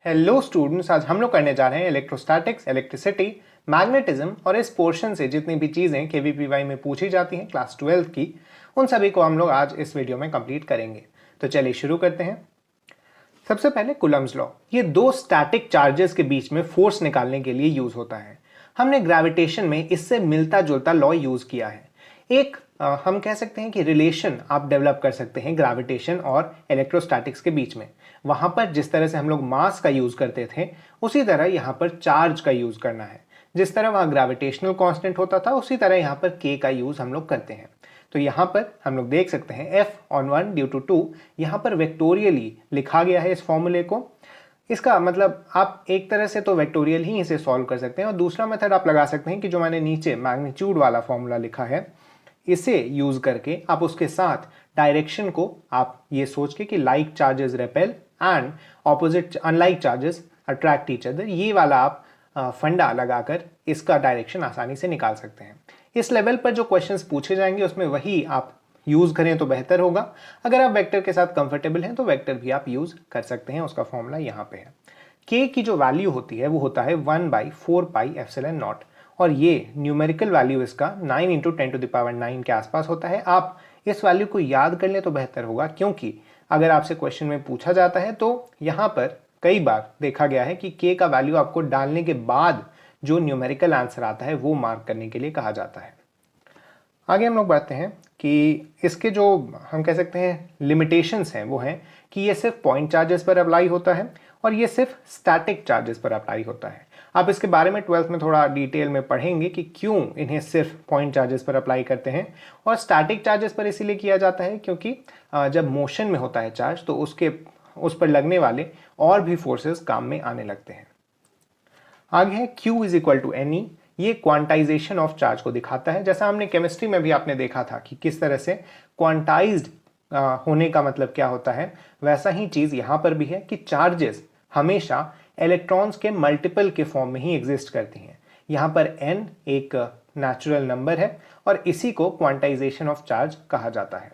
Hello students, आज हम लोग करने जा रहे हैं इलेक्ट्रोस्टैटिक्स, इलेक्ट्रिसिटी, मैग्नेटिज्म और इस पोर्शन से जितनी भी चीज़ें केवीपीवाई में पूछी जाती हैं क्लास 12 की, उन सभी को हम लोग आज इस वीडियो में कंप्लीट करेंगे। तो चलिए शुरू करते हैं। सबसे पहले कूलम्ब्स लॉ, ये दो स्टैटिक चार्जेस के बीच में फोर्स निकालने के लिए यूज होता है। हमने ग्रेविटेशन में इससे मिलता जुलता लॉ यूज किया है। एक हम कह सकते हैं कि रिलेशन आप डेवलप कर सकते हैं ग्रेविटेशन और इलेक्ट्रोस्टैटिक्स के बीच में। वहां पर जिस तरह से हम लोग मास का यूज करते थे, उसी तरह यहां पर चार्ज का यूज करना है। जिस तरह वहां ग्रेविटेशनल कांस्टेंट होता था, उसी तरह यहां पर के का यूज हम लोग करते हैं। तो यहां पर हम लोग देख सकते हैं F/1 ड्यू टू 2 यहां पर वेक्टोरियली लिखा गया है इस फॉर्मूले को। इसका मतलब आप एक तरह से तो वेक्टोरियल ही इसे सॉल्व कर सकते हैं, और दूसरा मेथड आप लगा सकते हैं कि जो मैंने नीचे मैग्नीट्यूड वाला फॉर्मूला लिखा है, इसे यूज करके आप उसके साथ डायरेक्शन को आप ये सोच के कि like charges repel and opposite unlike charges attract each other, ये वाला आप फंडा लगाकर इसका डायरेक्शन आसानी से निकाल सकते हैं। इस लेवल पर जो क्वेश्चंस पूछे जाएंगे उसमें वही आप यूज करें तो बेहतर होगा। अगर आप वेक्टर के साथ कंफर्टेबल हैं तो वेक्टर भी आप यूज कर सकते हैं। उसका फॉर्मूला यहाँ पे है। के की जो वैल्यू होती है वो होता है 1/4πε0, और ये न्यूमेरिकल वैल्यू इसका 9 × 10⁹ के आसपास होता है। आप इस वैल्यू को याद कर लें तो बेहतर होगा, क्योंकि अगर आपसे क्वेश्चन में पूछा जाता है तो यहाँ पर कई बार देखा गया है कि के का वैल्यू आपको डालने के बाद जो न्यूमेरिकल आंसर आता है वो मार्क करने के लिए कहा जाता है। आगे हम लोग बढ़ते हैं कि इसके जो हम कह सकते हैं लिमिटेशंस हैं वो हैं कि ये सिर्फ पॉइंट चार्जेस पर अप्लाई होता है और ये सिर्फ स्टैटिक चार्जेस पर अप्लाई होता है। आप इसके बारे में 12th में थोड़ा डिटेल में पढ़ेंगे कि क्यों इन्हें सिर्फ पॉइंट चार्जेस पर अप्लाई करते हैं, और स्टैटिक चार्जेस पर इसीलिए किया जाता है क्योंकि जब मोशन में होता है चार्ज तो उस पर लगने वाले और भी फोर्सेस काम में आने लगते हैं। आगे है Q = NE, ये क्वांटाइजेशन ऑफ चार्ज को दिखाता है। जैसा हमने केमिस्ट्री में भी आपने देखा था कि किस तरह से क्वांटाइज्ड होने का मतलब क्या होता है, वैसा ही चीज यहां पर भी है कि चार्जेस हमेशा इलेक्ट्रॉन्स के मल्टीपल के फॉर्म में ही एग्जिस्ट करती हैं। यहां पर n एक नेचुरल नंबर है और इसी को क्वांटाइजेशन ऑफ चार्ज कहा जाता है।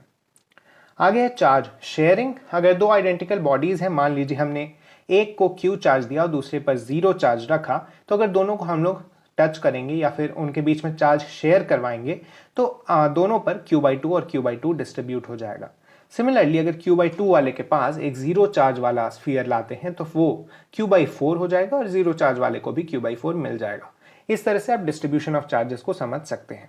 आगे है चार्ज शेयरिंग। अगर दो आइडेंटिकल बॉडीज हैं, मान लीजिए हमने एक को Q चार्ज दिया और दूसरे पर 0 चार्ज रखा, तो अगर दोनों को हम लोग टच करेंगे या फिर उनके बीच में चार्ज शेयर करवाएंगे तो दोनों पर Q/2 और Q/2 डिस्ट्रीब्यूट हो जाएगा। सिमिलरली अगर Q/2 वाले के पास एक 0 चार्ज वाला स्फीयर लाते हैं तो वो Q/4 हो जाएगा और 0 चार्ज वाले को भी Q/4 मिल जाएगा। इस तरह से आप डिस्ट्रीब्यूशन ऑफ चार्जेस को समझ सकते हैं।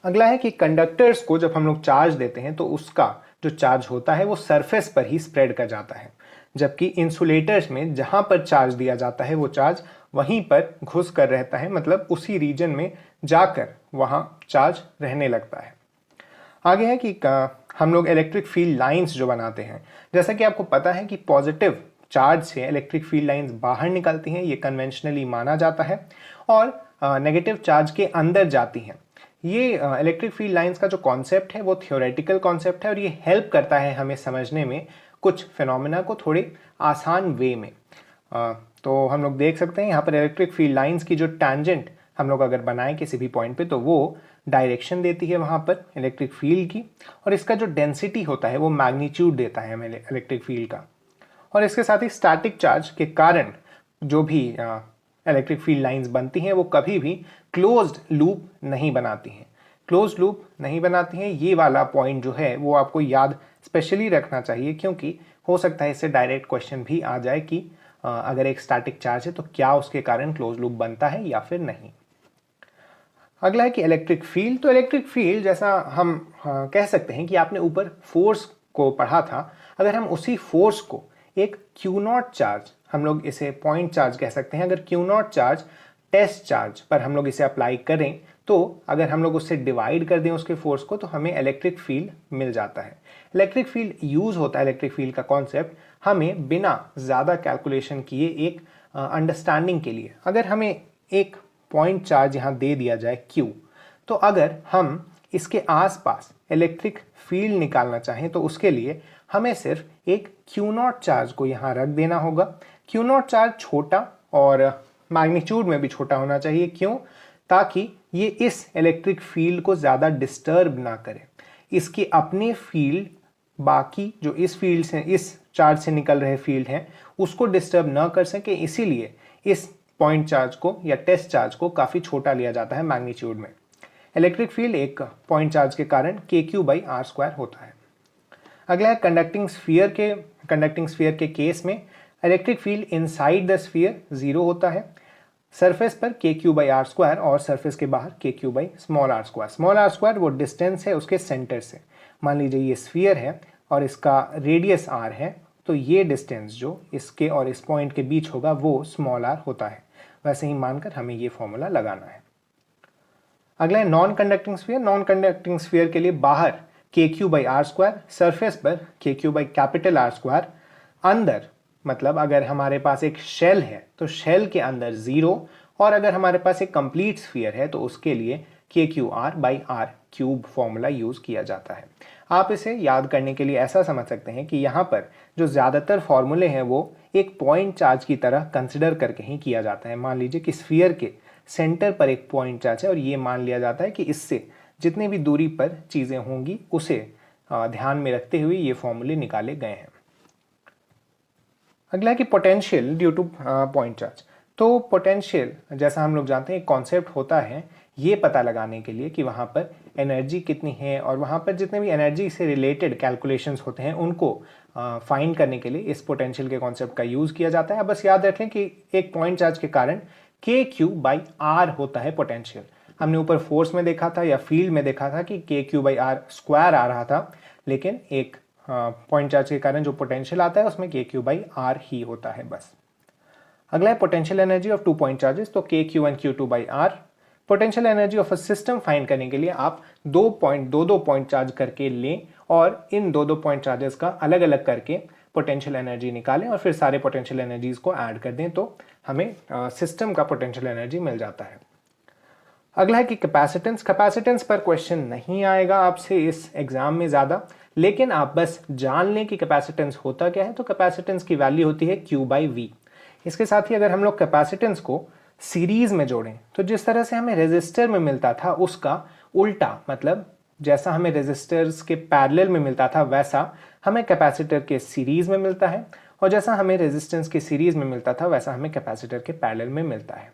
अगला है कि कंडक्टर्स को जब हम लोग चार्ज देते हैं तो उसका जो चार्ज होता है वो सरफेस पर ही स्प्रेड कर जाता है, जबकि इंसुलेटर्स में जहां पर चार्ज दिया जाता है वो चार्ज वहीं पर घुस कर रहता है, मतलब उसी रीजन में जाकर वहां चार्ज रहने लगता है। आगे है कि हम लोग इलेक्ट्रिक फील्ड लाइंस जो बनाते हैं, जैसा कि आपको पता है कि पॉजिटिव चार्ज से इलेक्ट्रिक फील्ड लाइंस बाहर निकलती हैं, ये कन्वेंशनली माना जाता है, और नेगेटिव चार्ज के अंदर जाती हैं। ये इलेक्ट्रिक फील्ड लाइंस का जो कॉन्सेप्ट है वो थियोरेटिकल कॉन्सेप्ट है, और ये हेल्प करता है हमें समझने में कुछ फिनोमेना को थोड़े आसान वे में। तो हम लोग देख सकते हैं यहाँ पर इलेक्ट्रिक फील्ड लाइंस की जो टैंजेंट हम लोग अगर बनाएं किसी भी पॉइंट पे तो वो डायरेक्शन देती है वहाँ पर इलेक्ट्रिक फील्ड की, और इसका जो डेंसिटी होता है वो मैग्नीट्यूड देता है हमें इलेक्ट्रिक फील्ड का। और इसके साथ ही स्टैटिक चार्ज के कारण जो भी इलेक्ट्रिक फील्ड लाइंस बनती हैं वो कभी भी क्लोज्ड लूप नहीं बनाती हैं। क्लोज्ड लूप नहीं बनाती हैं, ये वाला पॉइंट जो है वो आपको याद स्पेशली रखना चाहिए, क्योंकि हो सकता है इससे डायरेक्ट क्वेश्चन भी आ जाए कि अगर एक स्टैटिक चार्ज है तो क्या उसके कारण क्लोज लूप बनता है या फिर नहीं। अगला है कि इलेक्ट्रिक फील्ड। तो इलेक्ट्रिक फील्ड जैसा हम कह सकते हैं कि आपने ऊपर फोर्स को पढ़ा था, अगर हम उसी फोर्स को एक Q0 चार्ज, हम लोग इसे पॉइंट चार्ज कह सकते हैं, अगर Q0 चार्ज टेस्ट चार्ज पर हम लोग इसे अप्लाई करें तो अगर हम लोग उससे डिवाइड कर दें उसके फोर्स को तो हमें इलेक्ट्रिक फील्ड मिल जाता है। इलेक्ट्रिक फील्ड यूज होता है, इलेक्ट्रिक फील्ड का कॉन्सेप्ट हमें बिना ज़्यादा कैलकुलेशन किए एक अंडरस्टैंडिंग के लिए। अगर हमें एक पॉइंट चार्ज यहाँ दे दिया जाए Q, तो अगर हम इसके आसपास इलेक्ट्रिक फील्ड निकालना चाहें तो उसके लिए हमें सिर्फ एक Q0 चार्ज को यहाँ रख देना होगा। Q0 चार्ज छोटा और मैग्नीट्यूड में भी छोटा होना चाहिए। क्यों? ताकि ये इस इलेक्ट्रिक फील्ड को ज़्यादा डिस्टर्ब ना करे। इसकी अपनी फील्ड बाकी जो इस फील्ड से, इस चार्ज से निकल रहे फील्ड हैं उसको डिस्टर्ब ना कर सके, इसीलिए इस पॉइंट चार्ज को या टेस्ट चार्ज को काफ़ी छोटा लिया जाता है मैग्नीट्यूड में। इलेक्ट्रिक फील्ड एक पॉइंट चार्ज के कारण KQ/r² होता है। अगला है कंडक्टिंग स्फीयर के केस में electric field inside the sphere 0 होता है, सरफेस पर KQ/r² और सरफेस के बाहर KQ/r²। स्मॉल r² वो डिस्टेंस है उसके सेंटर से। मान लीजिए ये स्फीयर है और इसका रेडियस r है, तो ये डिस्टेंस जो इसके और इस पॉइंट के बीच होगा वो स्मॉल r होता है। वैसे ही मानकर हमें ये फॉर्मूला लगाना है। अगला है non conducting sphere. Non conducting sphere के लिए बाहर KQ/r², सरफेस पर KQ/R², अंदर मतलब अगर हमारे पास एक शेल है तो शेल के अंदर 0, और अगर हमारे पास एक कंप्लीट स्फीयर है तो उसके लिए KQ/R³ फॉर्मूला यूज किया जाता है। आप इसे याद करने के लिए ऐसा समझ सकते हैं कि यहाँ पर जो ज़्यादातर फॉर्मूले हैं वो एक पॉइंट चार्ज की तरह कंसिडर करके ही किया जाता है। मान लीजिए कि स्फीयर के सेंटर पर एक पॉइंट चार्ज है और ये मान लिया जाता है कि इससे जितनी भी दूरी पर चीज़ें होंगी उसे ध्यान में रखते हुए ये फॉर्मूले निकाले गए हैं। अगला है कि potential due two point charge. तो पोटेंशियल जैसा हम लोग जानते हैं एक कॉन्सेप्ट होता है ये पता लगाने के लिए कि वहाँ पर एनर्जी कितनी है, और वहाँ पर जितने भी एनर्जी से रिलेटेड कैलकुलेशंस होते हैं उनको फाइंड करने के लिए इस पोटेंशियल के कॉन्सेप्ट का यूज़ किया जाता है। बस याद रखें कि एक पॉइंट चार्ज के कारण KQ/R होता है पोटेंशियल। हमने ऊपर फोर्स में देखा था या फील्ड में देखा था कि KQ/R² आ रहा था, लेकिन एक पॉइंट चार्ज के कारण जो पोटेंशियल आता है उसमें KQ/R ही होता है बस। अगला है potential energy of 2 point charges. तो KQ1 Q2/R। Potential energy of a system find करने के लिए आप दो पॉइंट चार्ज करके लें और इन दो पॉइंट चार्जेस का अलग अलग करके पोटेंशियल एनर्जी निकालें और फिर सारे पोटेंशियल एनर्जीज को ऐड कर दें तो हमें सिस्टम का पोटेंशियल एनर्जी मिल जाता है। अगला है कि कैपेसिटेंस। कैपेसिटेंस पर क्वेश्चन नहीं आएगा आपसे इस एग्जाम में ज़्यादा, लेकिन आप बस जान लें कि कैपेसिटेंस होता क्या है। तो कैपेसिटेंस की वैल्यू होती है Q/V। इसके साथ ही अगर हम लोग कैपेसिटेंस को सीरीज में जोड़ें तो जिस तरह से हमें रेजिस्टर में मिलता था उसका उल्टा, मतलब जैसा हमें रेजिस्टर्स के पैरेलल में मिलता था वैसा हमें कैपेसिटर के सीरीज में मिलता है, और जैसा हमें रेजिस्टेंस के सीरीज में मिलता था वैसा हमें कैपेसिटर के पैरेलल में मिलता है।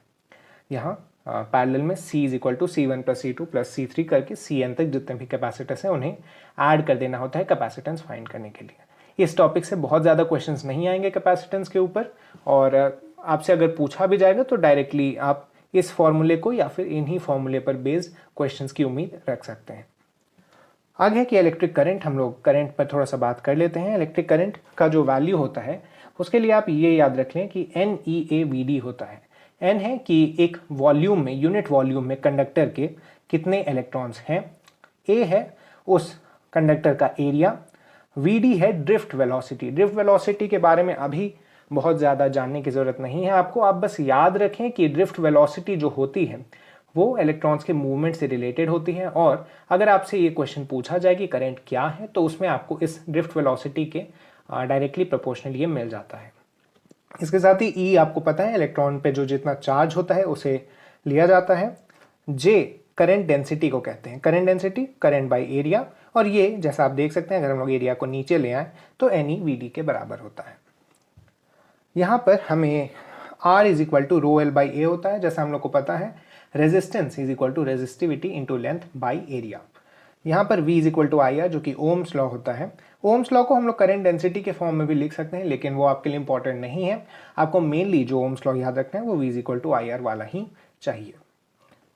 यहाँ पैरेलल में C = C1 + C2 + C3 करके Cn तक जितने भी कैपेसिटर्स हैं उन्हें ऐड कर देना होता है कैपेसिटेंस फाइंड करने के लिए। इस टॉपिक से बहुत ज़्यादा क्वेश्चंस नहीं आएंगे कैपेसिटेंस के ऊपर, और आपसे अगर पूछा भी जाएगा तो डायरेक्टली आप इस फॉर्मूले को या फिर इन्हीं फॉर्मूले पर बेस्ड क्वेश्चंस की उम्मीद रख सकते हैं। आगे कि इलेक्ट्रिक करंट, हम लोग करंट पर थोड़ा सा बात कर लेते हैं। इलेक्ट्रिक करंट का जो वैल्यू होता है उसके लिए आप ये याद रख लें कि NEAVD होता है। N है कि एक वॉल्यूम में, यूनिट वॉल्यूम में कंडक्टर के कितने इलेक्ट्रॉन्स हैं। A है उस कंडक्टर का एरिया। VD है ड्रिफ्ट वेलोसिटी। ड्रिफ्ट वेलोसिटी के बारे में अभी बहुत ज़्यादा जानने की ज़रूरत नहीं है आपको, आप बस याद रखें कि ड्रिफ्ट वेलोसिटी जो होती है वो इलेक्ट्रॉन्स के मूवमेंट से रिलेटेड होती है, और अगर आपसे ये क्वेश्चन पूछा जाए कि करंट क्या है तो उसमें आपको इस ड्रिफ्ट वेलोसिटी के डायरेक्टली प्रोपोर्शनल ये मिल जाता है। इसके साथ ही E आपको पता है इलेक्ट्रॉन पे जो जितना चार्ज होता है उसे लिया जाता है। J करंट डेंसिटी को कहते हैं। Current density current by area, और ये जैसा आप देख सकते हैं अगर हम लोग एरिया को नीचे ले आए तो NEVD के बराबर होता है। यहाँ पर हमें R = ρl/A होता है। जैसा हम लोग को पता है resistance = resistivity into length by area. यहाँ पर V = IR जो कि ओम्स लॉ होता है। ओम्स लॉ को हम लोग करंट डेंसिटी के फॉर्म में भी लिख सकते हैं, लेकिन वो आपके लिए इंपॉर्टेंट नहीं है। आपको मेनली जो ओम्स लॉ याद रखना है वो V = IR वाला ही चाहिए।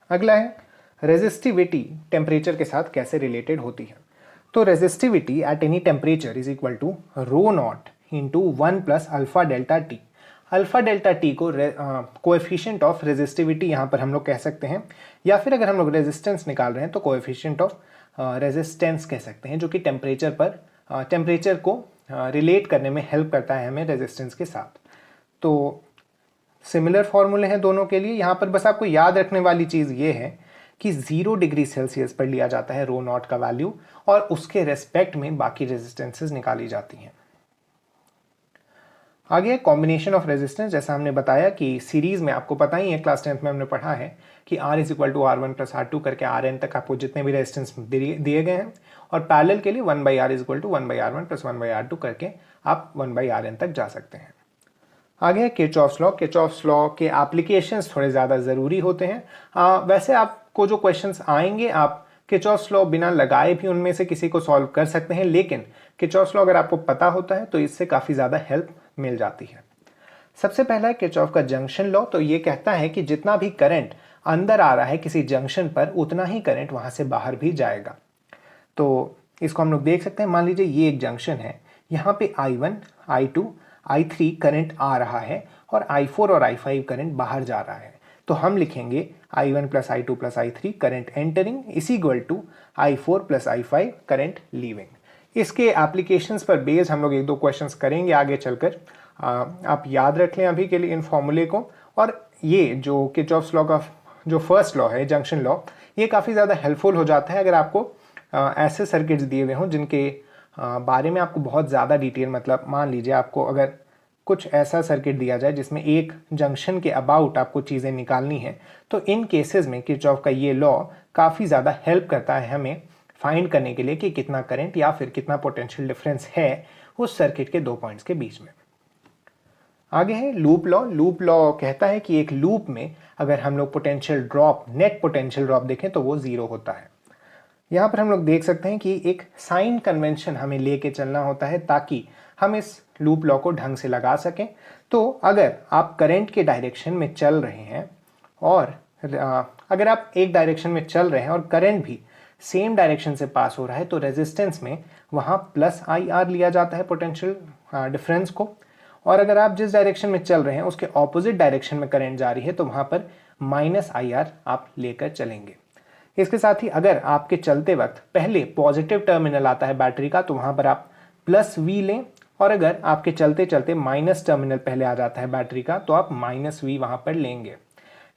अगला है रेजिस्टिविटी टेम्परेचर के साथ कैसे रिलेटेड होती है। तो resistivity at any temperature = ρ0 × 1 + alpha delta T. Alpha delta T को कोएफिशिएंट ऑफ रेजिस्टिविटी यहाँ पर हम लोग कह सकते हैं, या फिर अगर हम लोग रेजिस्टेंस निकाल रहे हैं तो कोएफिशिएंट ऑफ रेजिस्टेंस कह सकते हैं, जो कि टेम्परेचर को रिलेट करने में हेल्प करता है हमें रेजिस्टेंस के साथ। तो सिमिलर फॉर्मूले हैं दोनों के लिए। यहाँ पर बस आपको याद रखने वाली चीज़ ये है कि 0 डिग्री सेल्सियस पर लिया जाता है ρ0 का वैल्यू, और उसके रेस्पेक्ट में बाकी रेजिस्टेंसेस निकाली जाती हैं। आगे कॉम्बिनेशन ऑफ रेजिस्टेंस, जैसा हमने बताया कि सीरीज में आपको पता ही है, क्लास 10th में हमने पढ़ा है कि R is equal to R1 plus R2 करके Rn तक आपको जितने भी रेजिस्टेंस दिए गए हैं, और पैरेलल के लिए 1/R is equal to 1/R1 plus 1/R2 करके आप 1/Rn तक जा सकते हैं। आगे है किरचॉफ्स लॉ। किरचॉफ्स लॉ के एप्लीकेशंस थोड़े ज़्यादा ज़रूरी होते हैं। वैसे आपको जो क्वेश्चंस आएंगे आप किरचॉफ्स लॉ बिना लगाए भी उनमें से किसी को सॉल्व कर सकते हैं, लेकिन किरचॉफ्स लॉ अगर आपको पता होता है तो इससे काफ़ी ज़्यादा हेल्प मिल जाती है। सबसे पहला है किरचॉफ का जंक्शन लॉ। तो ये कहता है कि जितना भी करंट अंदर आ रहा है किसी जंक्शन पर, उतना ही करंट वहां से बाहर भी जाएगा। तो इसको हम लोग देख सकते हैं। मान लीजिए ये एक जंक्शन है, यहाँ पे I1, I2, I3 करंट आ रहा है और I4 और I5 करंट बाहर जा रहा है। तो हम लिखेंगे I1 plus I2 plus I3 current entering is equal to I4 plus I5 current leaving. इसके एप्लीकेशंस पर बेस हम लोग एक दो क्वेश्चंस करेंगे आगे चलकर। आप याद रख लें अभी के लिए इन फॉर्मूले को। और ये जो किरचॉफ्स लॉ का जो फर्स्ट लॉ है, जंक्शन लॉ, ये काफ़ी ज़्यादा हेल्पफुल हो जाता है अगर आपको ऐसे सर्किट्स दिए हुए हों जिनके बारे में आपको बहुत ज़्यादा डिटेल, मतलब मान लीजिए आपको अगर कुछ ऐसा सर्किट दिया जाए जिसमें एक जंक्शन के अबाउट आपको चीज़ें निकालनी है, तो इन केसेस में किरचॉफ का ये लॉ काफ़ी ज़्यादा हेल्प करता है हमें फाइंड करने के लिए कि कितना करंट या फिर कितना पोटेंशियल डिफरेंस है उस सर्किट के दो पॉइंट्स के बीच में। आगे है लूप लॉ। लूप लॉ कहता है कि एक लूप में अगर हम लोग potential drop, net potential drop देखें तो वो 0 होता है। यहाँ पर हम लोग देख सकते हैं कि एक साइन कन्वेंशन हमें लेके चलना होता है ताकि हम इस लूप लॉ को ढंग से लगा सकें। तो अगर आप करंट के डायरेक्शन में चल रहे हैं और अगर आप एक डायरेक्शन में चल रहे हैं और करंट भी सेम डायरेक्शन से पास हो रहा है, तो रेजिस्टेंस में वहाँ प्लस IR लिया जाता है पोटेंशियल डिफरेंस को। और अगर आप जिस डायरेक्शन में चल रहे हैं उसके ऑपोजिट डायरेक्शन में करंट जा रही है तो वहाँ पर -IR आप लेकर चलेंगे। इसके साथ ही अगर आपके चलते वक्त पहले पॉजिटिव टर्मिनल आता है बैटरी का, तो वहाँ पर आप +V लें, और अगर आपके चलते चलते माइनस टर्मिनल पहले आ जाता है बैटरी का, तो आप -V वहाँ पर लेंगे।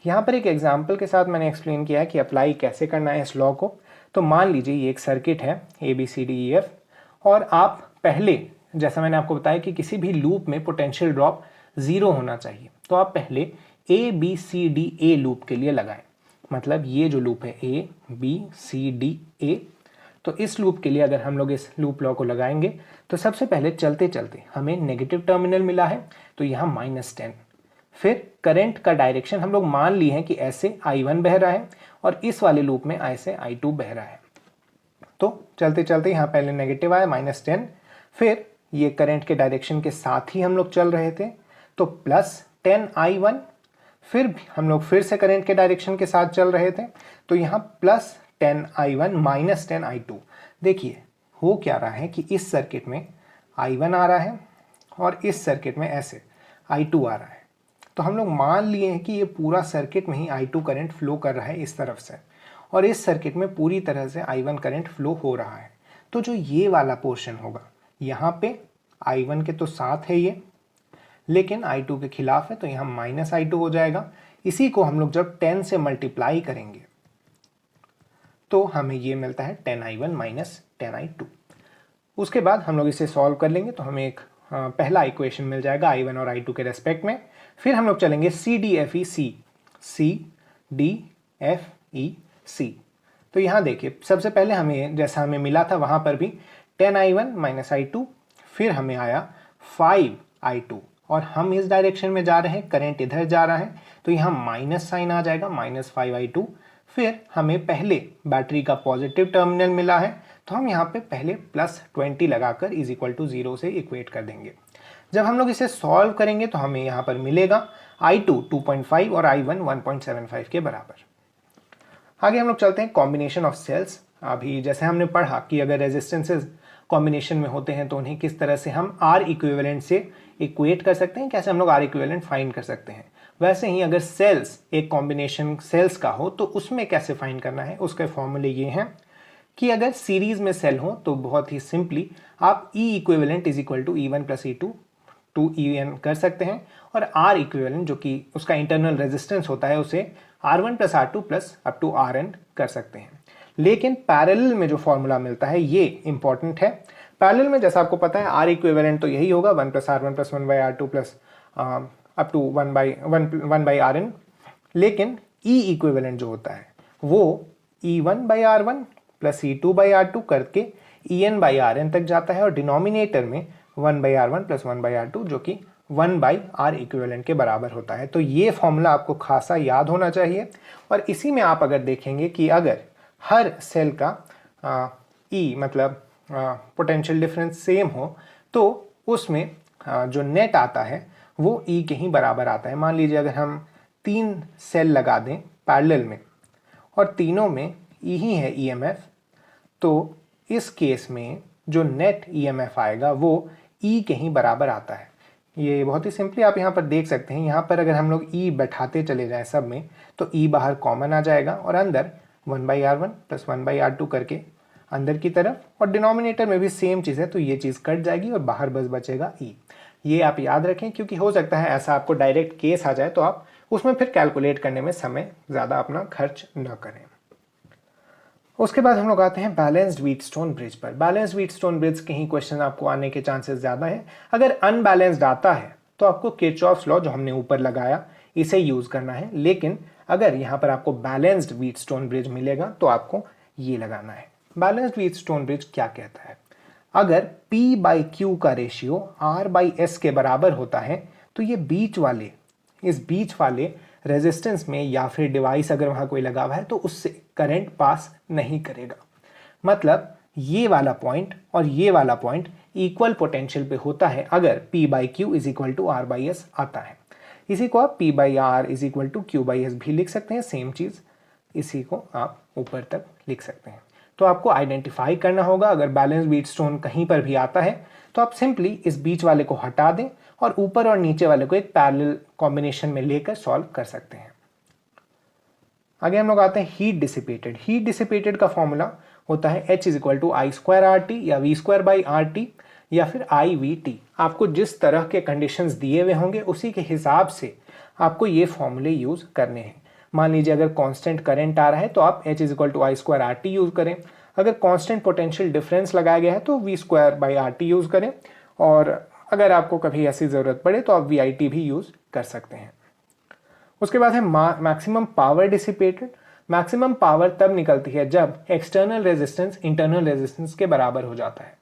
यहाँ पर एक एग्जाम्पल के साथ मैंने एक्सप्लेन किया है कि अप्लाई कैसे करना है इस लॉ को। तो मान लीजिए ये एक सर्किट है ABCDEF, और आप पहले, जैसा मैंने आपको बताया कि किसी भी लूप में पोटेंशियल ड्रॉप 0 होना चाहिए, तो आप पहले ABCDA लूप के लिए लगाएं। मतलब ये जो लूप है ABCDA, तो इस लूप के लिए अगर हम लोग इस लूप लॉ को लगाएंगे तो सबसे पहले चलते चलते हमें नेगेटिव टर्मिनल मिला है, तो यहाँ -10। फिर करंट का डायरेक्शन हम लोग मान लिए हैं कि ऐसे I1 बह रहा है और इस वाले लूप में ऐसे I2 बह रहा है। तो चलते चलते यहाँ पहले नेगेटिव आया -10, फिर ये करंट के डायरेक्शन के साथ ही हम लोग चल रहे थे तो +10I1, फिर हम लोग फिर से करंट के डायरेक्शन के साथ चल रहे थे तो यहाँ +10I1 -10I2। देखिए हो क्या रहा है कि इस सर्किट में I1 आ रहा है और इस सर्किट में ऐसे I2 आ रहा है। तो हम लोग मान लिए हैं कि ये पूरा सर्किट में ही I2 करंट फ्लो कर रहा है इस तरफ से, और इस सर्किट में पूरी तरह से I1 करंट फ्लो हो रहा है। तो जो ये वाला पोर्शन होगा, यहाँ पे I1 के तो साथ है ये, लेकिन I2 के खिलाफ है, तो यहाँ -I2 हो जाएगा। इसी को हम लोग जब 10 से मल्टीप्लाई करेंगे तो हमें ये मिलता है 10I1 -10I2। उसके बाद हम लोग इसे सॉल्व कर लेंगे तो हमें एक पहला इक्वेशन मिल जाएगा I1 और I2 के रेस्पेक्ट में। फिर हम लोग चलेंगे CDFEC। तो यहाँ देखिए सबसे पहले हमें जैसा हमें मिला था वहाँ पर भी 10I1 -I2, फिर हमें आया 5I2, और हम इस डायरेक्शन में जा रहे हैं, करंट इधर जा रहा है, तो यहाँ माइनस साइन आ जाएगा -5I2। फिर हमें पहले बैटरी का पॉजिटिव टर्मिनल मिला है तो हम यहाँ पे पहले +20 लगाकर = 0 से इक्वेट कर देंगे। जब हम लोग इसे सॉल्व करेंगे तो हमें यहाँ पर मिलेगा I2 2.5 और I1 1.75 के बराबर। आगे हम लोग चलते हैं कॉम्बिनेशन ऑफ सेल्स। अभी जैसे हमने पढ़ा कि अगर रेजिस्टेंसेज कॉम्बिनेशन में होते हैं तो उन्हें किस तरह से हम R इक्विवेलेंट से इक्वेट कर सकते हैं, कैसे हम लोग R इक्विवेलेंट फाइंड कर सकते हैं। वैसे ही अगर सेल्स एक कॉम्बिनेशन सेल्स का हो तो उसमें कैसे फाइंड करना है, उसके फॉर्मूले ये हैं कि अगर सीरीज में सेल हो तो बहुत ही सिंपली आप E equivalent = E1 + E2 2En कर सकते हैं, और R इक्विवेलेंट जो कि उसका इंटरनल रेजिस्टेंस होता है उसे R1 + R2 + Rn कर सकते हैं। लेकिन पैरेलल में जो फॉर्मूला मिलता है ये इंपॉर्टेंट है। पैरेलल में जैसा आपको पता है आर इक्विवेलेंट तो यही होगा 1 + R1 + 1 / R2 plus up to 1/Rn, लेकिन ई इक्विवेलेंट जो होता है वो E1/R1 + E2/R2 करके En/Rn तक जाता है और डिनोमिनेटर में 1/R1 + 1/R2 जो कि 1/R इक्विवेलेंट के बराबर होता है। तो ये फॉर्मूला आपको खासा याद होना चाहिए और इसी में आप अगर देखेंगे कि अगर हर सेल का E मतलब पोटेंशियल डिफरेंस सेम हो तो उसमें जो नेट आता है वो E के ही बराबर आता है। मान लीजिए अगर हम 3 सेल लगा दें पैरेलल में और तीनों में E ही है EMF, तो इस केस में जो नेट EMF आएगा वो E के ही बराबर आता है। ये बहुत ही सिंपली आप यहाँ पर देख सकते हैं। यहाँ पर अगर हम लोग E बैठाते चले जाएं सब में तो E बाहर कॉमन आ जाएगा और अंदर 1/R1 + 1/R2 करके अंदर की तरफ, और डिनोमिनेटर में भी सेम चीज़ है तो ये चीज़ कट जाएगी और बाहर बस बचेगा E। ये आप याद रखें क्योंकि हो सकता है ऐसा आपको डायरेक्ट केस आ जाए तो आप उसमें फिर कैलकुलेट करने में समय ज़्यादा अपना खर्च न करें। उसके बाद हम लोग आते हैं बैलेंस्ड व्हीटस्टोन ब्रिज पर। बैलेंस्ड व्हीटस्टोन ब्रिज के ही क्वेश्चन आपको आने के चांसेस ज़्यादा हैं। अगर अनबैलेंस्ड आता है तो आपको किरचॉफ्स लॉ जो हमने ऊपर लगाया इसे यूज़ करना है, लेकिन अगर यहाँ पर आपको बैलेंस्ड व्हीटस्टोन ब्रिज मिलेगा तो आपको ये लगाना है। बैलेंस्ड व्हीटस्टोन ब्रिज क्या कहता है? अगर P/Q का रेशियो R/S के बराबर होता है तो ये इस बीच वाले रेजिस्टेंस में या फिर डिवाइस अगर वहाँ कोई लगा हुआ है तो उससे करंट पास नहीं करेगा। मतलब ये वाला पॉइंट और ये वाला पॉइंट इक्वल पोटेंशियल पे होता है अगर P/Q = R/S आता है। इसी को आप P/R = Q/S भी लिख सकते हैं, सेम चीज़ इसी को आप ऊपर तक लिख सकते हैं। तो आपको आइडेंटिफाई करना होगा अगर बैलेंस व्हीटस्टोन कहीं पर भी आता है तो आप सिंपली इस बीच वाले को हटा दें और ऊपर और नीचे वाले को एक पैरेलल कॉम्बिनेशन में लेकर सॉल्व कर सकते हैं। आगे हम लोग आते हैं हीट डिसिपेटेड। हीट डिसिपेटेड का फॉर्मूला होता है H = I² RT या V² RT या फिर IVT। आपको जिस तरह के कंडीशंस दिए हुए होंगे उसी के हिसाब से आपको ये फॉर्मूले यूज करने हैं। मान लीजिए अगर कांस्टेंट करंट आ रहा है तो आप H = I² RT यूज करें। अगर कांस्टेंट पोटेंशियल डिफरेंस लगाया गया है तो V²/RT यूज करें, और अगर आपको कभी ऐसी ज़रूरत पड़े तो आप VIT भी यूज़ कर सकते हैं। उसके बाद है maximum power dissipated. Maximum power तब निकलती है जब एक्सटर्नल रेजिस्टेंस इंटरनल रेजिस्टेंस के बराबर हो जाता है।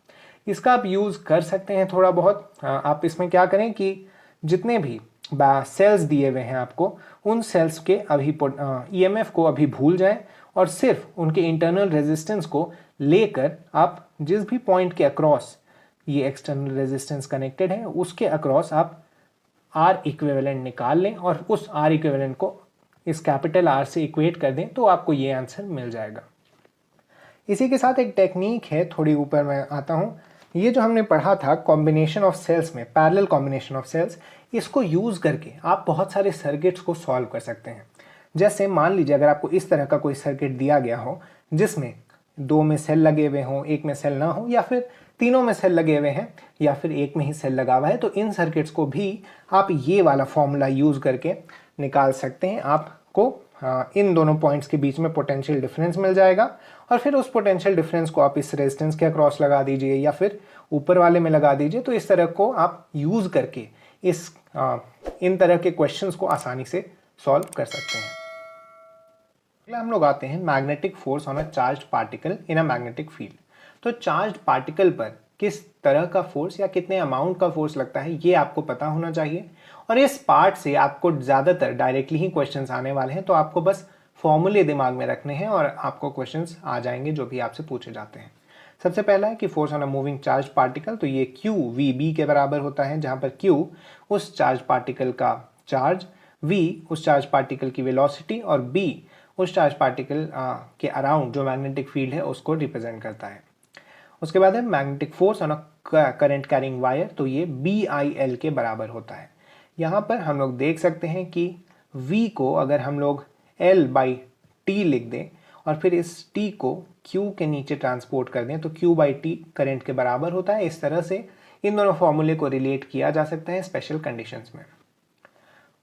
इसका आप यूज़ कर सकते हैं थोड़ा बहुत। आप इसमें क्या करें कि जितने भी सेल्स दिए हुए हैं आपको, उन सेल्स के अभी EMF को अभी भूल जाएं और सिर्फ उनके इंटरनल रेजिस्टेंस को लेकर आप जिस भी पॉइंट के अक्रॉस ये एक्सटर्नल रेजिस्टेंस कनेक्टेड है उसके अक्रॉस आप R इक्विवेलेंट निकाल लें और उस R इक्विवेलेंट को इस कैपिटल R से इक्वेट कर दें तो आपको ये आंसर मिल जाएगा। इसी के साथ एक टेक्निक है, थोड़ी ऊपर मैं आता हूँ। ये जो हमने पढ़ा था कॉम्बिनेशन ऑफ सेल्स में, पैरेलल कॉम्बिनेशन ऑफ सेल्स, इसको यूज़ करके आप बहुत सारे सर्किट्स को सॉल्व कर सकते हैं। जैसे मान लीजिए अगर आपको इस तरह का कोई सर्किट दिया गया हो जिसमें 2 में सेल लगे हुए हों, 1 में सेल ना हो, या फिर तीनों में सेल लगे हुए हैं या फिर 1 में ही सेल लगा हुआ है, तो इन सर्किट्स को भी आप ये वाला फॉर्मूला यूज़ करके निकाल सकते हैं। आपको इन दोनों पॉइंट्स के बीच में पोटेंशियल डिफरेंस मिल जाएगा और फिर उस पोटेंशियल डिफरेंस को आप इस रेजिस्टेंस के अक्रॉस लगा दीजिए या फिर ऊपर वाले में लगा दीजिए। तो इस तरह को आप यूज़ करके इन तरह के क्वेश्चंस को आसानी से सॉल्व कर सकते हैं। अगला हम लोग आते हैं magnetic force on a charged particle in a magnetic field. तो चार्ज्ड पार्टिकल पर किस तरह का फोर्स या कितने अमाउंट का फोर्स लगता है ये आपको पता होना चाहिए, और इस पार्ट से आपको ज़्यादातर डायरेक्टली ही क्वेश्चंस आने वाले हैं। तो आपको बस फॉर्मूले दिमाग में रखने हैं और आपको क्वेश्चंस आ जाएंगे जो भी आपसे पूछे जाते हैं। सबसे पहला है कि force on a moving charge particle, तो ये Q VB के बराबर होता है, जहाँ पर Q उस चार्ज पार्टिकल का चार्ज, V उस चार्ज पार्टिकल की वेलोसिटी और B उस चार्ज पार्टिकल के अराउंड जो मैग्नेटिक फील्ड है उसको रिप्रेजेंट करता है। उसके बाद है magnetic force on a current carrying wire, तो ये BIL के बराबर होता है। यहाँ पर हम लोग देख सकते हैं कि V को अगर हम लोग L/T लिख दें और फिर इस T को Q के नीचे ट्रांसपोर्ट कर दें तो Q/T करंट के बराबर होता है। इस तरह से इन दोनों फॉर्मूले को रिलेट किया जा सकता है स्पेशल कंडीशंस में।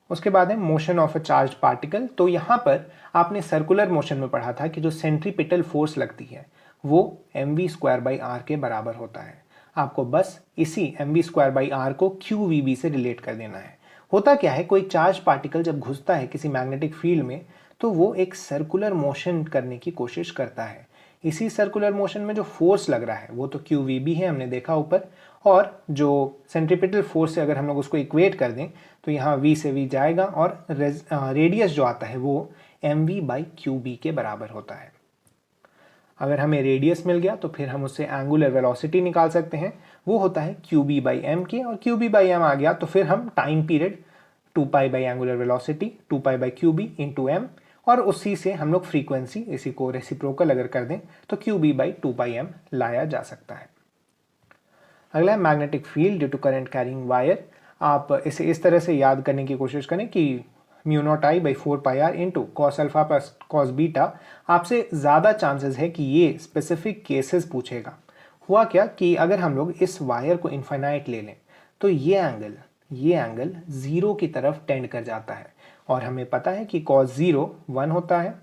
उसके बाद है motion of a charge particle, तो यहाँ पर आपने सर्कुलर मोशन में पढ़ा था कि जो सेंट्रीपिटल फोर्स लगती है वो mv² R के बराबर होता है। आपको बस इसी mv²/r को qvb से रिलेट कर देना है। होता क्या है, कोई चार्ज पार्टिकल जब घुसता है किसी मैग्नेटिक फील्ड में तो वो एक सर्कुलर मोशन करने की कोशिश करता है। इसी सर्कुलर मोशन में जो फोर्स लग रहा है वो तो qvb है, हमने देखा ऊपर, और जो सेंट्रीपिटल फोर्स से अगर हम लोग उसको इक्वेट कर दें तो यहाँ v से v जाएगा और रेडियस जो आता है वो mv/qb के बराबर होता है। अगर हमें रेडियस मिल गया तो फिर हम उससे एंगुलर वेलोसिटी निकाल सकते हैं, वो होता है qb/m और qb/m आ गया तो फिर हम time period 2π angular velocity 2π/qb into m, और उसी से हम लोग फ्रीक्वेंसी इसी को रेसिप्रोकल अगर कर दें तो qb/2πm लाया जा सकता है। अगला है magnetic field due to current carrying wire. आप इसे इस तरह से याद करने की कोशिश करें कि μ0I/4πr into cos alpha plus cos beta. आपसे ज़्यादा चांसेस है कि ये स्पेसिफिक केसेस पूछेगा। हुआ क्या कि अगर हम लोग इस वायर को इनफाइनाइट ले लें तो ये एंगल ज़ीरो की तरफ टेंड कर जाता है, और हमें पता है कि कॉस 0 1 होता है।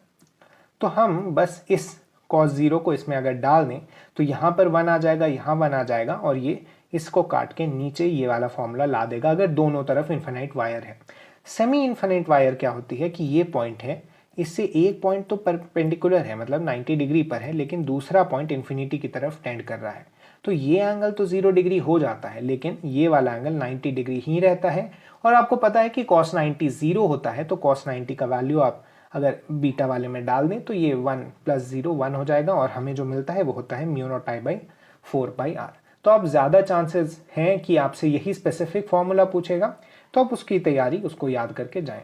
तो हम बस इस कॉस 0 को इसमें अगर डाल दें तो यहाँ पर 1 आ जाएगा, यहाँ 1 आ जाएगा, और ये इसको काट के नीचे ये वाला फॉर्मूला ला देगा अगर दोनों तरफ इनफाइनाइट वायर है। सेमी इनफाइनाइट वायर क्या होती है कि ये पॉइंट है, इससे एक पॉइंट तो परपेंडिकुलर है मतलब 90 डिग्री पर है, लेकिन दूसरा पॉइंट इन्फिनिटी की तरफ टेंड कर रहा है। तो ये एंगल तो 0 डिग्री हो जाता है, लेकिन ये वाला एंगल 90 डिग्री ही रहता है। और आपको पता है कि cos 90 0 होता है, तो cos 90 का वैल्यू आप अगर बीटा वाले में डाल दें तो ये 1 + 0 1 हो जाएगा, और हमें जो मिलता है वो होता है μ0I/4πr। तो आप ज़्यादा चांसेस हैं कि आपसे यही स्पेसिफिक फॉर्मूला पूछेगा, तो आप उसकी तैयारी उसको याद करके जाएं।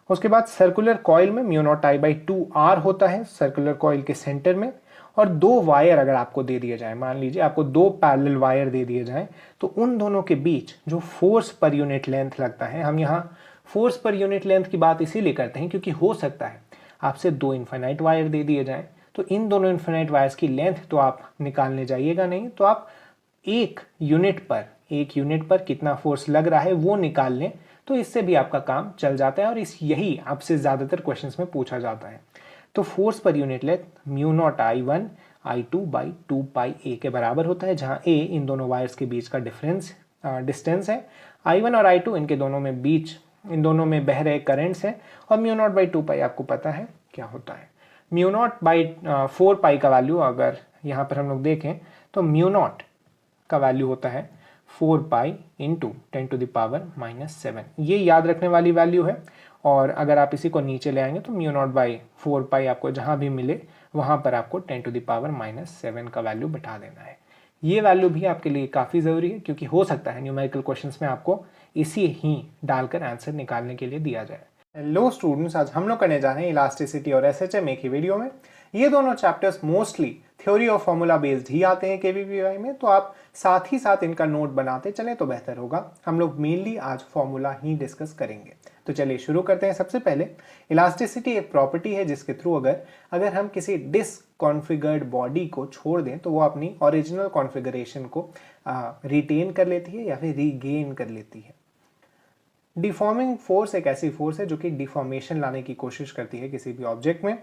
उसके बाद सर्कुलर कॉइल में μ0I/2r होता है सर्कुलर कॉइल के सेंटर में, और दो वायर अगर आपको दे दिए जाए, मान लीजिए आपको दो पैरेलल वायर दे दिए जाएं, तो उन दोनों के बीच जो फोर्स पर यूनिट लेंथ लगता है, हम यहाँ फोर्स पर यूनिट लेंथ की बात इसीलिए करते हैं क्योंकि हो सकता है आपसे दो इनफाइनाइट वायर दे दिए जाएं, तो इन दोनों इनफाइनाइट वायर्स की लेंथ तो आप निकालने जाइएगा नहीं, तो आप एक यूनिट पर कितना फोर्स लग रहा है वो निकाल लें, तो इससे भी आपका काम चल जाता है, और यही आपसे ज़्यादातर क्वेश्चंस में पूछा जाता है। तो force per unit length μ0I1I2/2πa के बराबर होता है, जहाँ a इन दोनों वायर्स के बीच का डिस्टेंस है, I1 और I2 इन दोनों में बह रहे करंट्स हैं, और μ0/2π आपको पता है क्या होता है। μ0/4π का वैल्यू अगर यहाँ पर हम लोग देखें तो μ0 का वैल्यू होता है 4π × 10⁻⁻7। ये याद रखने वाली वैल्यू है, और अगर आप इसी को नीचे ले आएंगे तो μ0/4π आपको जहाँ भी मिले वहाँ पर आपको 10⁻⁻7 का वैल्यू बैठा देना है। ये वैल्यू भी आपके लिए काफ़ी ज़रूरी है, क्योंकि हो सकता है न्यूमेरिकल क्वेश्चंस में आपको इसी ही डालकर आंसर निकालने के लिए दिया जाए। हेलो स्टूडेंट्स, आज हम लोग करने जा रहे हैं इलास्टिसिटी और एसएचएम एक ही वीडियो में। ये दोनों चैप्टर्स मोस्टली थ्योरी और फॉर्मूला बेस्ड ही आते हैं केवीपीवाई में, तो आप साथ ही साथ इनका नोट बनाते चलें तो बेहतर होगा। हम लोग मेनली आज फॉर्मूला ही डिस्कस करेंगे, तो चलिए शुरू करते हैं। सबसे पहले इलास्टिसिटी एक प्रॉपर्टी है जिसके थ्रू अगर हम किसी डिसकॉन्फिगर्ड बॉडी को छोड़ दें तो वो अपनी ओरिजिनल कॉन्फ़िगरेशन को रिटेन कर लेती है या फिर रीगेन कर लेती है। डिफॉर्मिंग फोर्स एक ऐसी फोर्स है जो कि डिफॉर्मेशन लाने की कोशिश करती है किसी भी ऑब्जेक्ट में।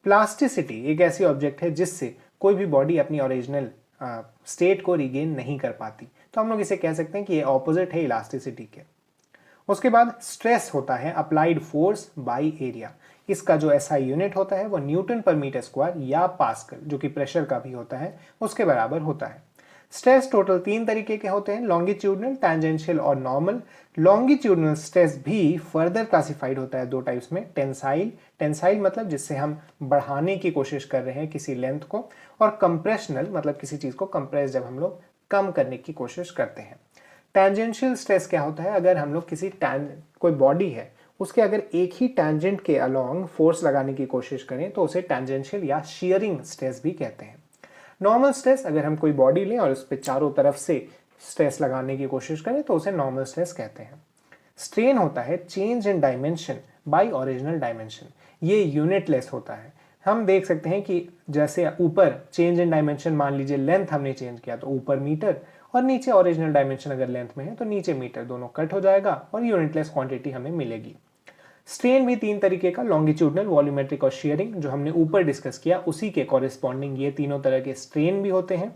प्लास्टिसिटी एक ऐसी ऑब्जेक्ट है जिससे कोई भी बॉडी अपनी ओरिजिनल स्टेट को रिगेन नहीं कर पाती, तो हम लोग इसे कह सकते हैं कि ये ऑपोजिट है इलास्टिसिटी के। उसके बाद स्ट्रेस होता है अप्लाइड फोर्स बाय एरिया। इसका जो एसआई यूनिट होता है वो Nm/m² या पास्कल, जो कि प्रेशर का भी होता है, उसके बराबर होता है। स्ट्रेस टोटल 3 तरीके के होते हैं, लॉन्गिट्यूडनल, टैंजेंशियल और नॉर्मल। लॉन्गिट्यूडनल स्ट्रेस भी फर्दर क्लासिफाइड होता है 2 टाइप्स में, टेंसाइल मतलब जिससे हम बढ़ाने की कोशिश कर रहे हैं किसी लेंथ को, और कंप्रेशनल मतलब किसी चीज को कंप्रेस जब हम लोग कम करने की कोशिश करते हैं। टैंजेंशियल स्ट्रेस क्या होता है, अगर हम लोग कोई बॉडी है उसके अगर एक ही टैंजेंट के अलोंग फोर्स लगाने की कोशिश करें तो उसे टैंजेंशियल या शियरिंग स्ट्रेस भी कहते हैं। नॉर्मल स्ट्रेस, अगर हम कोई बॉडी लें और उस पर चारों तरफ से स्ट्रेस लगाने की कोशिश करें तो उसे नॉर्मल स्ट्रेस कहते हैं। स्ट्रेन होता है change in dimension by original dimension. ये यूनिटलेस होता है। हम देख सकते हैं कि जैसे ऊपर चेंज इन डायमेंशन, मान लीजिए लेंथ हमने चेंज किया तो ऊपर मीटर, और नीचे ओरिजिनल डायमेंशन अगर लेंथ में है तो नीचे मीटर, दोनों कट हो जाएगा और यूनिटलेस क्वांटिटी हमें मिलेगी। स्ट्रेन भी 3 तरीके का, लॉन्गिट्यूडनल, वॉल्यूमेट्रिक और शियरिंग, जो हमने ऊपर डिस्कस किया उसी के कॉरेस्पॉन्डिंग ये तीनों तरह के स्ट्रेन भी होते हैं।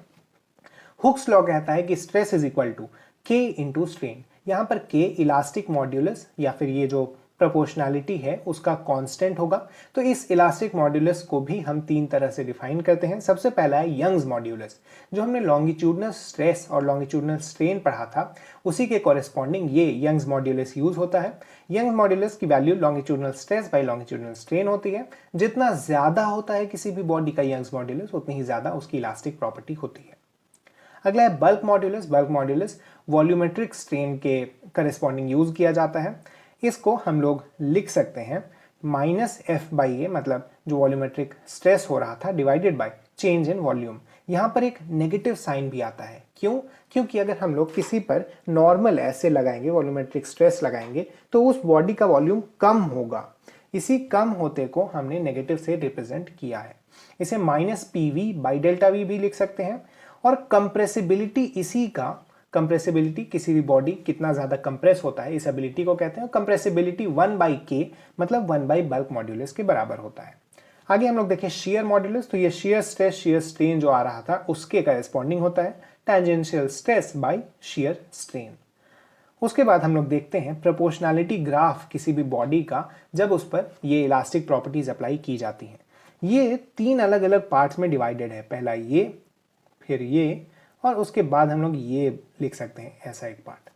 हुक्स लॉ कहता है कि स्ट्रेस इज इक्वल टू के इंटू स्ट्रेन। यहाँ पर के इलास्टिक मॉड्यूलस या फिर ये जो प्रोपोर्शनैलिटी है उसका कांस्टेंट होगा। तो इस इलास्टिक मॉड्यूलस को भी हम तीन तरह से डिफाइन करते हैं। सबसे पहला है यंग्स मॉड्यूलस, जो हमने लॉन्गिट्यूडनल स्ट्रेस और लॉन्गिट्यूडनल स्ट्रेन पढ़ा था, उसी के कॉरेस्पॉन्डिंग ये यंग्स मॉड्यूलस यूज होता है। यंग्स मॉड्यूलस की value longitudinal stress by longitudinal strain होती है। जितना ज्यादा होता है किसी भी बॉडी का यंग्स मॉड्यूलस, उतनी ही ज्यादा उसकी इलास्टिक प्रॉपर्टी होती है। अगला है bulk modulus. Bulk modulus volumetric strain के करेस्पॉन्डिंग यूज किया जाता है। इसको हम लोग लिख सकते हैं -F/A, मतलब जो वॉल्यूमेट्रिक स्ट्रेस हो रहा था divided by change in volume. यहाँ पर एक नेगेटिव साइन भी आता है। क्यों? क्योंकि अगर हम लोग किसी पर नॉर्मल ऐसे लगाएंगे, वॉल्यूमेट्रिक स्ट्रेस लगाएंगे, तो उस बॉडी का वॉल्यूम कम होगा। इसी कम होते को हमने नेगेटिव से रिप्रेजेंट किया है। इसे -PV/ΔV भी लिख सकते हैं। और कंप्रेसिबिलिटी, इसी का कंप्रेसिबिलिटी, किसी भी बॉडी कितना ज्यादा कंप्रेस होता है, इस एबिलिटी को कहते हैं। कंप्रेसिबिलिटी 1/K मतलब 1 बल्क मॉड्यूलस के बराबर होता है। आगे हम लोग देखें शियर मॉड्यूलस। तो ये शियर स्ट्रेस, शियर स्ट्रेन जो आ रहा था उसके करेस्पॉन्डिंग होता है tangential stress by shear strain. उसके बाद हम लोग देखते हैं प्रोपोर्शनैलिटी ग्राफ किसी भी बॉडी का, जब उस पर ये इलास्टिक प्रॉपर्टीज अप्लाई की जाती हैं। ये तीन अलग अलग पार्ट्स में डिवाइडेड है। पहला ये, फिर ये, और उसके बाद हम लोग ये लिख सकते हैं ऐसा एक पार्ट।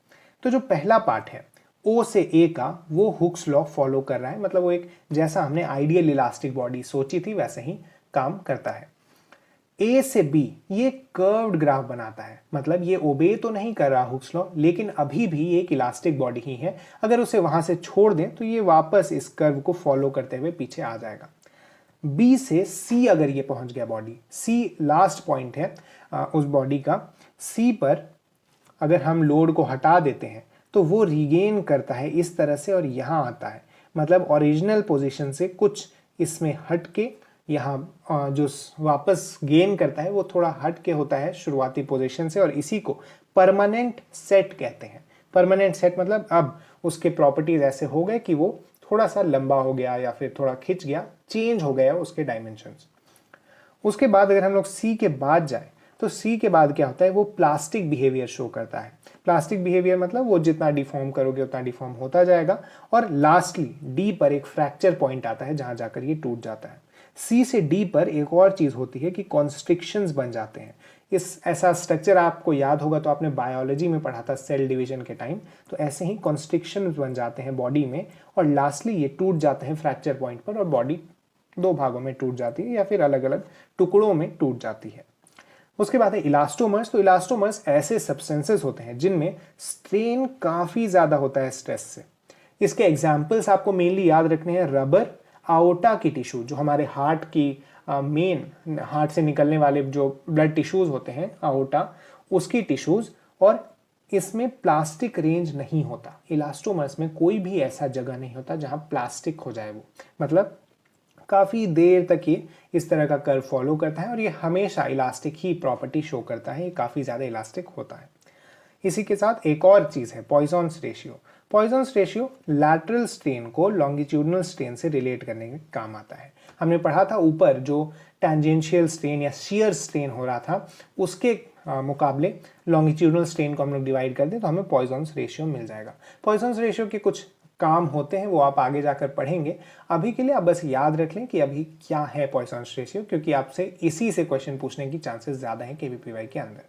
तो जो पहला पार्ट है O से A का, वो हुक्स लॉ फॉलो कर रहा है। मतलब वो एक, जैसा हमने आइडियल इलास्टिक बॉडी सोची थी वैसे ही काम करता है। A से B ये कर्व्ड ग्राफ बनाता है। मतलब ये ओबे तो नहीं कर रहा हुक्स लॉ, लेकिन अभी भी एक इलास्टिक बॉडी ही है। अगर उसे वहां से छोड़ दें तो ये वापस इस कर्व को फॉलो करते हुए पीछे आ जाएगा। B से C अगर ये पहुंच गया बॉडी, C लास्ट पॉइंट है उस बॉडी का, C पर अगर हम लोड को हटा देते हैं तो वो रीगेन करता है इस तरह से और यहाँ आता है। मतलब ओरिजिनल पोजीशन से कुछ इसमें हट के यहाँ जो वापस गेन करता है वो थोड़ा हट के होता है शुरुआती पोजीशन से, और इसी को परमानेंट सेट कहते हैं। परमानेंट सेट मतलब अब उसके प्रॉपर्टीज ऐसे हो गए कि वो थोड़ा सा लंबा हो गया या फिर थोड़ा खिंच गया, चेंज हो गया उसके डायमेंशंस। उसके बाद अगर हम लोग C के बाद जाए तो C के बाद क्या होता है, वो प्लास्टिक बिहेवियर शो करता है। प्लास्टिक बिहेवियर मतलब वो जितना डिफॉर्म करोगे उतना डिफॉर्म होता जाएगा। और लास्टली D पर एक फ्रैक्चर पॉइंट आता है जहां जाकर ये टूट जाता है। C से D पर एक और चीज होती है कि कॉन्स्ट्रिक्शंस बन जाते हैं। इस ऐसा स्ट्रक्चर आपको याद होगा तो आपने बायोलॉजी में पढ़ा था सेल डिवीजन के टाइम। तो ऐसे ही कॉन्स्ट्रिक्शंस बन जाते हैं बॉडी में और लास्टली ये टूट जाते हैं फ्रैक्चर पॉइंट पर और बॉडी दो भागों में टूट जाती है या फिर अलग अलग टुकड़ों में टूट जाती है। उसके बाद है इलास्टोमर्स। तो इलास्टोमर्स ऐसे सब्सटेंसेस होते हैं जिनमें स्ट्रेन काफी ज्यादा होता है स्ट्रेस से। इसके एग्जाम्पल्स आपको मेनली याद रखने हैं रबर, आओटा की टिश्यू, जो हमारे हार्ट की मेन हार्ट से निकलने वाले जो ब्लड टिश्यूज होते हैं आओटा, उसकी टिश्यूज। और इसमें प्लास्टिक रेंज नहीं होता। इलास्टोमर्स में कोई भी ऐसा जगह नहीं होता जहां प्लास्टिक हो जाए। वो मतलब काफी देर तक ये इस तरह का कर्व फॉलो करता है और ये हमेशा इलास्टिक ही प्रॉपर्टी शो करता है। ये काफी ज्यादा इलास्टिक होता है। इसी के साथ एक और चीज है पॉइसन्स रेशियो। पॉइसन्स रेशियो लैटरल स्ट्रेन को लॉन्गिट्यूडनल स्ट्रेन से रिलेट करने के काम आता है। हमने पढ़ा था ऊपर जो टेंजेंशियल स्ट्रेन या शियर स्ट्रेन हो रहा था उसके मुकाबले लॉन्गिट्यूडनल स्ट्रेन को हम लोग डिवाइड कर दें तो हमें पॉइसन्स रेशियो मिल जाएगा। पॉइसन्स रेशियो के कुछ काम होते हैं वो आप आगे जाकर पढ़ेंगे। अभी के लिए आप बस याद रख लें कि अभी क्या है पॉइसन्स रेशियो, क्योंकि आपसे इसी से क्वेश्चन पूछने की चांसेस ज्यादा है केवीपीवाई के अंदर।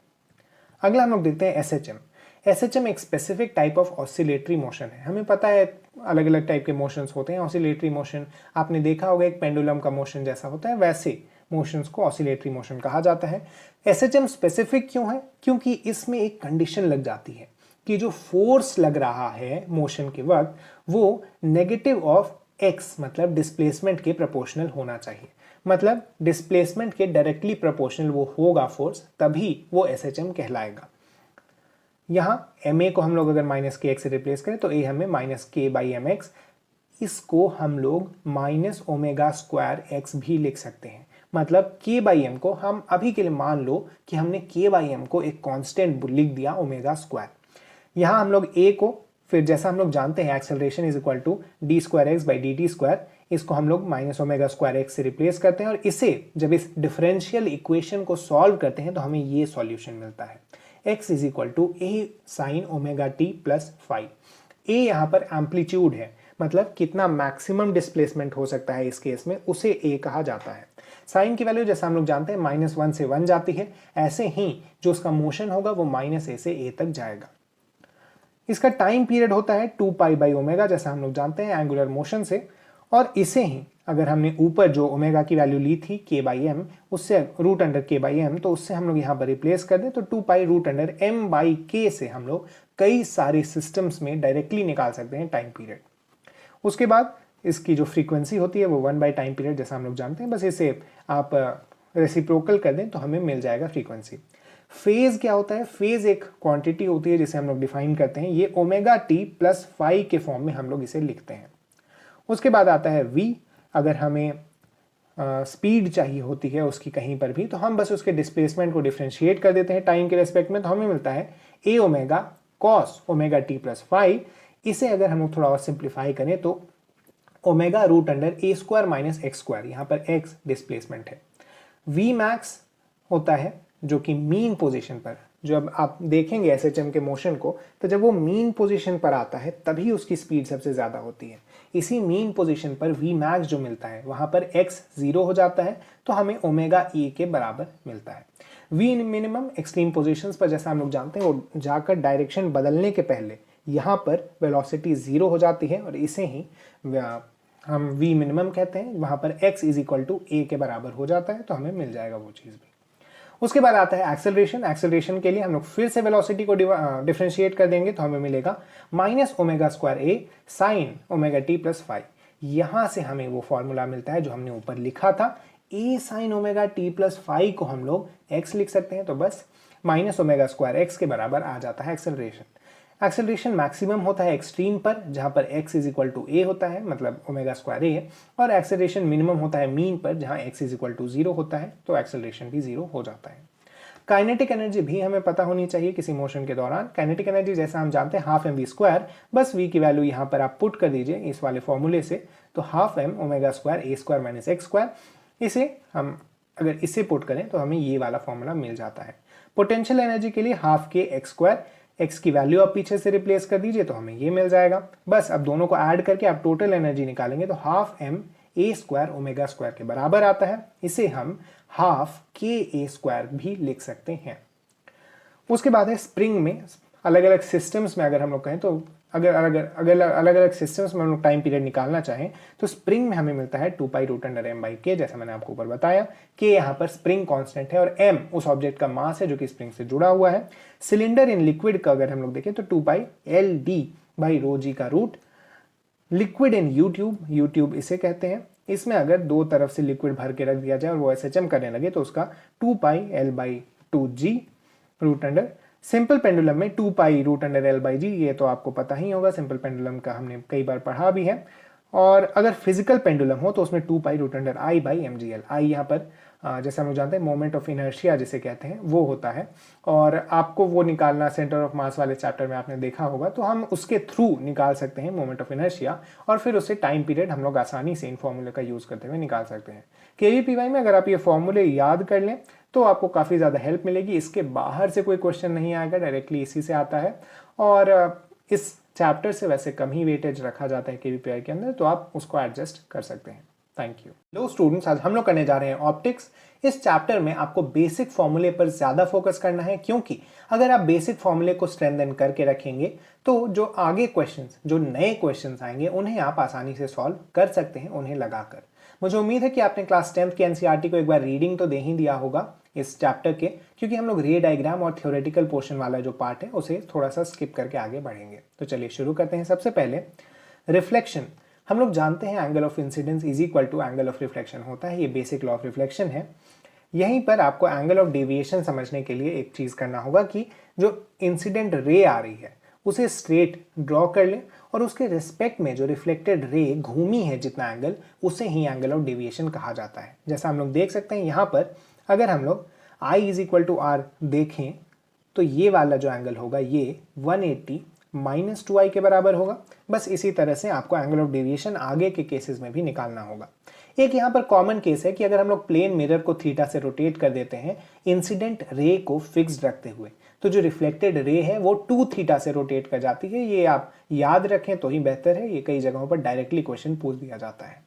अगला हम लोग देखते हैं एसएचएम। एसएचएम एक specific type of oscillatory motion है। हमें पता है अलग अलग टाइप के मोशंस होते हैं। ऑसिलेटरी मोशन आपने देखा होगा एक पेंडुलम का मोशन जैसा होता है, वैसे मोशंस को ऑसिलेटरी मोशन कहा जाता है। एसएचएम स्पेसिफिक क्यों है? क्योंकि इसमें एक कंडीशन लग जाती है कि जो फोर्स लग रहा है मोशन के वक्त वो नेगेटिव ऑफ एक्स मतलब डिस्प्लेसमेंट के प्रोपोर्शनल होना चाहिए। मतलब डिस्प्लेसमेंट के डायरेक्टली प्रोपोर्शनल वो होगा फोर्स, तभी वो एसएचएम कहलाएगा। यहाँ ma को हम लोग अगर माइनस के एक्स से रिप्लेस करें तो a हमें माइनस के बाई एम एक्स, इसको हम लोग माइनस ओमेगा स्क्वायर एक्स भी लिख सकते हैं। मतलब k बाई एम को हम अभी के लिए मान लो कि हमने k बाई एम को एक कांस्टेंट लिख दिया ओमेगा स्क्वायर। यहाँ हम लोग a को फिर जैसा हम लोग जानते हैं acceleration is equal to d square x by d t square, इसको हम लोग माइनस ओमेगा स्क्वायर एक्स से रिप्लेस करते हैं और इसे जब इस डिफरेंशियल इक्वेशन को सॉल्व करते हैं तो हमें ये सॉल्यूशन मिलता है x is equal to a sine omega t plus five. A यहाँ पर एम्पलीट्यूड है, मतलब कितना मैक्सिमम डिस्प्लेसमेंट हो सकता है इस केस में, उसे ए कहा जाता है। साइन की वैल्यू जैसा हम लोग जानते हैं -1 से 1 जाती है, ऐसे ही जो उसका मोशन होगा वो -a से a तक जाएगा। इसका टाइम पीरियड होता है 2 पाई बाई ओमेगा, जैसा हम लोग जानते हैं एंगुलर मोशन से, और इसे ही अगर हमने ऊपर जो ओमेगा की वैल्यू ली थी k बाई एम, उससे root under k by m, तो उससे हम लोग यहाँ पर रिप्लेस कर दें तो 2 pi root under m by k से हम लोग कई सारे सिस्टम्स में डायरेक्टली निकाल सकते हैं टाइम पीरियड। उसके बाद इसकी जो फ्रीक्वेंसी होती है वो 1 बाई टाइम पीरियड जैसा हम लोग जानते हैं, बस इसे आप रेसिप्रोकल कर दें तो हमें मिल जाएगा फ्रीक्वेंसी। फेज क्या होता है? फेज एक क्वांटिटी होती है जिसे हम लोग डिफाइन करते हैं, ये ओमेगा टी प्लस फाई के फॉर्म में हम लोग इसे लिखते हैं। उसके बाद आता है v, अगर हमें स्पीड चाहिए होती है उसकी कहीं पर भी, तो हम बस उसके डिस्प्लेसमेंट को डिफरेंशिएट कर देते हैं टाइम के रेस्पेक्ट में, तो हमें मिलता है a omega cos omega t plus phi. इसे अगर हम लोग थोड़ा और सिंप्लीफाई करें तो omega root under a square minus x square, यहाँ पर x डिस्प्लेसमेंट है। v मैक्स होता है जो कि मीन पोजीशन पर, जब आप देखेंगे एसएचएम के मोशन को, तो जब वो मीन पोजीशन पर आता है तभी उसकी स्पीड सबसे ज़्यादा होती है। इसी मीन पोजीशन पर v मैक्स जो मिलता है वहाँ पर x 0 हो जाता है, तो हमें ओमेगा e के बराबर मिलता है। v मिनिमम एक्सट्रीम पोजीशंस पर जैसा हम लोग जानते हैं वो जाकर डायरेक्शन बदलने के पहले यहाँ पर वेलोसिटी 0 हो जाती है, और इसे ही हम v मिनिमम कहते हैं। वहाँ पर x is equal to a के बराबर हो जाता है, तो हमें मिल जाएगा वो चीज़ भी। उसके बाद आता है एक्सेलरेशन। एक्सेलरेशन के लिए हम लोग फिर से वेलोसिटी को डिफरेंशिएट कर देंगे, तो हमें मिलेगा minus omega square a sine omega t plus five. यहाँ से हमें वो फॉर्मूला मिलता है जो हमने ऊपर लिखा था, a sine omega t plus five को हम लोग एक्स लिख सकते हैं, तो बस माइनस ओमेगा स्क्वायर एक्स के बराबर आ जाता है एक्सेलरेशन। एक्सेलरेशन मैक्सिमम होता है एक्सट्रीम पर, जहाँ पर x इज इक्वल टू ए होता है, मतलब ओमेगा स्क्वायर ए है, और एक्सेलरेशन मिनिमम होता है मीन पर, जहाँ x इज इक्वल टू 0 होता है, तो एक्सेलरेशन भी 0 हो जाता है। काइनेटिक एनर्जी भी हमें पता होनी चाहिए किसी मोशन के दौरान। काइनेटिक एनर्जी जैसा हम जानते हैं हाफ एम वी स्क्वायर, बस v की वैल्यू यहाँ पर आप पुट कर दीजिए इस वाले फॉर्मूले से, तो हाफ एम ओमेगा स्क्वायर ए स्क्वायर माइनस एक्स स्क्वायर। इसे हम अगर इसे पुट करें तो हमें ये वाला फॉर्मूला मिल जाता है। पोटेंशियल एनर्जी के लिए हाफ के एक्स स्क्वायर, x की वैल्यू आप पीछे से रिप्लेस कर दीजिए तो हमें ये मिल जाएगा। बस अब दोनों को ऐड करके आप टोटल एनर्जी निकालेंगे तो half m a square omega square के बराबर आता है। इसे हम हाफ के ए स्क्वायर भी लिख सकते हैं। उसके बाद है स्प्रिंग में अलग अलग सिस्टम्स में, अगर हम लोग कहें तो अगर अलग अलग सिस्टम्स में हम लोग टाइम पीरियड निकालना चाहें तो स्प्रिंग में हमें मिलता है 2 pi root under m by k, जैसा मैंने आपको ऊपर बताया। के यहाँ पर स्प्रिंग कांस्टेंट है और एम उस ऑब्जेक्ट का मास है जो कि स्प्रिंग से जुड़ा हुआ है। सिलेंडर इन लिक्विड का अगर हम लोग देखें तो 2 pi l d by rho g का रूट। लिक्विड इन यूट्यूब इसे कहते हैं। इसमें अगर दो तरफ से लिक्विड भर के रख दिया जाए और वो एसएचएम करने लगे तो उसका 2 pi l by 2 g root under. Simple pendulum में 2 pi root under l by g, ये तो आपको पता ही होगा, सिंपल पेंडुलम का हमने कई बार पढ़ा भी है। और अगर फिजिकल पेंडुलम हो तो उसमें 2 pi root under I by m g l. I यहाँ पर जैसे हम लोग जानते हैं मोमेंट ऑफ इनर्शिया जिसे कहते हैं वो होता है, और आपको वो निकालना सेंटर ऑफ मास वाले चैप्टर में आपने देखा होगा, तो हम उसके थ्रू निकाल सकते हैं मोमेंट ऑफ इनर्शिया, और फिर उससे टाइम पीरियड हम लोग आसानी से इन फॉर्मूले का यूज करते हुए निकाल सकते हैं। केवीपीवाई में अगर आप ये फॉर्मूले याद कर लें तो आपको काफ़ी ज़्यादा हेल्प मिलेगी। इसके बाहर से कोई क्वेश्चन नहीं आएगा, डायरेक्टली इसी से आता है, और इस चैप्टर से वैसे कम ही वेटेज रखा जाता है केवीपीवाई के अंदर, तो आप उसको एडजस्ट कर सकते हैं। Thank you. लो स्टूडेंट्स, आज हम लोग करने जा रहे हैं ऑप्टिक्स। इस चैप्टर में आपको बेसिक फॉर्मूले पर ज़्यादा फोकस करना है, क्योंकि अगर आप बेसिक फॉर्मूले को स्ट्रेंथन करके रखेंगे तो जो आगे क्वेश्चंस, जो नए क्वेश्चंस आएंगे उन्हें आप आसानी से सॉल्व कर सकते हैं उन्हें लगाकर। मुझे उम्मीद है कि आपने क्लास 10th के एनसीईआरटी को एक बार रीडिंग तो दे ही दिया होगा इस चैप्टर के, क्योंकि हम लोग रे डायग्राम और थ्योरेटिकल पोर्शन वाला जो पार्ट है उसे थोड़ा सा स्किप करके आगे बढ़ेंगे। तो चलिए शुरू करते हैं। सबसे पहले रिफ्लेक्शन। हम लोग जानते हैं angle of incidence is equal to angle of reflection होता है, ये बेसिक लॉ ऑफ रिफ्लेक्शन है। यहीं पर आपको एंगल ऑफ डेविएशन समझने के लिए एक चीज़ करना होगा कि जो इंसिडेंट रे आ रही है उसे स्ट्रेट ड्रॉ कर लें, और उसके रिस्पेक्ट में जो रिफ्लेक्टेड रे घूमी है जितना एंगल, उसे ही एंगल ऑफ डेविएशन कहा जाता है। जैसा हम लोग देख सकते हैं यहाँ पर, अगर हम लोग I is equal to R देखें तो ये वाला जो एंगल होगा ये 180 -2i के बराबर होगा। बस इसी तरह से आपको एंगल ऑफ डेविएशन आगे के केसेस में भी निकालना होगा। एक यहाँ पर कॉमन केस है कि अगर हम लोग प्लेन मिरर को थीटा से रोटेट कर देते हैं इंसिडेंट रे को फिक्स्ड रखते हुए, तो जो रिफ्लेक्टेड रे है वो 2 थीटा से रोटेट कर जाती है। ये आप याद रखें तो ही बेहतर है, ये कई जगहों पर डायरेक्टली क्वेश्चन पूछ दिया जाता है।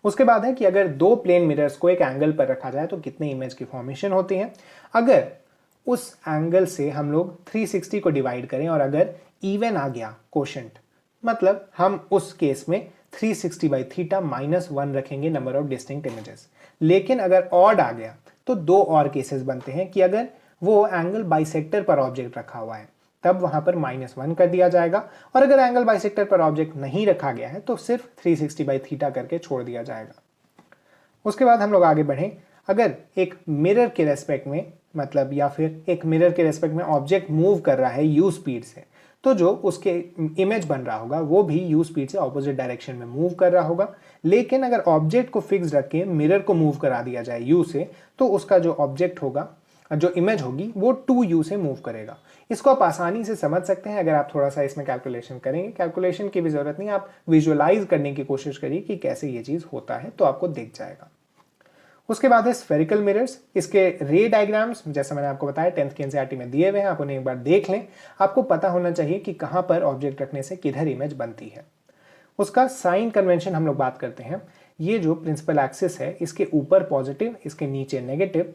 उसके बाद है कि अगर दो प्लेन मिरर्स को एक एंगल पर रखा जाए तो कितने इमेज की फॉर्मेशन होती है। अगर उस एंगल से हम लोग 360 को डिवाइड करें और अगर इवन आ गया कोशेंट, मतलब हम उस केस में 360 बाई थीटा -1 रखेंगे नंबर ऑफ डिस्टिंक्ट इमेजेस। लेकिन अगर ऑड आ गया तो दो और केसेस बनते हैं कि अगर वो एंगल बाइसेक्टर पर ऑब्जेक्ट रखा हुआ है तब वहां पर -1 कर दिया जाएगा, और अगर एंगल बाइसेक्टर पर ऑब्जेक्ट नहीं रखा गया है तो सिर्फ 360 बाई थीटा करके छोड़ दिया जाएगा। उसके बाद हम लोग आगे बढ़ें। अगर एक मिरर के रेस्पेक्ट में, मतलब या फिर एक मिरर के रेस्पेक्ट में ऑब्जेक्ट मूव कर रहा है u स्पीड से, तो जो उसके इमेज बन रहा होगा वो भी u स्पीड से ऑपोजिट डायरेक्शन में मूव कर रहा होगा। लेकिन अगर ऑब्जेक्ट को फिक्स रख के मिरर को मूव करा दिया जाए u से, तो उसका जो ऑब्जेक्ट होगा, जो इमेज होगी, वो 2u से मूव करेगा। इसको आप आसानी से समझ सकते हैं अगर आप थोड़ा सा इसमें कैलकुलेशन करेंगे। कैलकुलेशन की भी जरूरत नहीं, आप विजुअलाइज करने की कोशिश करिए कि कैसे ये चीज होता है, तो आपको दिख जाएगा। उसके बाद है स्फेरिकल मिरर्स। इसके रे डायग्राम्स जैसा मैंने आपको बताया 10th के एनसीईआरटी में दिए हुए हैं, आप उन्हें एक बार देख लें। आपको पता होना चाहिए कि कहां पर ऑब्जेक्ट रखने से किधर इमेज बनती है। उसका साइन कन्वेंशन हम लोग बात करते हैं। ये जो प्रिंसिपल एक्सिस है, इसके ऊपर पॉजिटिव, इसके नीचे नेगेटिव,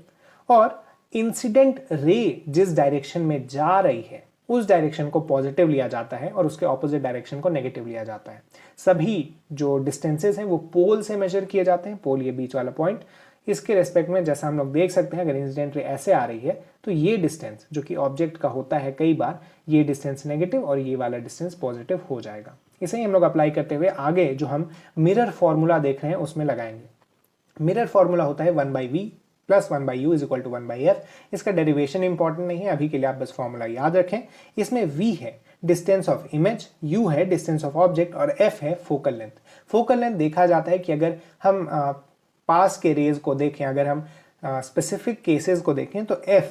और इंसिडेंट रे जिस डायरेक्शन में जा रही है उस डायरेक्शन को पॉजिटिव लिया जाता है और उसके ऑपोजिट डायरेक्शन को नेगेटिव लिया जाता है। सभी जो डिस्टेंसेस हैं वो पोल से मेजर किए जाते हैं। पोल ये बीच वाला पॉइंट, इसके रेस्पेक्ट में जैसा हम लोग देख सकते हैं, अगर इंसिडेंट रे ऐसे आ रही है तो ये डिस्टेंस जो कि ऑब्जेक्ट का होता है, कई बार ये डिस्टेंस नेगेटिव और ये वाला डिस्टेंस पॉजिटिव हो जाएगा। इसे ही हम लोग अप्लाई करते हुए आगे जो हम मिरर फॉर्मूला देख रहे हैं उसमें लगाएंगे। मिरर फॉर्मूला होता है 1/v + 1/u = 1/f। इसका डेरिवेशन इंपॉर्टेंट नहीं है, अभी के लिए आप बस फॉर्मूला याद रखें। इसमें v है डिस्टेंस ऑफ इमेज, u है डिस्टेंस ऑफ ऑब्जेक्ट और f है फोकल लेंथ। फोकल लेंथ देखा जाता है कि अगर हम पास के रेज को देखें, अगर हम स्पेसिफिक केसेस को देखें तो f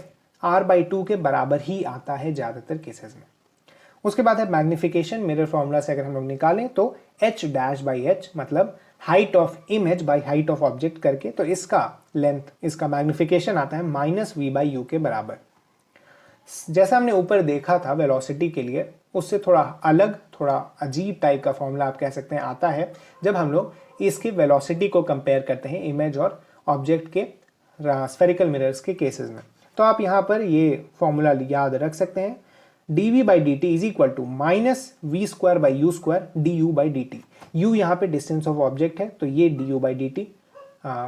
r/2 के बराबर ही आता है ज्यादातर केसेस में। उसके बाद है मैग्निफिकेशन। मिरर फॉर्मूला से अगर हम लोग निकालें तो h'/h मतलब height of image by height of object करके, तो इसका लेंथ, इसका मैग्निफिकेशन आता है -v/u के बराबर। जैसा हमने ऊपर देखा था वेलोसिटी के लिए, उससे थोड़ा अलग, थोड़ा अजीब टाइप का फॉर्मूला आप कह सकते हैं आता है जब हम लोग इसकी वेलोसिटी को कंपेयर करते हैं इमेज और ऑब्जेक्ट के स्फेरिकल मिरर्स के केसेस में। तो आप यहाँ पर ये फॉर्मूला याद रख सकते हैं, dv/dt = -v²/u² du/dt। u यहाँ पे डिस्टेंस ऑफ ऑब्जेक्ट है तो ये du/dt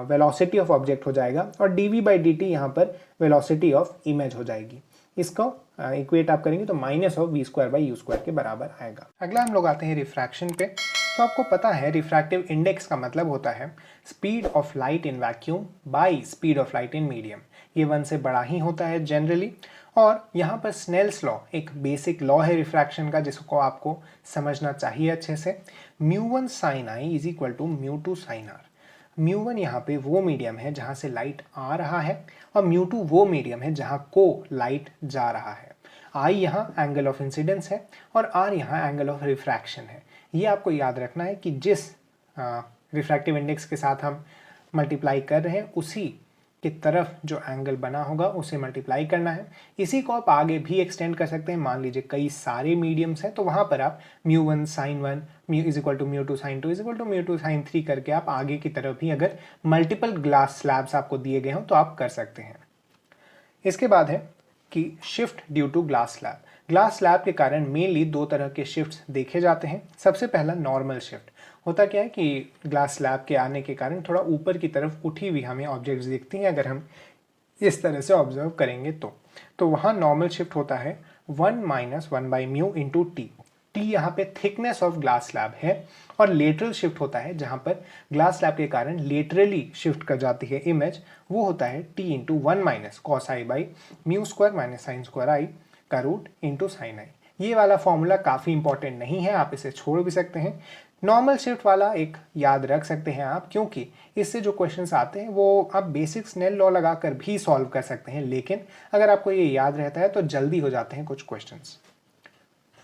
वेलोसिटी ऑफ ऑब्जेक्ट हो जाएगा, और dv/dt यहाँ पर वेलोसिटी ऑफ इमेज हो जाएगी। इसको इक्वेट आप करेंगे तो -v²/u² के बराबर आएगा। अगला हम लोग आते हैं रिफ्रैक्शन पे। तो आपको पता है रिफ्रैक्टिव इंडेक्स का मतलब होता है speed of light in vacuum by speed of light in medium. ये 1 से बड़ा ही होता है जनरली, और यहाँ पर स्नेल्स लॉ एक बेसिक लॉ है रिफ्रैक्शन का जिसको आपको समझना चाहिए अच्छे से। μ1 sin i = μ2 sin r। μ1 यहाँ पे वो मीडियम है जहाँ से लाइट आ रहा है, और μ2 वो मीडियम है जहाँ को लाइट जा रहा है। i यहाँ एंगल ऑफ इंसिडेंस है और r यहाँ एंगल ऑफ रिफ्रैक्शन है। ये आपको याद रखना है कि जिस रिफ्रैक्टिव इंडेक्स के साथ हम मल्टीप्लाई कर रहे हैं उसी की तरफ जो एंगल बना होगा उसे मल्टीप्लाई करना है। इसी को आप आगे भी एक्सटेंड कर सकते हैं। मान लीजिए कई सारे मीडियम्स हैं तो वहाँ पर आप μ1 sin 1 = μ2 sin 2 = μ2 sin 3 करके आप आगे की तरफ भी अगर मल्टीपल ग्लास स्लैब्स आपको दिए गए हों तो आप कर सकते हैं। इसके बाद है कि shift due to glass slab. Glass slab के कारण मेनली 2 तरह के शिफ्ट्स देखे जाते हैं। सबसे पहला नॉर्मल शिफ्ट होता क्या है कि ग्लास स्लैब के आने के कारण थोड़ा ऊपर की तरफ उठी हुई हमें ऑब्जेक्ट्स दिखती हैं अगर हम इस तरह से ऑब्जर्व करेंगे तो वहाँ नॉर्मल शिफ्ट होता है 1 - 1/μ × t। t यहाँ पे थिकनेस ऑफ ग्लास स्लैब है, और लेटरल शिफ्ट होता है जहाँ पर ग्लास स्लैब के कारण लेटरली शिफ्ट कर जाती है इमेज, वो होता है t × 1 - cos i/μ² - sin² i का रूट × sin i। ये वाला फॉर्मूला काफ़ी इंपॉर्टेंट नहीं है, आप इसे छोड़ भी सकते हैं। नॉर्मल शिफ्ट वाला एक याद रख सकते हैं आप, क्योंकि इससे जो क्वेश्चंस आते हैं वो आप बेसिक स्नेल लॉ लगाकर भी सॉल्व कर सकते हैं, लेकिन अगर आपको ये याद रहता है तो जल्दी हो जाते हैं कुछ क्वेश्चंस।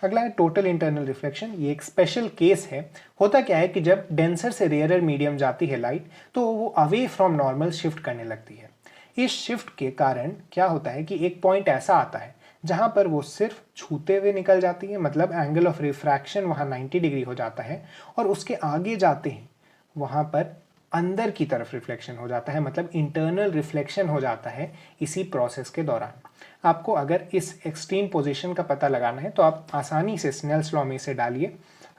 अगला है टोटल इंटरनल रिफ्लेक्शन। ये एक स्पेशल केस है। होता क्या है कि जब डेंसर से रेयरर मीडियम जाती है लाइट तो वो अवे फ्रॉम नॉर्मल शिफ्ट करने लगती है। इस शिफ्ट के कारण क्या होता है कि एक पॉइंट ऐसा आता है जहां पर वो सिर्फ छूते हुए निकल जाती है, मतलब एंगल ऑफ रिफ्रैक्शन वहां 90 डिग्री हो जाता है, और उसके आगे जाते हैं वहां पर अंदर की तरफ रिफ्लेक्शन हो जाता है, मतलब इंटरनल रिफ्लेक्शन हो जाता है इसी प्रोसेस के दौरान। आपको अगर इस एक्सट्रीम पोजीशन का पता लगाना है तो आप आसानी से स्नेल्स लॉ में इसे डालिए।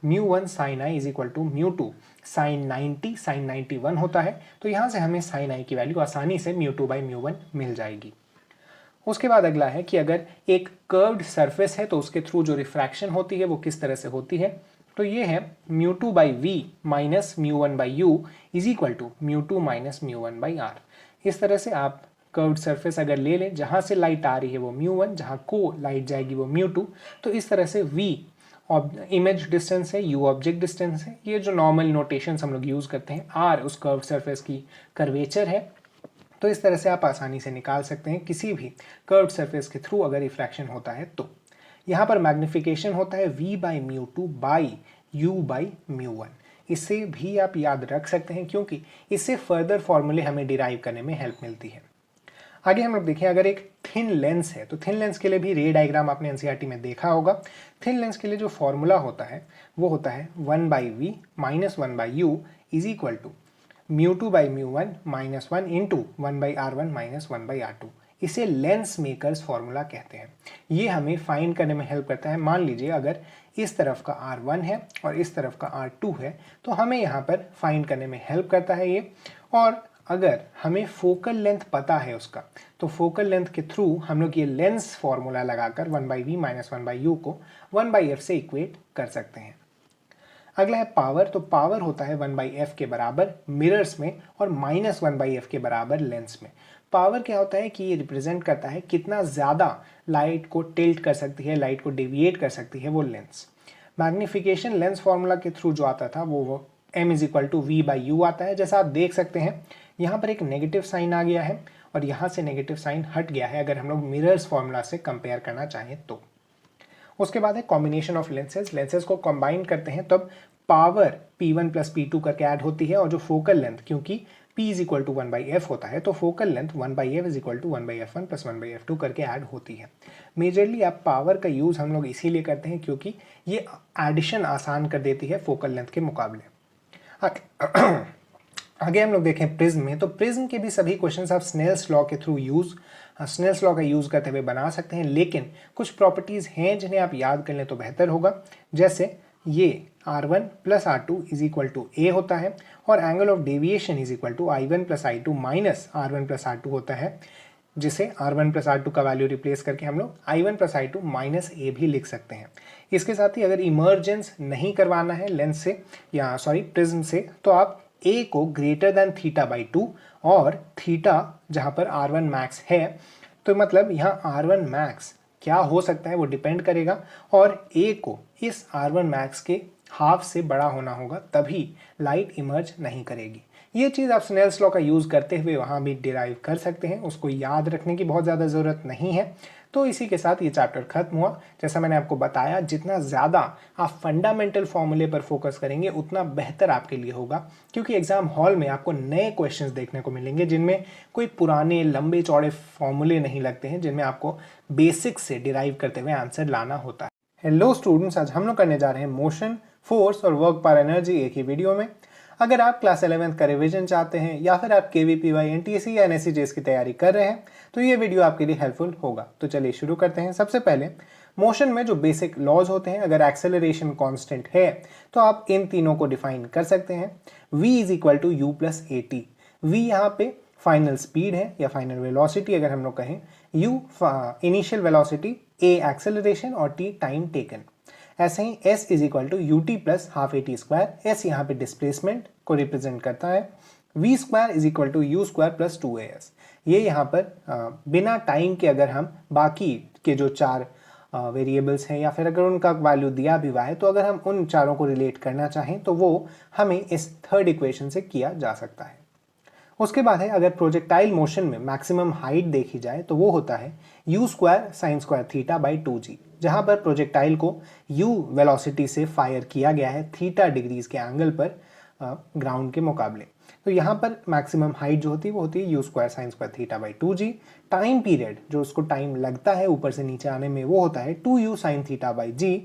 μ1 sin i is equal to μ2 sin 90 sin 91 होता है, तो यहाँ से हमें sin i की वैल्यू आसानी से μ2 by μ1 मिल जाएगी। उसके बाद अगला है कि अगर एक कर्व्ड सरफेस है तो उसके थ्रू जो रिफ्रैक्शन होती है वो किस तरह से होती है। तो ये है μ2 by v minus μ1 by u is equal to μ2 minus μ1 by r। इस तरह से आप कर्व्ड सरफेस अगर ले लें, जहां से लाइट आ रही है वो μ1, जहां को लाइट जाएगी वो μ2, तो इस तरह से v इमेज डिस्टेंस है, u ऑब्जेक्ट डिस्टेंस है, ये जो नॉर्मल नोटेशंस हम लोग यूज करते हैं, r उस कर्व्ड सरफेस की कर्वेचर है। तो इस तरह से आप आसानी से निकाल सकते हैं किसी भी कर्व्ड सरफेस के थ्रू अगर रिफ्रैक्शन होता है तो। यहाँ पर मैग्निफिकेशन होता है v by μ2 by u by μ1। इसे भी आप याद रख सकते हैं क्योंकि इससे फर्दर फॉर्मूले हमें डिराइव करने में हेल्प मिलती है। आगे हम लोग देखें, अगर एक थिन लेंस है तो थिन लेंस के लिए भी रे डायग्राम आपने एनसीईआरटी में देखा होगा। थिन लेंस के लिए जो फॉर्मूला होता है वो होता है 1 by we minus 1 by u is equal to μ2 by μ1 minus 1 into 1 by r1 minus 1 by r2। इसे लेंस मेकर्स फॉर्मूला कहते हैं। ये हमें फाइंड करने में हेल्प करता है। मान लीजिए अगर इस तरफ का r1 है और इस तरफ का r2 है तो हमें यहाँ पर फाइंड करने में हेल्प करता है ये। और अगर हमें फोकल लेंथ पता है उसका तो फोकल लेंथ के थ्रू हम लोग ये लेंस फॉर्मूला लगाकर 1 by we minus 1 by U को 1 बाई एफ से इक्वेट कर सकते हैं। अगला है पावर। तो पावर होता है 1 बाई एफ के बराबर मिरर्स में और माइनस 1 बाई एफ के बराबर लेंस में। पावर क्या होता है कि ये रिप्रेजेंट करता है कितना ज़्यादा लाइट को टिल्ट कर सकती है, लाइट को डेविएट कर सकती है वो लेंस। मैग्निफिकेशन लेंस फॉर्मूला के थ्रू जो आता था वो m is equal to V by U आता है। जैसा आप देख सकते हैं यहाँ पर एक नेगेटिव साइन आ गया है और यहाँ से नेगेटिव साइन हट गया है अगर हम लोग मिरर्स फॉर्मूला से कंपेयर करना चाहें तो। उसके बाद है कॉम्बिनेशन ऑफ लेंसेज। लेंसेज को कंबाइन करते हैं तब पावर P1 प्लस P2 करके ऐड होती है और जो फोकल लेंथ, क्योंकि P is equal to 1 by F होता है तो focal length 1 by F is equal to 1 by F one plus 1 by F two करके ऐड होती है। मेजरली आप पावर का यूज़ हम लोग इसीलिए करते हैं क्योंकि ये एडिशन आसान कर देती है फोकल लेंथ के मुकाबले। आगे हम लोग देखें प्रिज्म में। तो प्रिज्म के भी सभी क्वेश्चंस आप स्नेल्स लॉ के थ्रू स्नेल्स लॉ का यूज़ करते हुए बना सकते हैं, लेकिन कुछ प्रॉपर्टीज़ हैं जिन्हें आप याद कर लें तो बेहतर होगा। जैसे ये r1 plus r2 is equal to a होता है और angle of deviation is equal to i1 plus i2 minus r1 plus r2 होता है, जिसे r1 प्लस r2 का वैल्यू रिप्लेस करके हम लोग i1 plus i2 minus a भी लिख सकते हैं। इसके साथ ही अगर इमर्जेंस नहीं करवाना है लेंस से या प्रिज्म से तो आप a को ग्रेटर देन थीटा बाई 2 और थीटा जहाँ पर r1 मैक्स है, तो मतलब यहाँ r1 मैक्स क्या हो सकता है वो डिपेंड करेगा और a को इस r1 मैक्स के हाफ से बड़ा होना होगा, तभी लाइट इमर्ज नहीं करेगी। ये चीज़ आप स्नेल्स लॉ का यूज़ करते हुए वहाँ भी डिराइव कर सकते हैं, उसको याद रखने की बहुत ज़्यादा ज़रूरत नहीं है। तो इसी के साथ ये चैप्टर खत्म हुआ। जैसा मैंने आपको बताया, जितना ज़्यादा आप फंडामेंटल फॉर्मूले पर फोकस करेंगे उतना बेहतर आपके लिए होगा, क्योंकि एग्जाम हॉल में आपको नए क्वेश्चंस देखने को मिलेंगे जिनमें कोई पुराने लंबे चौड़े फॉर्मूले नहीं लगते हैं, जिनमें आपको बेसिक्स से डिराइव करते हुए आंसर लाना होता है। हेलो स्टूडेंट्स, आज हम लोग करने जा रहे हैं मोशन, फोर्स और वर्क पर एनर्जी एक ही वीडियो में। अगर आप क्लास 11th का रिवीजन चाहते हैं या फिर आप KVPY NTSC या NSCJS की तैयारी कर रहे हैं तो ये वीडियो आपके लिए हेल्पफुल होगा। तो चलिए शुरू करते हैं। सबसे पहले मोशन में जो बेसिक लॉज होते हैं, अगर एक्सेलरेशन कांस्टेंट है तो आप इन तीनों को डिफाइन कर सकते हैं। v is equal to U plus A T. V यहाँ पे फाइनल स्पीड है या फाइनल वेलोसिटी अगर हम लोग कहें, u initial velocity, a acceleration और t टाइम टेकन। ऐसे ही s is equal to U T plus half A T square. s यहाँ पे डिस्प्लेसमेंट को रिप्रेजेंट करता है। v square is equal to U square plus 2as। ये यहाँ पर बिना टाइम के अगर हम बाकी के जो चार वेरिएबल्स हैं या फिर अगर उनका वैल्यू दिया भी हुआ है तो अगर हम उन चारों को रिलेट करना चाहें तो वो हमें इस थर्ड इक्वेशन से किया जा सकता है। उसके बाद है, अगर प्रोजेक्टाइल मोशन में मैक्सिमम हाइट देखी जाए तो वो होता है you square sine square theta by 2g। जहां पर प्रोजेक्टाइल को u वेलोसिटी से फायर किया गया है थीटा डिग्रीज के एंगल पर ग्राउंड के मुकाबले। तो यहाँ पर मैक्सिमम हाइट जो होती है वो होती है u² sin² theta by 2g। Time period जो उसको टाइम लगता है ऊपर से नीचे आने में वो होता है 2u sin theta by g।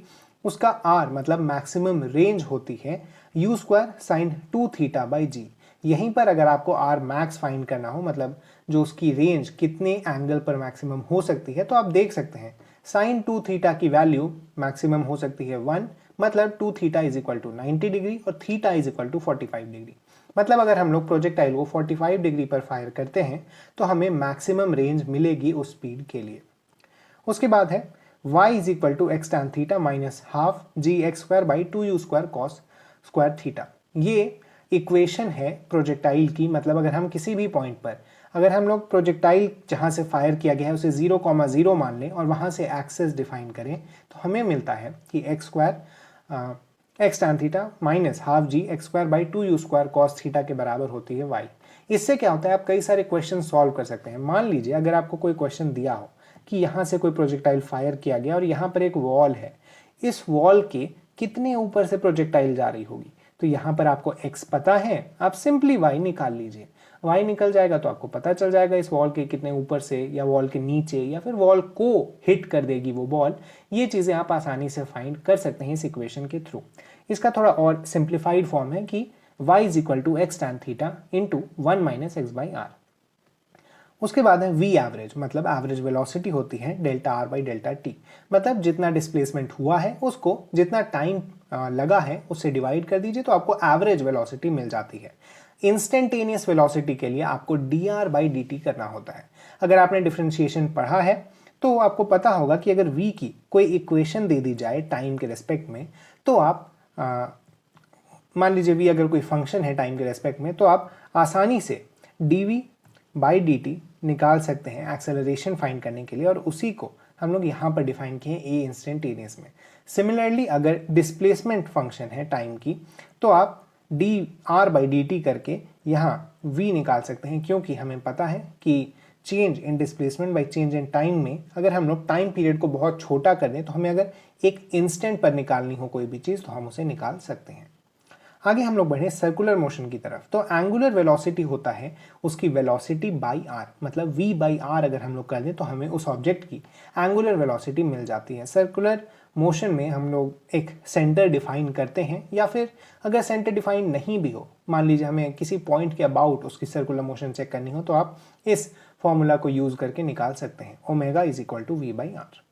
उसका r मतलब मैक्सिमम रेंज होती है u² sin 2 theta by g। यहीं पर अगर आपको r मैक्स फाइंड करना हो, मतलब जो उसकी रेंज कितने एंगल पर मैक्सिमम हो सकती है, तो आप देख सकते हैं sin 2 थीटा की वैल्यू मैक्सिमम हो सकती है 1, मतलब 2 theta is equal to 90 degree और theta is equal to 45 degree. मतलब अगर हम लोग प्रोजेक्टाइल को 45 डिग्री पर फायर करते हैं तो हमें मैक्सिमम रेंज मिलेगी उस स्पीड के लिए। उसके बाद है y is equal to X tan theta minus half G X square by 2u² cos square theta. ये इक्वेशन है प्रोजेक्टाइल की। मतलब अगर हम किसी भी पॉइंट पर, अगर हम लोग प्रोजेक्टाइल जहां से फायर किया गया है उसे 0,0 मान लें और वहां से एक्सेस डिफाइन करें तो हमें मिलता है कि X tan theta minus half G X square by 2u² cos theta के बराबर होती है y। इससे क्या होता है, आप कई सारे क्वेश्चन सॉल्व कर सकते हैं। मान लीजिए अगर आपको कोई क्वेश्चन दिया हो कि यहाँ से कोई प्रोजेक्टाइल फायर किया गया और यहाँ पर एक वॉल है, इस वॉल के कितने ऊपर से प्रोजेक्टाइल जा रही होगी, तो यहाँ पर आपको x पता है, आप सिंपली y निकाल लीजिए। y निकल जाएगा तो आपको पता चल जाएगा इस वॉल के कितने ऊपर से या वॉल के नीचे या फिर वॉल को हिट कर देगी वो बॉल। ये चीज़ें आप आसानी से फाइंड कर सकते हैं इस इक्वेशन के थ्रू। इसका थोड़ा और सिंप्लीफाइड फॉर्म है कि y is equal to X tan theta into 1 minus X by R. उसके बाद है v एवरेज, मतलब एवरेज वेलोसिटी होती है delta R by delta T. मतलब जितना डिस्प्लेसमेंट हुआ है उसको जितना टाइम लगा है उससे डिवाइड कर दीजिए तो आपको एवरेज वेलोसिटी मिल जाती है। इंस्टेंटेनियस वेलोसिटी के लिए आपको dr बाई dt करना होता है। अगर आपने डिफरेंशिएशन पढ़ा है तो आपको पता होगा कि अगर v की कोई इक्वेशन दे दी जाए टाइम के रेस्पेक्ट में तो आप मान लीजिए v अगर कोई फंक्शन है टाइम के रेस्पेक्ट में तो आप आसानी से dv बाई dt निकाल सकते हैं एक्सेलरेशन फाइंड करने के लिए, और उसी को हम लोग यहाँ पर डिफाइन किए हैं a इंस्टेंटेनियस में। सिमिलरली अगर डिस्प्लेसमेंट फंक्शन है टाइम की तो आप dr बाई dt करके यहाँ v निकाल सकते हैं, क्योंकि हमें पता है कि change in displacement by change in time में अगर हम लोग टाइम पीरियड को बहुत छोटा कर दें तो हमें अगर एक इंस्टेंट पर निकालनी हो कोई भी चीज़ तो हम उसे निकाल सकते हैं। आगे हम लोग बढ़े सर्कुलर मोशन की तरफ। तो एंगुलर वेलोसिटी होता है उसकी वेलोसिटी बाई आर, मतलब v बाई आर अगर हम लोग कर दें तो हमें उस ऑब्जेक्ट की एंगुलर वेलोसिटी मिल जाती है। सर्कुलर मोशन में हम लोग एक सेंटर डिफाइन करते हैं, या फिर अगर सेंटर डिफाइन नहीं भी हो, मान लीजिए हमें किसी पॉइंट के अबाउट उसकी सर्कुलर मोशन चेक करनी हो तो आप इस फॉर्मूला को यूज करके निकाल सकते हैं, omega is equal to v by R.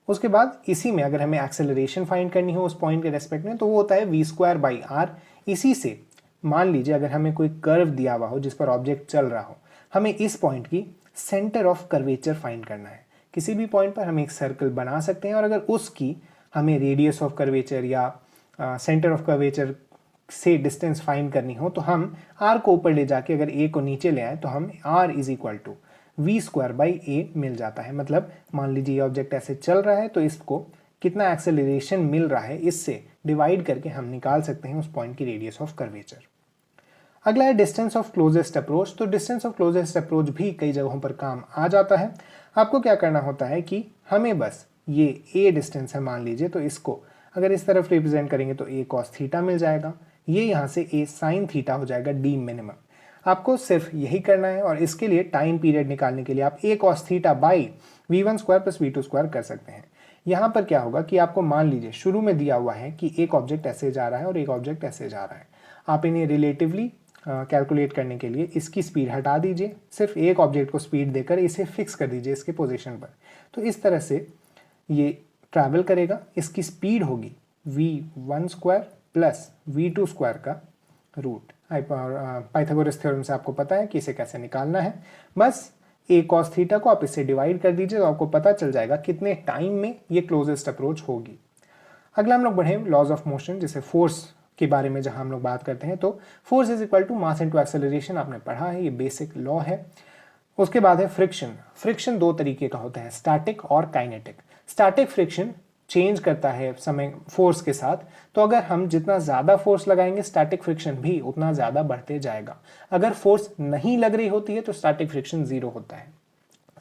उसके बाद इसी में अगर हमें एक्सेलरेशन फाइंड करनी हो उस पॉइंट के रेस्पेक्ट में तो वो होता है v² बाई आर। इसी से मान लीजिए अगर हमें कोई कर्व दिया हुआ हो जिस पर ऑब्जेक्ट चल रहा हो, हमें इस पॉइंट की सेंटर ऑफ कर्वेचर फाइंड करना है। किसी भी पॉइंट पर हम एक सर्कल बना सकते हैं और अगर उसकी हमें रेडियस ऑफ कर्वेचर या सेंटर ऑफ कर्वेचर से डिस्टेंस फाइंड करनी हो तो हम r को ऊपर ले जाके अगर a को नीचे ले आए तो हम r is equal to v² by a मिल जाता है। मतलब मान लीजिए ये ऑब्जेक्ट ऐसे चल रहा है तो इसको कितना एक्सेलरेशन मिल रहा है इससे डिवाइड करके हम निकाल सकते हैं उस पॉइंट की रेडियस ऑफ कर्वेचर। अगला है डिस्टेंस ऑफ क्लोजेस्ट अप्रोच। तो डिस्टेंस ऑफ क्लोजेस्ट अप्रोच भी कई जगहों पर काम आ जाता है। आपको क्या करना होता है कि हमें बस ये a डिस्टेंस है मान लीजिए, तो इसको अगर इस तरफ रिप्रेजेंट करेंगे तो a cos थीटा मिल जाएगा, ये यहाँ से a sin थीटा हो जाएगा d मिनिमम। आपको सिर्फ यही करना है और इसके लिए टाइम पीरियड निकालने के लिए आप a cos theta by v1² plus v2² कर सकते हैं। यहाँ पर क्या होगा कि आपको मान लीजिए शुरू में दिया हुआ है कि एक ऑब्जेक्ट ऐसे जा रहा है और एक ऑब्जेक्ट ऐसे जा रहा है। आप इन्हें रिलेटिवली कैलकुलेट करने के लिए इसकी स्पीड हटा दीजिए, सिर्फ एक ऑब्जेक्ट को स्पीड देकर इसे फिक्स कर दीजिए इसके पोजीशन पर। तो इस तरह से ये ट्रैवल करेगा, इसकी स्पीड होगी v1² प्लस v2² का रूट। पाइथागोरस थ्योरम से आपको पता है कि इसे कैसे निकालना है। बस a cos थीटा को आप इससे डिवाइड कर दीजिए तो आपको पता चल जाएगा कितने टाइम में ये क्लोजेस्ट अप्रोच होगी। अगला हम लोग बढ़े लॉज ऑफ मोशन, जैसे फोर्स के बारे में जहां हम लोग बात करते हैं तो force is equal to mass into acceleration आपने पढ़ा है, ये बेसिक लॉ है। उसके बाद है फ्रिक्शन। फ्रिक्शन दो तरीके का होता है, स्टैटिक और काइनेटिक। स्टैटिक फ्रिक्शन चेंज करता है समय फोर्स के साथ, तो अगर हम जितना ज़्यादा फोर्स लगाएंगे स्टैटिक फ्रिक्शन भी उतना ज़्यादा बढ़ते जाएगा। अगर फोर्स नहीं लग रही होती है तो स्टैटिक फ्रिक्शन 0 होता है।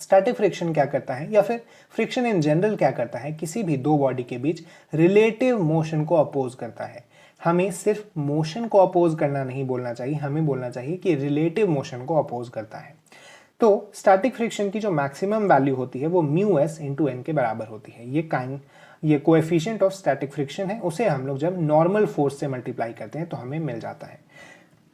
स्टैटिक फ्रिक्शन क्या करता है या फिर फ्रिक्शन इन जनरल क्या करता है, किसी भी दो बॉडी के बीच रिलेटिव मोशन को अपोज करता है। हमें सिर्फ मोशन को अपोज करना नहीं बोलना चाहिए, हमें बोलना चाहिए कि रिलेटिव मोशन को अपोज करता है। तो स्टैटिक फ्रिक्शन की जो मैक्सिमम वैल्यू होती है वो म्यू एस इंटू एन के बराबर होती है। ये कोएफिशिएंट ऑफ स्टैटिक फ्रिक्शन है, उसे हम लोग जब नॉर्मल फोर्स से मल्टीप्लाई करते हैं तो हमें मिल जाता है।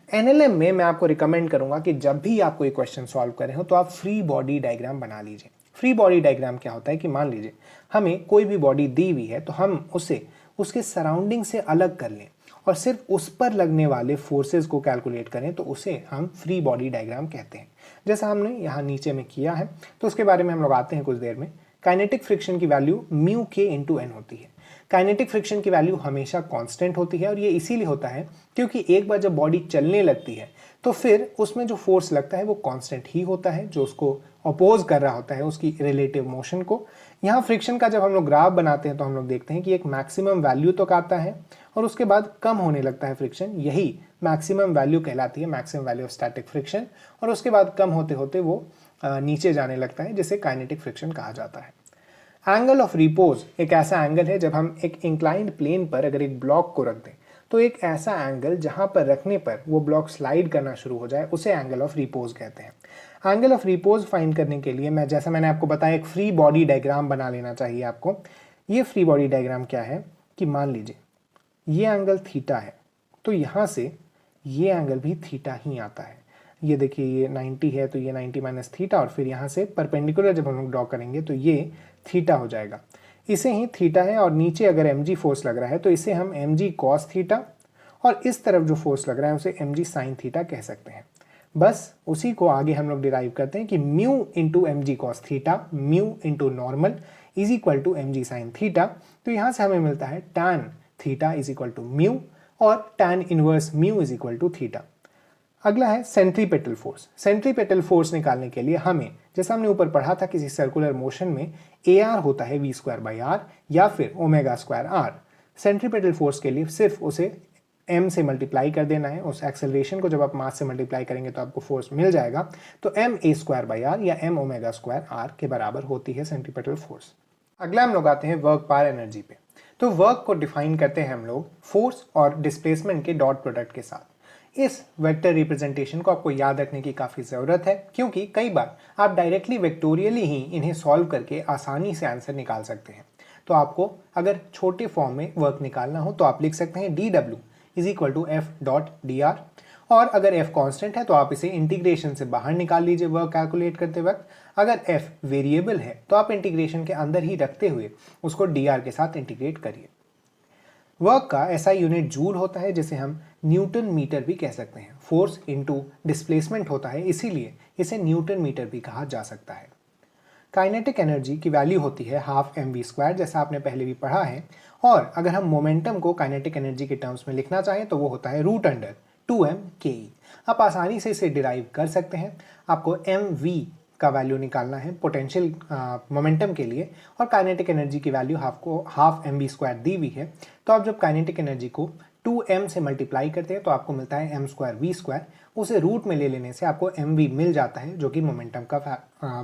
एनएलएम में मैं आपको रिकमेंड करूंगा कि जब भी आप कोई क्वेश्चन सॉल्व करें हो तो आप फ्री बॉडी डायग्राम बना लीजिए। फ्री बॉडी डायग्राम क्या होता है कि मान लीजिए हमें कोई भी बॉडी दी हुई है तो हम उसे उसके सराउंडिंग से अलग कर लें और सिर्फ उस पर लगने वाले फोर्सेस को कैलकुलेट करें तो उसे हम फ्री बॉडी डायग्राम कहते हैं। जैसा हमने यहाँ नीचे में किया है, तो उसके बारे में हम लोग आते हैं कुछ देर में। काइनेटिक फ्रिक्शन की वैल्यू म्यू के इंटू एन होती है। काइनेटिक फ्रिक्शन की वैल्यू हमेशा कांस्टेंट होती है और ये इसीलिए होता है क्योंकि एक बार जब बॉडी चलने लगती है तो फिर उसमें जो फोर्स लगता है वो कांस्टेंट ही होता है, जो उसको अपोज कर रहा होता है उसकी रिलेटिव मोशन को। यहाँ फ्रिक्शन का जब हम लोग ग्राफ बनाते हैं तो हम लोग देखते हैं कि एक मैक्सिमम वैल्यू तक आता है और उसके बाद कम होने लगता है फ्रिक्शन, यही मैक्सिमम वैल्यू कहलाती है, maximum value of static friction. और उसके बाद कम होते होते वो नीचे जाने लगता है, जिसे काइनेटिक फ्रिक्शन कहा जाता है। एंगल ऑफ रिपोज एक ऐसा एंगल है जब हम एक इंक्लाइंड प्लेन पर अगर एक ब्लॉक को रख दें तो एक ऐसा एंगल जहां पर रखने पर वो ब्लॉक स्लाइड करना शुरू हो जाए उसे एंगल ऑफ रिपोज कहते हैं। एंगल ऑफ रिपोज फाइंड करने के लिए जैसा मैंने आपको बताया एक फ्री बॉडी डायग्राम बना लेना चाहिए आपको। ये फ्री बॉडी डायग्राम क्या है कि मान लीजिए ये एंगल थीटा है तो यहाँ से ये एंगल भी थीटा ही आता है। ये देखिए ये 90 है तो ये 90 माइनस थीटा और फिर यहाँ से परपेंडिकुलर जब हम लोग ड्रॉ करेंगे तो ये थीटा हो जाएगा। इसे ही थीटा है और नीचे अगर mg फोर्स लग रहा है तो इसे हम mg cos थीटा और इस तरफ जो फोर्स लग रहा है उसे mg sin थीटा कह सकते हैं। बस उसी को आगे हम लोग डिराइव करते हैं कि mu into M G cos theta mu into normal is equal to M G sine theta. तो यहाँ से हमें मिलता है tan theta is equal to mu और tan inverse mu is equal to theta. अगला है सेंट्रीपेटल फोर्स। सेंट्रीपेटल फोर्स निकालने के लिए हमें, जैसा हमने ऊपर पढ़ा था, किसी सर्कुलर मोशन में AR होता है v²/r या फिर ω²r। सेंट्रीपेटल फोर्स के लिए सिर्फ उसे m से मल्टीप्लाई कर देना है। उस एक्सेलरेशन को जब आप मास से मल्टीप्लाई करेंगे तो आपको फोर्स मिल जाएगा। तो ma² या mω²r के बराबर होती है सेंट्रीपेटल फोर्स। अगला हम लोग आते हैं वर्क पावर एनर्जी पे। तो वर्क को डिफाइन करते हैं हम लोग फोर्स और डिस्प्लेसमेंट के डॉट प्रोडक्ट के साथ। इस वेक्टर रिप्रेजेंटेशन को आपको याद रखने की काफ़ी ज़रूरत है क्योंकि कई बार आप डायरेक्टली वेक्टोरियली ही इन्हें सॉल्व करके आसानी से आंसर निकाल सकते हैं। तो आपको अगर छोटे फॉर्म में वर्क निकालना हो तो आप लिख सकते हैं dw is equal to f.dr और अगर f कांस्टेंट है तो आप इसे इंटीग्रेशन से बाहर निकाल लीजिए वर्क कैलकुलेट करते वक्त। अगर f वेरिएबल है तो आप इंटीग्रेशन के अंदर ही रखते हुए उसको dr के साथ इंटीग्रेट करिए। वर्क का ऐसा यूनिट जूल होता है जिसे हम न्यूटन मीटर भी कह सकते हैं। फोर्स इनटू डिस्प्लेसमेंट होता है, इसीलिए इसे न्यूटन मीटर भी कहा जा सकता है। काइनेटिक एनर्जी की वैल्यू होती है हाफ mv², जैसा आपने पहले भी पढ़ा है। और अगर हम मोमेंटम को काइनेटिक एनर्जी के टर्म्स में लिखना चाहें तो वो होता है √2m/ke। आप आसानी से इसे डिराइव कर सकते हैं। आपको mv का वैल्यू निकालना है पोटेंशियल मोमेंटम के लिए और काइनेटिक एनर्जी की वैल्यू हाफ mv² दी हुई है। तो आप जब काइनेटिक एनर्जी को 2m से मल्टीप्लाई करते हैं तो आपको मिलता है m²v²। उसे रूट में ले लेने से आपको mv मिल जाता है जो कि मोमेंटम का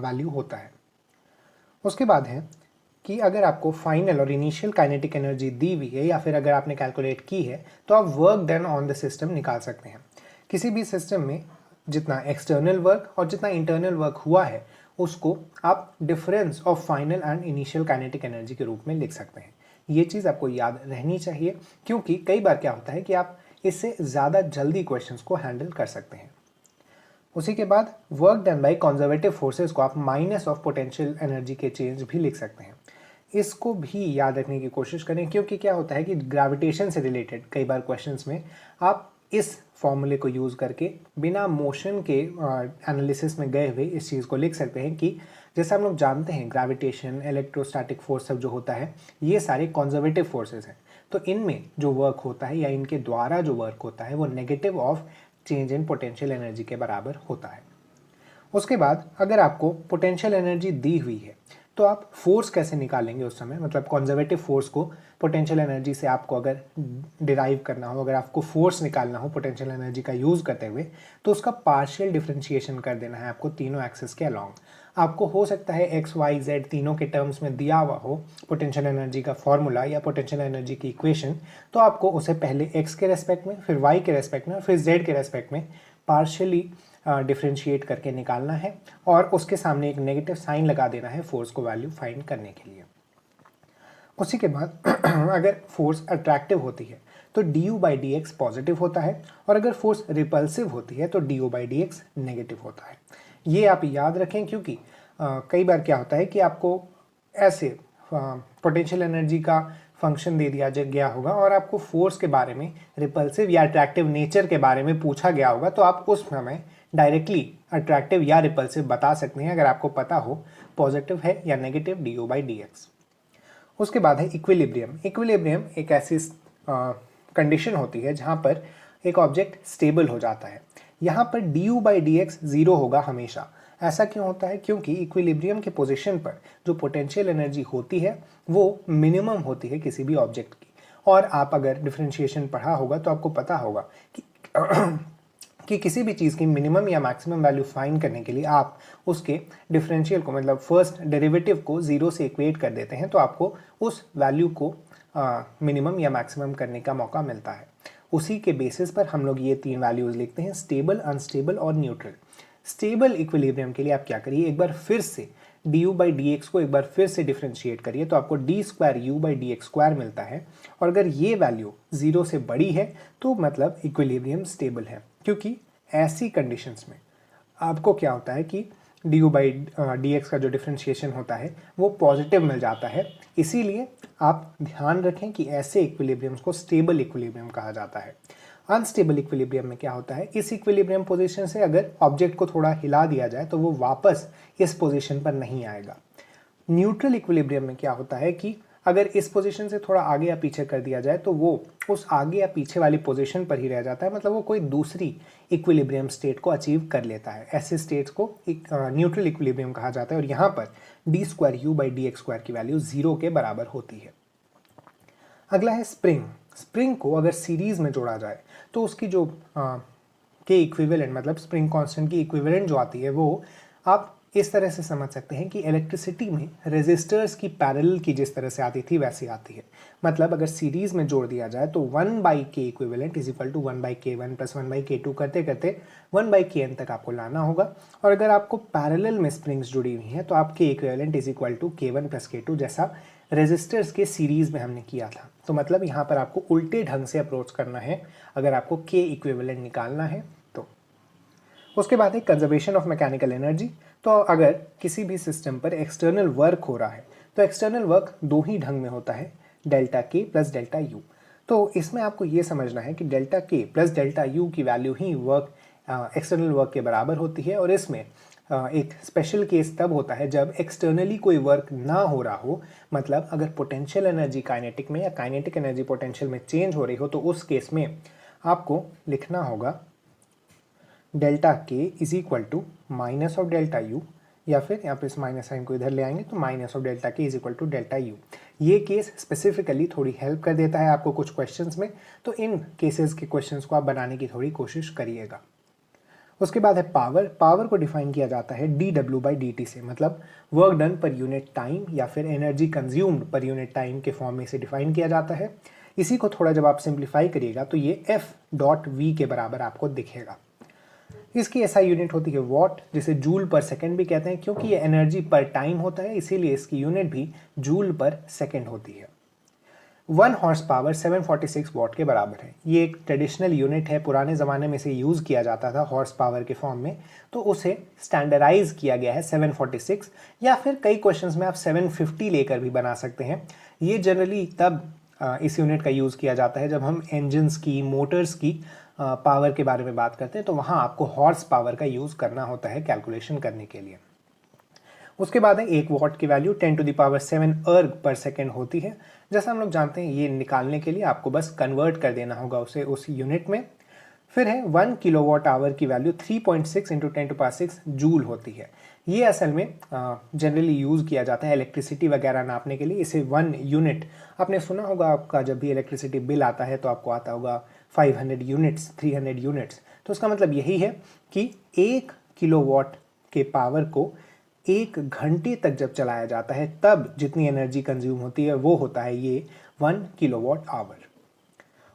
वैल्यू होता है। उसके बाद है कि अगर आपको फाइनल और इनिशियल काइनेटिक एनर्जी दी हुई है या फिर अगर आपने कैलकुलेट की है तो आप work done on the system निकाल सकते हैं। किसी भी सिस्टम में जितना एक्सटर्नल वर्क और जितना इंटरनल वर्क हुआ है उसको आप difference of final and initial kinetic energy के रूप में लिख सकते हैं। ये चीज़ आपको याद रहनी चाहिए क्योंकि कई बार क्या होता है कि आप इससे ज़्यादा जल्दी क्वेश्चंस को हैंडल कर सकते हैं। उसी के बाद work done by conservative forces को आप माइनस ऑफ पोटेंशियल एनर्जी के चेंज भी लिख सकते हैं। इसको भी याद रखने की कोशिश करें क्योंकि क्या होता है कि ग्रेविटेशन से रिलेटेड कई बार क्वेश्चंस में आप इस फॉर्मूले को यूज़ करके बिना मोशन के एनालिसिस में गए हुए इस चीज़ को लिख सकते हैं कि जैसे हम लोग जानते हैं ग्रेविटेशन, इलेक्ट्रोस्टैटिक फोर्स सब जो होता है ये सारे कंजर्वेटिव फोर्सेस हैं। तो इनमें जो वर्क होता है या इनके द्वारा जो वर्क होता है वो negative of change in potential energy के बराबर होता है। उसके बाद अगर आपको पोटेंशियल एनर्जी दी हुई है तो आप फोर्स कैसे निकालेंगे उस समय, मतलब कंजर्वेटिव फोर्स को पोटेंशियल एनर्जी से आपको अगर डिराइव करना हो, अगर आपको फोर्स निकालना हो पोटेंशियल एनर्जी का यूज़ करते हुए तो उसका पार्शियल डिफरेंशिएशन कर देना है आपको तीनों एक्सिस के अलॉन्ग। आपको हो सकता है एक्स वाई जेड तीनों के टर्म्स में दिया हुआ हो पोटेंशियल एनर्जी का फॉर्मूला या पोटेंशियल एनर्जी की इक्वेशन, तो आपको उसे पहले एक्स के रेस्पेक्ट में, फिर वाई के रेस्पेक्ट में और फिर जेड के रेस्पेक्ट में पार्शियली डिफ्रेंशिएट करके निकालना है और उसके सामने एक नेगेटिव साइन लगा देना है फोर्स को वैल्यू फाइंड करने के लिए। उसी के बाद अगर फोर्स अट्रैक्टिव होती है तो du by D x positive होता है और अगर फोर्स रिपल्सिव होती है तो du by D x negative होता है। ये आप याद रखें क्योंकि कई बार क्या होता है कि आपको ऐसे पोटेंशियल एनर्जी का फंक्शन दे दिया गया होगा और आपको फोर्स के बारे में, रिपल्सिव या अट्रैक्टिव नेचर के बारे में पूछा गया होगा, तो आप उस समय डायरेक्टली अट्रैक्टिव या रिपल्सिव बता सकते हैं अगर आपको पता हो पॉजिटिव है या negative du by D x. उसके बाद है इक्विलिब्रियम। इक्विलिब्रियम एक ऐसी कंडीशन होती है जहाँ पर एक ऑब्जेक्ट स्टेबल हो जाता है। यहाँ पर du by D x zero होगा हमेशा। ऐसा क्यों होता है? क्योंकि इक्विलिब्रियम के पोजीशन पर जो पोटेंशियल एनर्जी होती है वो मिनिमम होती है किसी भी ऑब्जेक्ट की। और आप अगर डिफरेंशिएशन पढ़ा होगा तो आपको पता होगा कि किसी भी चीज़ की मिनिमम या मैक्सिमम वैल्यू फाइंड करने के लिए आप उसके डिफरेंशियल को, मतलब फर्स्ट डेरिवेटिव को जीरो से इक्वेट कर देते हैं, तो आपको उस वैल्यू को मिनिमम या मैक्सिमम करने का मौका मिलता है। उसी के बेसिस पर हम लोग ये तीन वैल्यूज लिखते हैं, स्टेबल, अनस्टेबल और न्यूट्रल। स्टेबल इक्विलिब्रियम के लिए आप क्या करिए, एक बार फिर से du बाई डी एक्स को एक बार फिर से डिफ्रेंशिएट करिए तो आपको D square you by D x square मिलता है। और अगर ये वैल्यू जीरो से बड़ी है तो मतलब इक्विलिब्रियम स्टेबल है, क्योंकि ऐसी कंडीशंस में आपको क्या होता है कि du बाई डी एक्स का जो डिफ्रेंशिएशन होता है वो पॉजिटिव मिल जाता है। इसीलिए आप ध्यान रखें कि ऐसे इक्विलिब्रियम्स को स्टेबल इक्विलिब्रियम कहा जाता है। अनस्टेबल इक्विलिब्रियम में क्या होता है, इस इक्विलिब्रियम पोजीशन से अगर ऑब्जेक्ट को थोड़ा हिला दिया जाए तो वो वापस इस पोजीशन पर नहीं आएगा। न्यूट्रल इक्विलिब्रियम में क्या होता है कि अगर इस पोजीशन से थोड़ा आगे या पीछे कर दिया जाए तो वो उस आगे या पीछे वाली पोजीशन पर ही रह जाता है, मतलब वो कोई दूसरी इक्विलिब्रियम स्टेट को अचीव कर लेता है। ऐसे स्टेट्स को न्यूट्रल इक्विलिब्रियम कहा जाता है और यहाँ पर D square you by D x square की वैल्यू जीरो के बराबर होती है। अगला है स्प्रिंग। स्प्रिंग को अगर सीरीज में जोड़ा जाए तो उसकी जो के इक्विवेलेंट, मतलब स्प्रिंग कांस्टेंट की इक्विवेलेंट जो आती है वो आप इस तरह से समझ सकते हैं कि इलेक्ट्रिसिटी में रेजिस्टर्स की पैरेलल की जिस तरह से आती थी वैसी आती है। मतलब अगर सीरीज में जोड़ दिया जाए तो 1 by K equivalent is equal to 1 by K one plus 1 by K two करते करते 1 बाई के एन तक आपको लाना होगा। और अगर आपको पैरेलल में स्प्रिंग्स जुड़ी हुई हैं तो आपके इक्विवेलेंट इज इक्वल टू के वन प्लस के टू, जैसा रेजिस्टर्स के सीरीज में हमने किया था। तो मतलब यहाँ पर आपको उल्टे ढंग से अप्रोच करना है अगर आपको के इक्विवेलेंट निकालना है तो। उसके बाद है कंजर्वेशन ऑफ मैकेनिकल एनर्जी। तो अगर किसी भी सिस्टम पर एक्सटर्नल वर्क हो रहा है तो एक्सटर्नल वर्क दो ही ढंग में होता है, डेल्टा के प्लस डेल्टा यू। तो इसमें आपको ये समझना है कि डेल्टा के प्लस डेल्टा यू की वैल्यू ही वर्क, एक्सटर्नल वर्क के बराबर होती है। और इसमें एक स्पेशल केस तब होता है जब एक्सटर्नली कोई वर्क ना हो रहा हो, मतलब अगर पोटेंशियल एनर्जी काइनेटिक में या काइनेटिक एनर्जी पोटेंशियल में चेंज हो रही हो, तो उस केस में आपको लिखना होगा delta K is equal to minus of delta U, या फिर यहाँ पे इस माइनस साइन को इधर ले आएंगे तो minus of delta K is equal to delta U. ये केस स्पेसिफिकली थोड़ी हेल्प कर देता है आपको कुछ क्वेश्चंस में, तो इन केसेस के क्वेश्चंस को आप बनाने की थोड़ी कोशिश करिएगा। उसके बाद है पावर। पावर को डिफाइन किया जाता है D W by d T से, मतलब work done per unit time या फिर energy consumed per unit time के फॉर्म में इसे डिफाइन किया जाता है। इसी को थोड़ा जब आप सिंप्लीफाई करिएगा तो ये एफ डॉट वी के बराबर आपको दिखेगा। इसकी एसआई यूनिट होती है वॉट, जिसे जूल पर सेकंड भी कहते हैं, क्योंकि ये एनर्जी पर टाइम होता है इसीलिए इसकी यूनिट भी जूल पर सेकंड होती है। 1 हॉर्स पावर 746 वॉट के बराबर है। ये एक ट्रेडिशनल यूनिट है, पुराने ज़माने में इसे यूज़ किया जाता था हॉर्स पावर के फॉर्म में, तो उसे स्टैंडर्डाइज किया गया है 746, या फिर कई क्वेश्चंस में आप 750 लेकर भी बना सकते हैं। ये जनरली तब इस यूनिट का यूज़ किया जाता है जब हम इंजन्स की, मोटर्स की पावर के बारे में बात करते हैं, तो वहाँ आपको हॉर्स पावर का यूज़ करना होता है कैलकुलेशन करने के लिए। उसके बाद है 1 वॉट की वैल्यू 10 टू द पावर 7 अर्ग पर सेकेंड होती है। जैसा हम लोग जानते हैं, ये निकालने के लिए आपको बस कन्वर्ट कर देना होगा उसे उस यूनिट में। फिर है 1 किलोवाट आवर की value 3.6 into 10 to power 6 joule होती है। ये असल में जनरली यूज़ किया जाता है इलेक्ट्रिसिटी वगैरह नापने के लिए। इसे 1 यूनिट, आपने सुना होगा, आपका जब भी इलेक्ट्रिसिटी बिल आता है तो आपको आता होगा 500 यूनिट्स, 300 यूनिट्स, तो उसका मतलब यही है कि 1 किलोवाट के पावर को 1 घंटे तक जब चलाया जाता है तब जितनी एनर्जी कंज्यूम होती है वो होता है ये 1 किलोवाट आवर।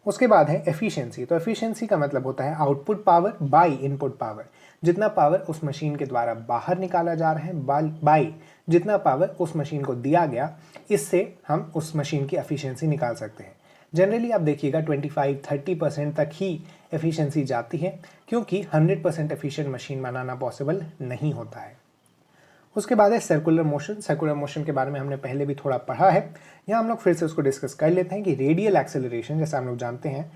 उसके बाद है एफिशिएंसी। तो एफिशिएंसी का मतलब होता है output power by input power, जितना पावर उस मशीन के द्वारा बाहर निकाला जा रहा है बाय जितना पावर उस मशीन को दिया गया, इससे हम उस मशीन की एफिशिएंसी निकाल सकते हैं। जनरली आप देखिएगा 25-30% तक ही एफिशिएंसी जाती है, क्योंकि 100% एफिशिएंट मशीन बनाना पॉसिबल नहीं होता है। उसके बाद है सर्कुलर मोशन। सर्कुलर मोशन के बारे में हमने पहले भी थोड़ा पढ़ा है, यहाँ हम लोग फिर से उसको डिस्कस कर लेते हैं कि रेडियल एक्सेलरेशन, जैसा हम लोग जानते हैं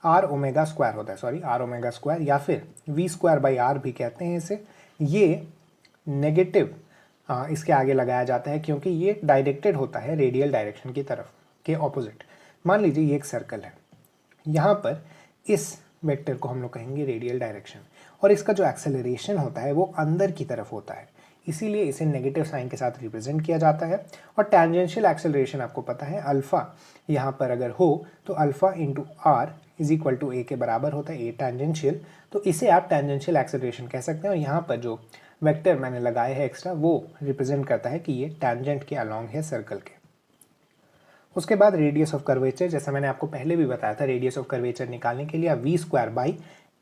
आर ओमेगा स्क्वायर होता है, आर ओमेगा स्क्वायर या फिर वी स्क्वायर बाई आर भी कहते हैं इसे। ये नेगेटिव इसके आगे लगाया जाता है क्योंकि ये डायरेक्टेड होता है रेडियल डायरेक्शन की तरफ के ऑपोजिट। मान लीजिए ये एक सर्कल है, यहाँ पर इस वेक्टर को हम लोग कहेंगे रेडियल डायरेक्शन, और इसका जो एक्सेलरेशन होता है वो अंदर की तरफ होता है, इसीलिए इसे नेगेटिव साइन के साथ रिप्रेजेंट किया जाता है। और टेंजेंशियल एक्सेलरेशन आपको पता है अल्फा यहाँ पर अगर हो तो alpha into r is equal to a के बराबर होता है, ए टेंजेंशियल, तो इसे आप टेंजेंशियल एक्सेलरेशन कह सकते हैं। और यहाँ पर जो वेक्टर मैंने लगाए है एक्स्ट्रा वो रिप्रेजेंट करता है कि ये टेंजेंट के अलॉन्ग है सर्कल के। उसके बाद रेडियस ऑफ कर्वेचर, जैसा मैंने आपको पहले भी बताया था, रेडियस ऑफ कर्वेचर निकालने के लिए आप वी स्क्वायर बाई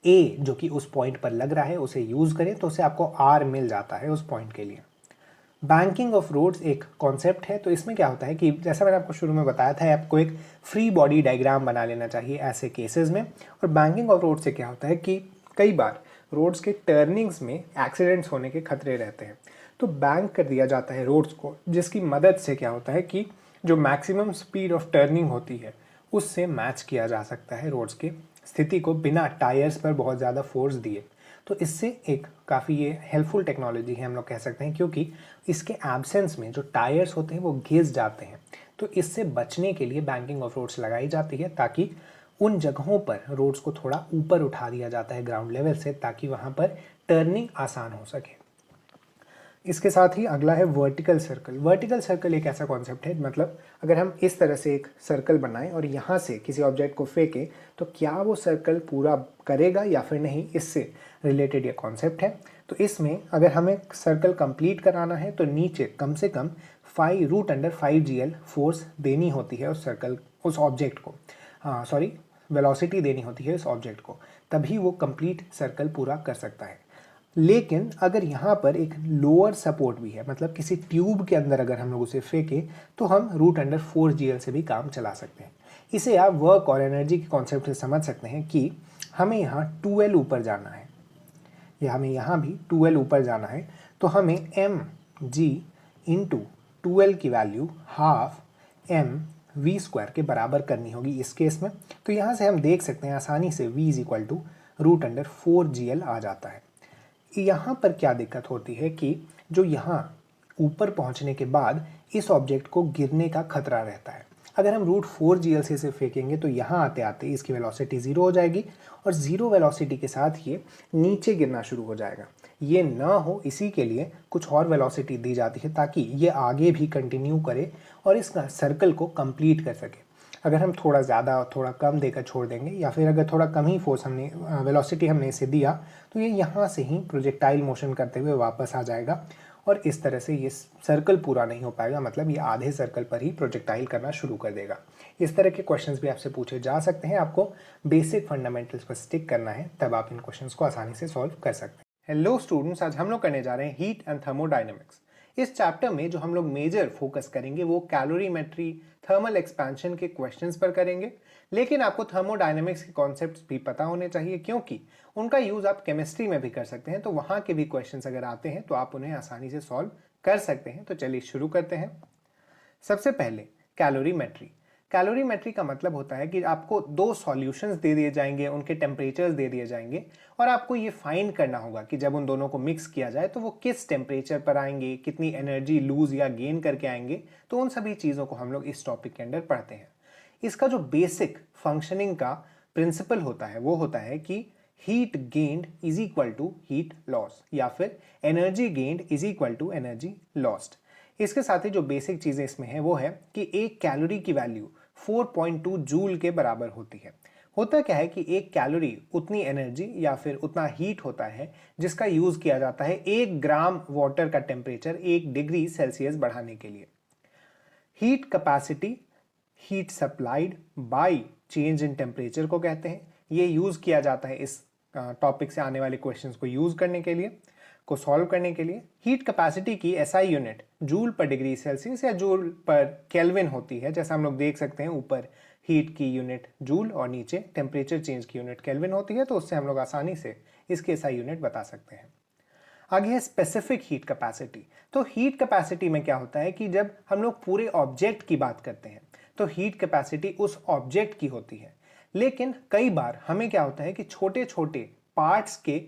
ए जो कि उस पॉइंट पर लग रहा है उसे यूज करें तो उसे आपको आर मिल जाता है उस पॉइंट के लिए। बैंकिंग ऑफ रोड्स एक कॉन्सेप्ट है, तो इसमें क्या होता है कि जैसा मैंने आपको शुरू में बताया था, आपको एक फ्री बॉडी डायग्राम बना लेना चाहिए ऐसे केसेस में। और बैंकिंग ऑफ रोड से क्या होता है कि कई बार रोड्स के टर्निंग्स में एक्सीडेंट्स होने के खतरे रहते हैं, तो बैंक कर दिया जाता है रोड्स को, जिसकी मदद से क्या होता है कि जो मैक्सिमम स्पीड ऑफ टर्निंग होती है उससे मैच किया जा सकता है रोड्स की स्थिति को बिना टायर्स पर बहुत ज़्यादा फोर्स दिए। तो इससे एक काफ़ी ये हेल्पफुल टेक्नोलॉजी है हम लोग कह सकते हैं, क्योंकि इसके एब्सेंस में जो टायर्स होते हैं वो घिस जाते हैं। तो इससे बचने के लिए बैंकिंग ऑफ रोड्स लगाई जाती है, ताकि उन जगहों पर रोड्स को थोड़ा ऊपर उठा दिया जाता है ग्राउंड लेवल से, ताकि वहाँ पर टर्निंग आसान हो सके। इसके साथ ही अगला है वर्टिकल सर्कल। वर्टिकल सर्कल एक ऐसा कॉन्सेप्ट है, मतलब अगर हम इस तरह से एक सर्कल बनाएं और यहाँ से किसी ऑब्जेक्ट को फेंकें तो क्या वो सर्कल पूरा करेगा या फिर नहीं, इससे रिलेटेड ये कॉन्सेप्ट है। तो इसमें अगर हमें सर्कल कंप्लीट कराना है तो नीचे कम से कम 5√5 फोर्स देनी होती है उस सर्कल उस ऑब्जेक्ट को, वेलोसिटी देनी होती है उस ऑब्जेक्ट को, तभी वो कंप्लीट सर्कल पूरा कर सकता है। लेकिन अगर यहाँ पर एक लोअर सपोर्ट भी है, मतलब किसी ट्यूब के अंदर अगर हम लोग उसे फेंकें तो हम √4GL से भी काम चला सकते हैं। इसे आप वर्क और एनर्जी के कॉन्सेप्ट से समझ सकते हैं कि हमें यहाँ 2L ऊपर जाना है या हमें यहाँ भी 2L ऊपर जाना है, तो हमें mg इंटू 2L की वैल्यू हाफ mv² के बराबर करनी होगी इस केस में। तो यहाँ से हम देख सकते हैं आसानी से v is equal to √4GL आ जाता है। यहाँ पर क्या दिक्कत होती है कि जो यहाँ ऊपर पहुँचने के बाद इस ऑब्जेक्ट को गिरने का खतरा रहता है। अगर हम √4GL से इसे फेंकेंगे तो यहाँ आते आते इसकी वेलोसिटी 0 हो जाएगी और 0 वेलोसिटी के साथ ये नीचे गिरना शुरू हो जाएगा। ये ना हो इसी के लिए कुछ और वेलोसिटी दी जाती है ताकि ये आगे भी कंटिन्यू करे और इस सर्कल को कंप्लीट कर सके। अगर हम थोड़ा ज़्यादा और थोड़ा कम देकर छोड़ देंगे या फिर अगर थोड़ा कम ही फोर्स हमने वेलोसिटी हमने इसे दिया तो ये यहाँ से ही प्रोजेक्टाइल मोशन करते हुए वापस आ जाएगा और इस तरह से ये सर्कल पूरा नहीं हो पाएगा, मतलब ये आधे सर्कल पर ही प्रोजेक्टाइल करना शुरू कर देगा। इस तरह के क्वेश्चंस भी आपसे पूछे जा सकते हैं। आपको बेसिक फंडामेंटल्स पर स्टिक करना है, तब आप इन क्वेश्चंस को आसानी से सॉल्व कर सकते हैं। हेलो स्टूडेंट्स, आज हम लोग करने जा रहे हैं हीट एंड थर्मोडायनेमिक्स। इस चैप्टर में जो हम लोग मेजर फोकस करेंगे वो कैलोरीमेट्री, थर्मल एक्सपेंशन के क्वेश्चंस पर करेंगे, लेकिन आपको थर्मोडायनेमिक्स के कॉन्सेप्ट्स भी पता होने चाहिए क्योंकि उनका यूज आप केमिस्ट्री में भी कर सकते हैं। तो वहां के भी क्वेश्चंस अगर आते हैं तो आप उन्हें आसानी से सॉल्व कर सकते हैं। तो चलिए शुरू करते हैं। सबसे पहले कैलोरीमेट्री। कैलोरीमेट्री का मतलब होता है कि आपको दो सॉल्यूशंस दे दिए जाएंगे, उनके टेम्परेचर्स दे दिए जाएंगे और आपको ये फाइंड करना होगा कि जब उन दोनों को मिक्स किया जाए तो वो किस टेम्परेचर पर आएंगे, कितनी एनर्जी लूज या गेन करके आएंगे। तो उन सभी चीज़ों को हम लोग इस टॉपिक के अंदर पढ़ते हैं। इसका जो बेसिक फंक्शनिंग का प्रिंसिपल होता है वो होता है कि heat gained is equal to heat loss या फिर energy gained is equal to energy lost. इसके साथ ही जो बेसिक चीज़ें इसमें है वो है कि एक कैलोरी की वैल्यू 4.2 जूल के बराबर होती है। होता क्या है कि एक कैलोरी उतनी एनर्जी या फिर उतना हीट होता है जिसका यूज किया जाता है 1 ग्राम वाटर का टेम्परेचर 1 डिग्री सेल्सियस बढ़ाने के लिए। Heat capacity heat supplied by change in temperature को कहते हैं। ये यूज किया जाता है इस टॉपिक से आने वाले क्वेश्चंस को यूज करने के लिए, को सॉल्व करने के लिए। हीट कैपेसिटी की एसआई यूनिट जूल पर डिग्री सेल्सियस या जूल पर केल्विन होती है। जैसा हम लोग देख सकते हैं, ऊपर हीट की यूनिट जूल और नीचे टेम्परेचर चेंज की यूनिट केल्विन होती है, तो उससे हम लोग आसानी से इसकी एसआई यूनिट बता सकते हैं। आगे है स्पेसिफिक हीट कैपेसिटी। तो हीट कैपेसिटी में क्या होता है कि जब हम लोग पूरे ऑब्जेक्ट की बात करते हैं तो हीट कैपेसिटी उस ऑब्जेक्ट की होती है, लेकिन कई बार हमें क्या होता है कि छोटे छोटे पार्ट्स के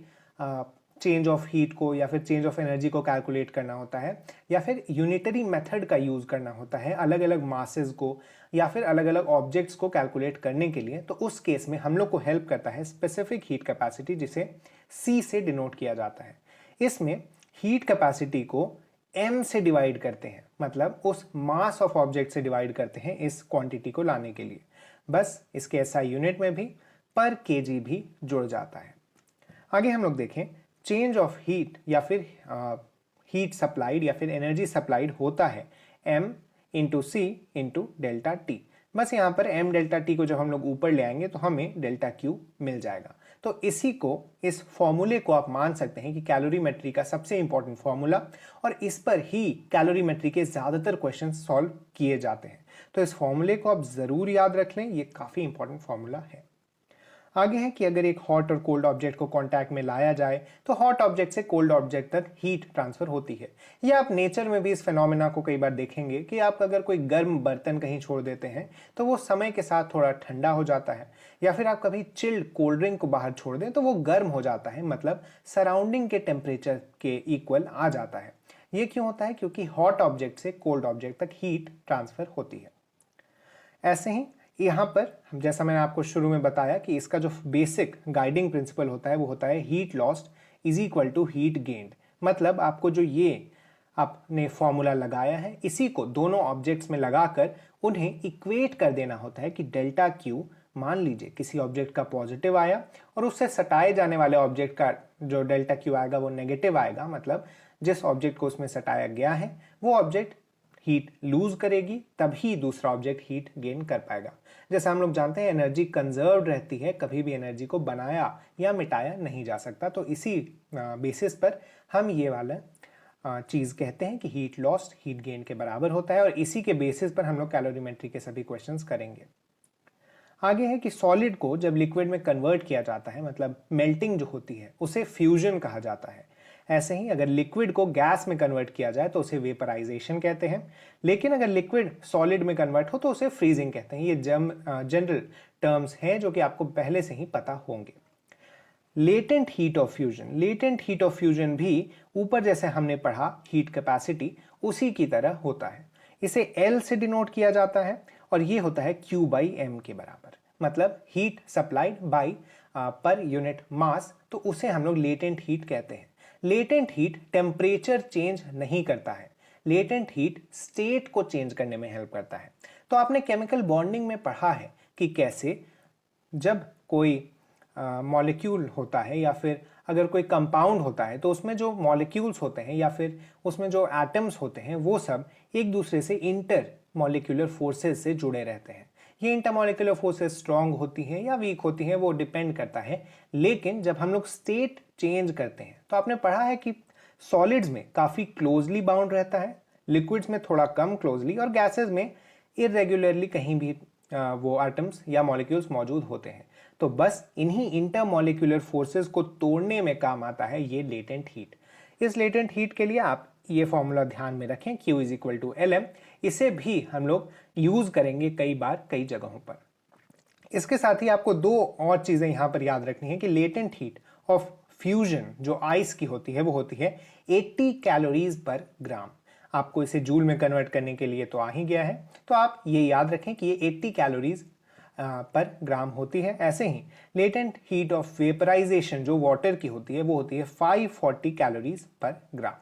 चेंज ऑफ हीट को या फिर चेंज ऑफ एनर्जी को कैलकुलेट करना होता है, या फिर यूनिटरी मेथड का यूज करना होता है अलग अलग मासेस को या फिर अलग अलग ऑब्जेक्ट्स को कैलकुलेट करने के लिए। तो उस केस में हम लोग को हेल्प करता है स्पेसिफिक हीट कैपेसिटी, जिसे C से डिनोट किया जाता है। इसमें हीट कैपेसिटी को m से डिवाइड करते हैं, मतलब उस मास ऑफ ऑब्जेक्ट से डिवाइड करते हैं इस क्वांटिटी को लाने के लिए। बस इसके एसआई यूनिट में भी पर केजी भी जुड़ जाता है। आगे हम लोग देखें, चेंज ऑफ हीट या फिर हीट सप्लाइड या फिर एनर्जी सप्लाइड होता है m इंटू सी इंटू डेल्टा टी। बस यहाँ पर m डेल्टा टी को जब हम लोग ऊपर ले आएंगे तो हमें डेल्टा क्यू मिल जाएगा। तो इसी को, इस फॉर्मूले को आप मान सकते हैं कि कैलोरीमेट्री का सबसे इंपॉर्टेंट फॉर्मूला, और इस पर ही कैलोरीमेट्री के ज्यादातर क्वेश्चन सॉल्व किए जाते हैं। तो इस फॉर्मूले को आप जरूर याद रख लें, ये काफी इंपॉर्टेंट फॉर्मूला है। आगे है कि अगर एक हॉट और कोल्ड ऑब्जेक्ट को कांटेक्ट में लाया जाए तो हॉट ऑब्जेक्ट से कोल्ड ऑब्जेक्ट तक हीट ट्रांसफर होती है। या आप नेचर में भी इस फिनोमेना को कई बार देखेंगे कि आप अगर कोई गर्म बर्तन कहीं छोड़ देते हैं तो वो समय के साथ थोड़ा ठंडा हो जाता है, या फिर आप कभी चिल्ड कोल्ड ड्रिंक को बाहर छोड़ दें तो वो गर्म हो जाता है, मतलब सराउंडिंग के टेम्परेचर के इक्वल आ जाता है। ये क्यों होता है? क्योंकि हॉट ऑब्जेक्ट से कोल्ड ऑब्जेक्ट तक हीट ट्रांसफर होती है। ऐसे ही यहाँ पर जैसा मैंने आपको शुरू में बताया कि इसका जो बेसिक गाइडिंग प्रिंसिपल होता है वो होता है heat lost is equal to heat gained. मतलब आपको जो ये आपने फॉर्मूला लगाया है, इसी को दोनों ऑब्जेक्ट्स में लगाकर उन्हें इक्वेट कर देना होता है कि डेल्टा क्यू, मान लीजिए किसी ऑब्जेक्ट का पॉजिटिव आया और उससे सटाए जाने वाले ऑब्जेक्ट का जो डेल्टा क्यू आएगा वो नेगेटिव आएगा, मतलब जिस ऑब्जेक्ट को उसमें सटाया गया है वो ऑब्जेक्ट हीट लूज करेगी, तभी दूसरा ऑब्जेक्ट हीट गेन कर पाएगा। जैसा हम लोग जानते हैं एनर्जी कंजर्व रहती है, कभी भी एनर्जी को बनाया या मिटाया नहीं जा सकता। तो इसी बेसिस पर हम ये वाला चीज कहते हैं कि हीट लॉस्ट हीट गेन के बराबर होता है, और इसी के बेसिस पर हम लोग कैलोरीमेट्री के सभी क्वेश्चंस करेंगे। आगे है कि सॉलिड को जब लिक्विड में कन्वर्ट किया जाता है, मतलब मेल्टिंग जो होती है, उसे फ्यूजन कहा जाता है। ऐसे ही अगर लिक्विड को गैस में कन्वर्ट किया जाए तो उसे वेपराइजेशन कहते हैं, लेकिन अगर लिक्विड सॉलिड में कन्वर्ट हो तो उसे फ्रीजिंग कहते हैं। ये जनरल टर्म्स हैं जो कि आपको पहले से ही पता होंगे। Latent heat of fusion, latent heat of fusion भी ऊपर जैसे हमने पढ़ा हीट कैपेसिटी उसी की तरह होता है। इसे L से डिनोट किया जाता है और ये होता है Q बाई M के बराबर, मतलब heat supplied by per unit mass, तो उसे हम लोग लेटेंट हीट कहते हैं। लेटेंट हीट टेम्परेचर चेंज नहीं करता है, लेटेंट हीट स्टेट को चेंज करने में हेल्प करता है। तो आपने केमिकल बॉन्डिंग में पढ़ा है कि कैसे जब कोई मॉलिक्यूल होता है या फिर अगर कोई कंपाउंड होता है तो उसमें जो मॉलिक्यूल्स होते हैं या फिर उसमें जो एटम्स होते हैं वो सब एक दूसरे से इंटर मॉलिक्यूलर फोर्सेस से जुड़े रहते हैं। ये इंटरमॉलिक्यूलर फोर्सेस स्ट्रांग होती हैं या वीक होती हैं, वो डिपेंड करता है। लेकिन जब हम लोग स्टेट चेंज करते हैं तो आपने पढ़ा है कि सॉलिड्स में काफी क्लोजली बाउंड रहता है, लिक्विड्स में थोड़ा कम क्लोजली, और गैसेस में इरेगुलरली कहीं भी वो एटम्स या मॉलिक्यूल्स मौजूद होते हैं। तो बस इन्हीं इंटरमॉलिक्यूलर फोर्सेस को तोड़ने में काम आता है ये लेटेंट हीट। इस लेटेंट हीट के लिए आप ये फॉर्मूला ध्यान में रखें, Q is equal to LM। इसे भी हम लोग यूज करेंगे कई बार कई जगहों पर। इसके साथ ही आपको दो और चीजें यहां पर याद रखनी है कि लेटेंट हीट ऑफ फ्यूजन जो आइस की होती है वो होती है 80 कैलोरीज पर ग्राम। आपको इसे जूल में कन्वर्ट करने के लिए तो आ ही गया है, तो आप ये याद रखें कि ये 80 कैलोरीज पर ग्राम होती है। ऐसे ही लेटेंट हीट ऑफ वेपराइजेशन जो वाटर की होती है वो होती है 540 कैलोरीज पर ग्राम।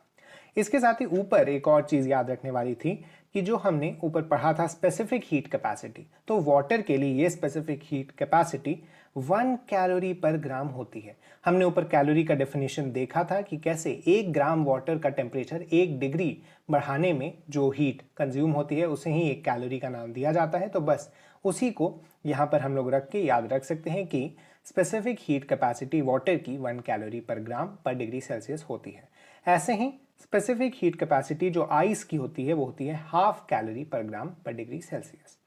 इसके साथ ही ऊपर एक और चीज याद रखने वाली थी कि जो हमने ऊपर पढ़ा था स्पेसिफिक हीट कैपेसिटी, तो वाटर के लिए ये स्पेसिफिक हीट कैपेसिटी 1 कैलोरी पर ग्राम होती है। हमने ऊपर कैलोरी का डेफिनेशन देखा था कि कैसे 1 ग्राम वाटर का टेम्परेचर 1 डिग्री बढ़ाने में जो हीट कंज्यूम होती है उसे ही 1 कैलोरी का नाम दिया जाता है। तो बस उसी को यहाँ पर हम लोग रख के याद रख सकते हैं कि स्पेसिफिक हीट कैपेसिटी वाटर की 1 कैलोरी पर ग्राम पर डिग्री सेल्सियस होती है। ऐसे ही स्पेसिफिक हीट कैपेसिटी जो आइस की होती है वो होती है 1/2 कैलोरी पर ग्राम पर डिग्री सेल्सियस।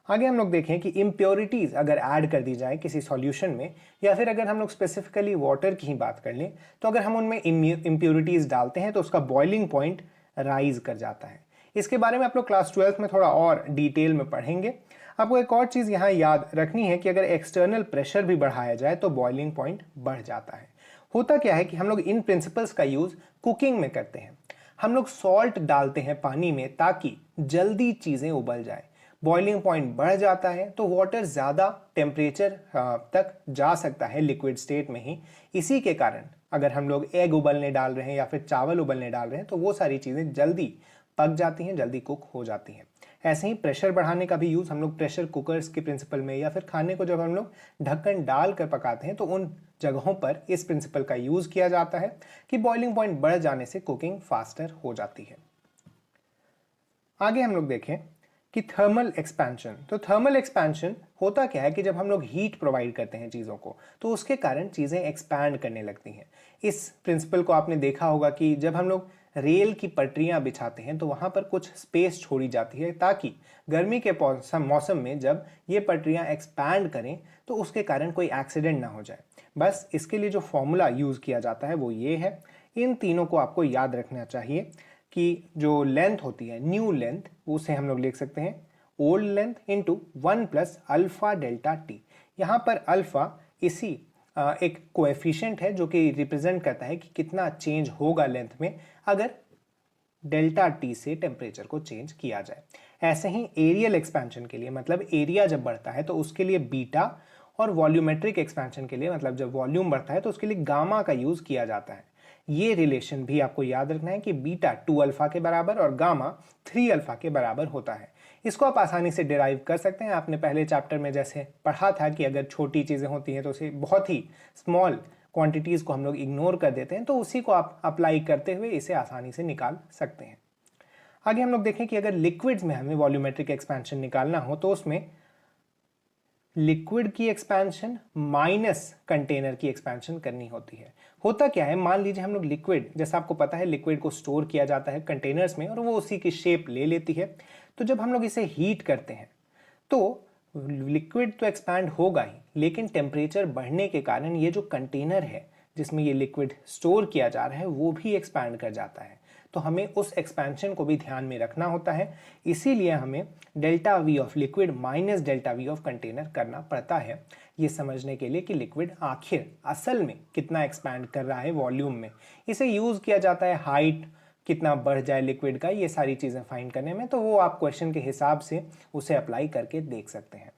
आगे हम लोग देखें कि इम्प्योरिटीज अगर ऐड कर दी जाए किसी सॉल्यूशन में, या फिर अगर हम लोग स्पेसिफिकली वाटर की ही बात कर लें, तो अगर हम उनमें इम्प्योरिटीज डालते हैं तो उसका बॉइलिंग पॉइंट राइज कर जाता है। इसके बारे में आप लोग क्लास 12 में थोड़ा और डिटेल में पढ़ेंगे। आपको एक और चीज यहाँ याद रखनी है कि अगर एक्सटर्नल प्रेशर भी बढ़ाया जाए तो बॉइलिंग पॉइंट बढ़ जाता है। होता क्या है कि हम लोग इन प्रिंसिपल्स का यूज कुकिंग में करते हैं। हम लोग सॉल्ट डालते हैं पानी में ताकि जल्दी चीजें उबल जाए, बॉइलिंग पॉइंट बढ़ जाता है तो वाटर ज़्यादा टेम्परेचर तक जा सकता है लिक्विड स्टेट में ही। इसी के कारण अगर हम लोग एग उबलने डाल रहे हैं या फिर चावल उबलने डाल रहे हैं तो वो सारी चीज़ें जल्दी पक जाती हैं, जल्दी कुक हो जाती हैं। ऐसे ही प्रेशर बढ़ाने का भी यूज़ हम लोग प्रेशर कुकर्स के प्रिंसिपल में, या फिर खाने को जब हम लोग ढक्कन डाल कर पकाते हैं तो उन जगहों पर इस प्रिंसिपल का यूज़ किया जाता है कि बॉइलिंग पॉइंट बढ़ जाने से कुकिंग फास्टर हो जाती है। आगे हम लोग देखें कि थर्मल एक्सपेंशन। तो थर्मल एक्सपेंशन होता क्या है कि जब हम लोग हीट प्रोवाइड करते हैं चीज़ों को तो उसके कारण चीज़ें एक्सपैंड करने लगती हैं। इस प्रिंसिपल को आपने देखा होगा कि जब हम लोग रेल की पटरियां बिछाते हैं तो वहां पर कुछ स्पेस छोड़ी जाती है ताकि गर्मी के मौसम में जब ये पटरियां एक्सपैंड करें तो उसके कारण कोई एक्सीडेंट ना हो जाए। बस इसके लिए जो फॉर्मूला यूज़ किया जाता है वो ये है। इन तीनों को आपको याद रखना चाहिए कि जो लेंथ होती है न्यू लेंथ, उसे हम लोग लिख सकते हैं old length into 1 plus alpha delta t. यहाँ पर अल्फा इसी एक कोएफिशिएंट है जो कि रिप्रेजेंट करता है कि कितना चेंज होगा लेंथ में अगर डेल्टा टी से टेम्परेचर को चेंज किया जाए। ऐसे ही एरियल एक्सपेंशन के लिए, मतलब एरिया जब बढ़ता है तो उसके लिए बीटा, और वॉल्यूमेट्रिक एक्सपेंशन के लिए, मतलब जब वॉल्यूम बढ़ता है तो उसके लिए गामा का यूज किया जाता है। ये रिलेशन भी आपको याद रखना है कि बीटा 2 अल्फा के बराबर और गामा 3 अल्फा के बराबर होता है। इसको आप आसानी से डिराइव कर सकते हैं। आपने पहले चैप्टर में जैसे पढ़ा था कि अगर छोटी चीज़ें होती हैं तो उसे बहुत ही स्मॉल क्वांटिटीज़ को हम लोग इग्नोर कर देते हैं, तो उसी को आप अप्लाई करते हुए इसे आसानी से निकाल सकते हैं। आगे हम लोग देखें कि अगर लिक्विड्स में हमें वॉल्यूमेट्रिक एक्सपेंशन निकालना हो तो उसमें लिक्विड की एक्सपेंशन माइनस कंटेनर की एक्सपेंशन करनी होती है। होता क्या है, मान लीजिए हम लोग लिक्विड, जैसा आपको पता है लिक्विड को स्टोर किया जाता है कंटेनर्स में और वो उसी की शेप ले लेती है। तो जब हम लोग इसे हीट करते हैं तो लिक्विड तो एक्सपैंड होगा ही, लेकिन टेम्परेचर बढ़ने के कारण ये जो कंटेनर है जिसमें ये लिक्विड स्टोर किया जा रहा है वो भी एक्सपैंड कर जाता है। तो हमें उस एक्सपेंशन को भी ध्यान में रखना होता है। इसीलिए हमें delta we of liquid minus delta we of container करना पड़ता है, ये समझने के लिए कि लिक्विड आखिर असल में कितना एक्सपैंड कर रहा है वॉल्यूम में। इसे यूज किया जाता है हाइट कितना बढ़ जाए लिक्विड का, ये सारी चीजें फाइंड करने में। तो वो आप क्वेश्चन के हिसाब से उसे अप्लाई करके देख सकते हैं।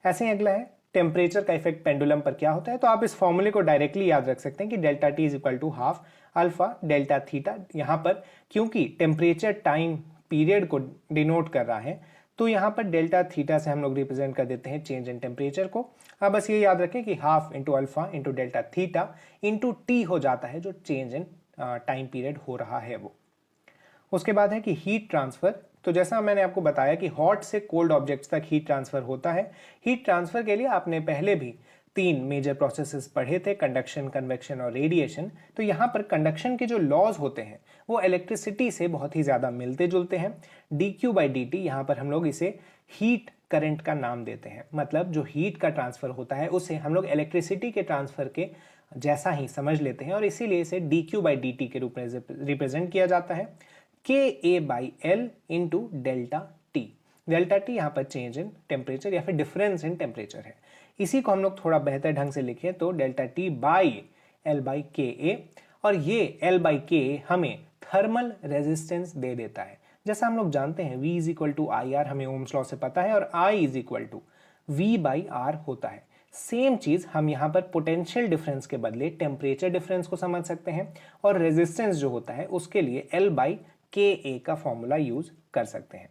ऐसे ही अगला है टेम्परेचर का इफेक्ट पेंडुलम पर क्या होता है। तो आप इस फॉर्मूले को डायरेक्टली याद रख सकते हैं कि delta T is equal to half alpha delta theta. यहाँ पर क्योंकि टेम्परेचर टाइम पीरियड को डिनोट कर रहा है तो यहाँ पर डेल्टा थीटा से हम लोग रिप्रेजेंट कर देते हैं चेंज इन टेम्परेचर को। अब बस ये याद रखें कि half into alpha into delta theta into T हो जाता है जो चेंज इन टाइम पीरियड हो रहा है वो। उसके बाद है कि हीट ट्रांसफर। तो जैसा मैंने आपको बताया कि हॉट से कोल्ड ऑब्जेक्ट्स तक हीट ट्रांसफर होता है। हीट ट्रांसफर के लिए आपने पहले भी 3 मेजर प्रोसेसेस पढ़े थे, कंडक्शन, कन्वेक्शन और रेडिएशन। तो यहाँ पर कंडक्शन के जो लॉज होते हैं वो इलेक्ट्रिसिटी से बहुत ही ज़्यादा मिलते जुलते हैं। D q by d T, यहाँ पर हम लोग इसे हीट करंट का नाम देते हैं। मतलब जो हीट का ट्रांसफर होता है उसे हम लोग इलेक्ट्रिसिटी के ट्रांसफर के जैसा ही समझ लेते हैं और इसीलिए इसे d q by d t के रूप में रिप्रेजेंट किया जाता है। K a by l into delta t. Delta t यहाँ पर चेंज इन टेम्परेचर या फिर डिफरेंस इन टेम्परेचर है। इसी को हम लोग थोड़ा बेहतर ढंग से लिखें तो delta T by L by के ए, और ये एल बाई के ए हमें थर्मल रेजिस्टेंस दे देता है। जैसा हम लोग जानते हैं V is equal to I R, हमें ओम्स लॉ से पता है, और I is equal to V by R होता है। सेम चीज हम यहाँ पर पोटेंशियल डिफरेंस के बदले टेम्परेचर डिफरेंस को समझ सकते हैं, और रेजिस्टेंस जो होता है उसके लिए L बाई के ए का फॉर्मूला यूज कर सकते हैं।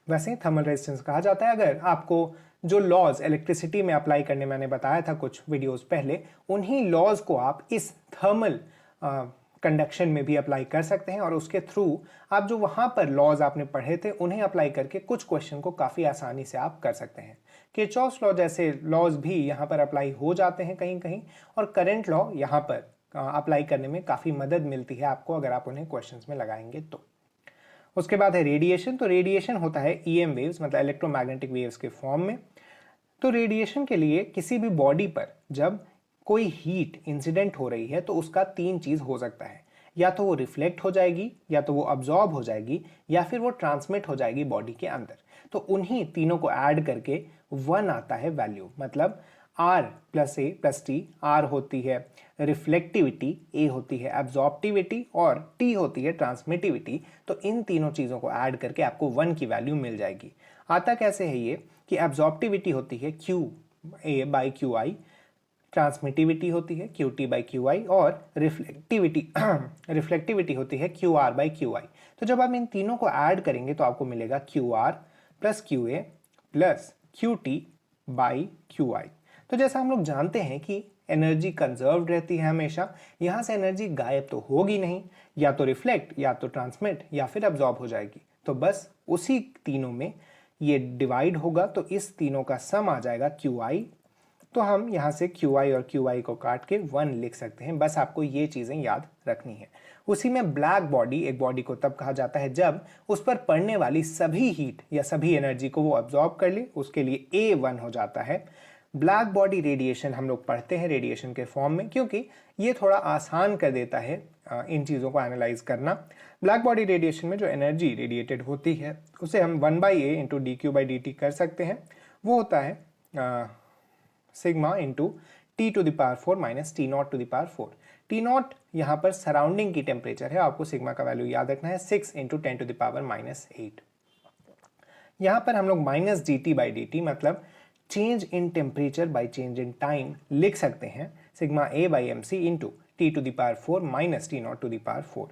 वैसे थर्मल रेजिस्टेंस कहा जाता है अगर आपको जो लॉज इलेक्ट्रिसिटी में अप्लाई करने मैंने बताया था कुछ वीडियोस पहले, उन्हीं लॉज को आप इस थर्मल कंडक्शन में भी अप्लाई कर सकते हैं और उसके थ्रू आप जो वहां पर लॉज आपने पढ़े थे उन्हें अप्लाई करके कुछ क्वेश्चन को काफ़ी आसानी से आप कर सकते हैं। किरचॉफ्स लॉ जैसे लॉज भी यहाँ पर अप्लाई हो जाते हैं कहीं कहीं, और करंट लॉ यहाँ पर अप्लाई करने में काफ़ी मदद मिलती है आपको अगर आप उन्हें क्वेश्चंस में लगाएंगे तो। उसके बाद है रेडिएशन। तो रेडिएशन होता है ईएम वेव्स, मतलब इलेक्ट्रोमैग्नेटिक वेव्स के फॉर्म में। तो रेडिएशन के लिए किसी भी बॉडी पर जब कोई हीट इंसिडेंट हो रही है तो उसका तीन चीज हो सकता है, या तो वो रिफ्लेक्ट हो जाएगी, या तो वो अब्जॉर्ब हो जाएगी, या फिर वो ट्रांसमिट हो जाएगी बॉडी के अंदर। तो उन्हीं तीनों को ऐड करके 1 आता है वैल्यू, मतलब R प्लस ए प्लस टी। R होती है रिफ्लेक्टिविटी, A होती है एब्जॉर्प्टिविटी और T होती है ट्रांसमिटिविटी। तो इन तीनों चीज़ों को ऐड करके आपको 1 की वैल्यू मिल जाएगी। आता कैसे है ये कि एब्जॉर्प्टिविटी होती है QA बाई QI, ट्रांसमिटिविटी होती है QT बाई QI और रिफ्लेक्टिविटी होती है QR बाई QI। तो जब आप इन तीनों को ऐड करेंगे तो आपको मिलेगा QR plus QA plus QT by QI। तो जैसा हम लोग जानते हैं कि एनर्जी कंजर्व्ड रहती है हमेशा, यहां से एनर्जी गायब तो होगी नहीं, या तो रिफ्लेक्ट, या तो ट्रांसमिट, या फिर अब्जॉर्ब हो जाएगी। तो बस उसी तीनों में ये डिवाइड होगा, तो इस तीनों का सम आ जाएगा QI। तो हम यहां से QI और QI को काट के 1 लिख सकते हैं। बस आपको ये चीजें याद रखनी है। उसी में ब्लैक बॉडी, एक बॉडी को तब कहा जाता है जब उस पर पड़ने वाली सभी हीट या सभी एनर्जी को वो अब्जॉर्ब कर ले, उसके लिए A1 हो जाता है। ब्लैक बॉडी रेडिएशन हम लोग पढ़ते हैं रेडिएशन के फॉर्म में, क्योंकि ये थोड़ा आसान कर देता है इन चीज़ों को एनालाइज करना। ब्लैक बॉडी रेडिएशन में जो एनर्जी रेडिएटेड होती है उसे हम 1/a इंटू dq/dt कर सकते हैं। वो होता है sigma into T⁴ minus T0⁴। T0 यहाँ पर सराउंडिंग की टेम्परेचर है, आपको सिग्मा का वैल्यू याद रखना है 6 इंटू 10⁻⁻8। यहाँ पर हम लोग माइनस dt/dt मतलब change in temperature by change in time लिख सकते हैं sigma A/mc into T⁴ minus T0⁴।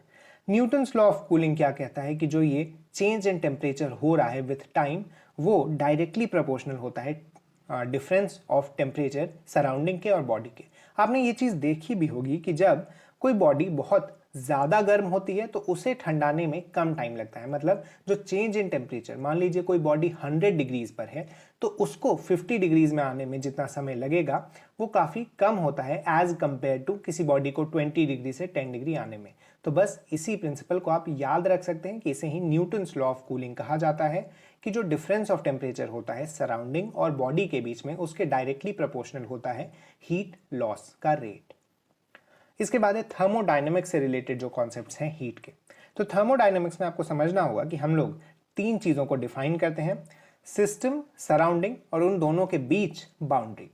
Newton's law of cooling क्या कहता है कि जो ये चेंज इन टेम्परेचर हो रहा है विथ टाइम, वो डायरेक्टली प्रोपोर्शनल होता है डिफरेंस ऑफ टेम्परेचर सराउंडिंग के और बॉडी के। आपने ये चीज़ देखी भी होगी कि जब कोई बॉडी बहुत ज़्यादा गर्म होती है तो उसे ठंडाने में कम टाइम लगता है। मतलब जो चेंज इन टेम्परेचर, मान लीजिए कोई बॉडी 100 डिग्रीज पर है तो उसको 50 डिग्रीज में आने में जितना समय लगेगा वो काफ़ी कम होता है एज कंपेयर टू किसी बॉडी को 20 डिग्री से 10 डिग्री आने में। तो बस इसी प्रिंसिपल को आप याद रख सकते हैं कि इसे ही न्यूटन्स लॉ ऑफ कूलिंग कहा जाता है कि जो डिफरेंस ऑफ टेम्परेचर होता है सराउंडिंग और बॉडी के बीच में, उसके डायरेक्टली प्रोपोर्शनल होता है हीट लॉस का रेट। इसके बाद है थर्मोडायनेमिक्स से रिलेटेड जो कॉन्सेप्ट्स हैं हीट के। तो थर्मोडायनेमिक्स में आपको समझना होगा कि हम लोग 3 चीज़ों को डिफाइन करते हैं, सिस्टम, सराउंडिंग और उन दोनों के बीच बाउंड्री।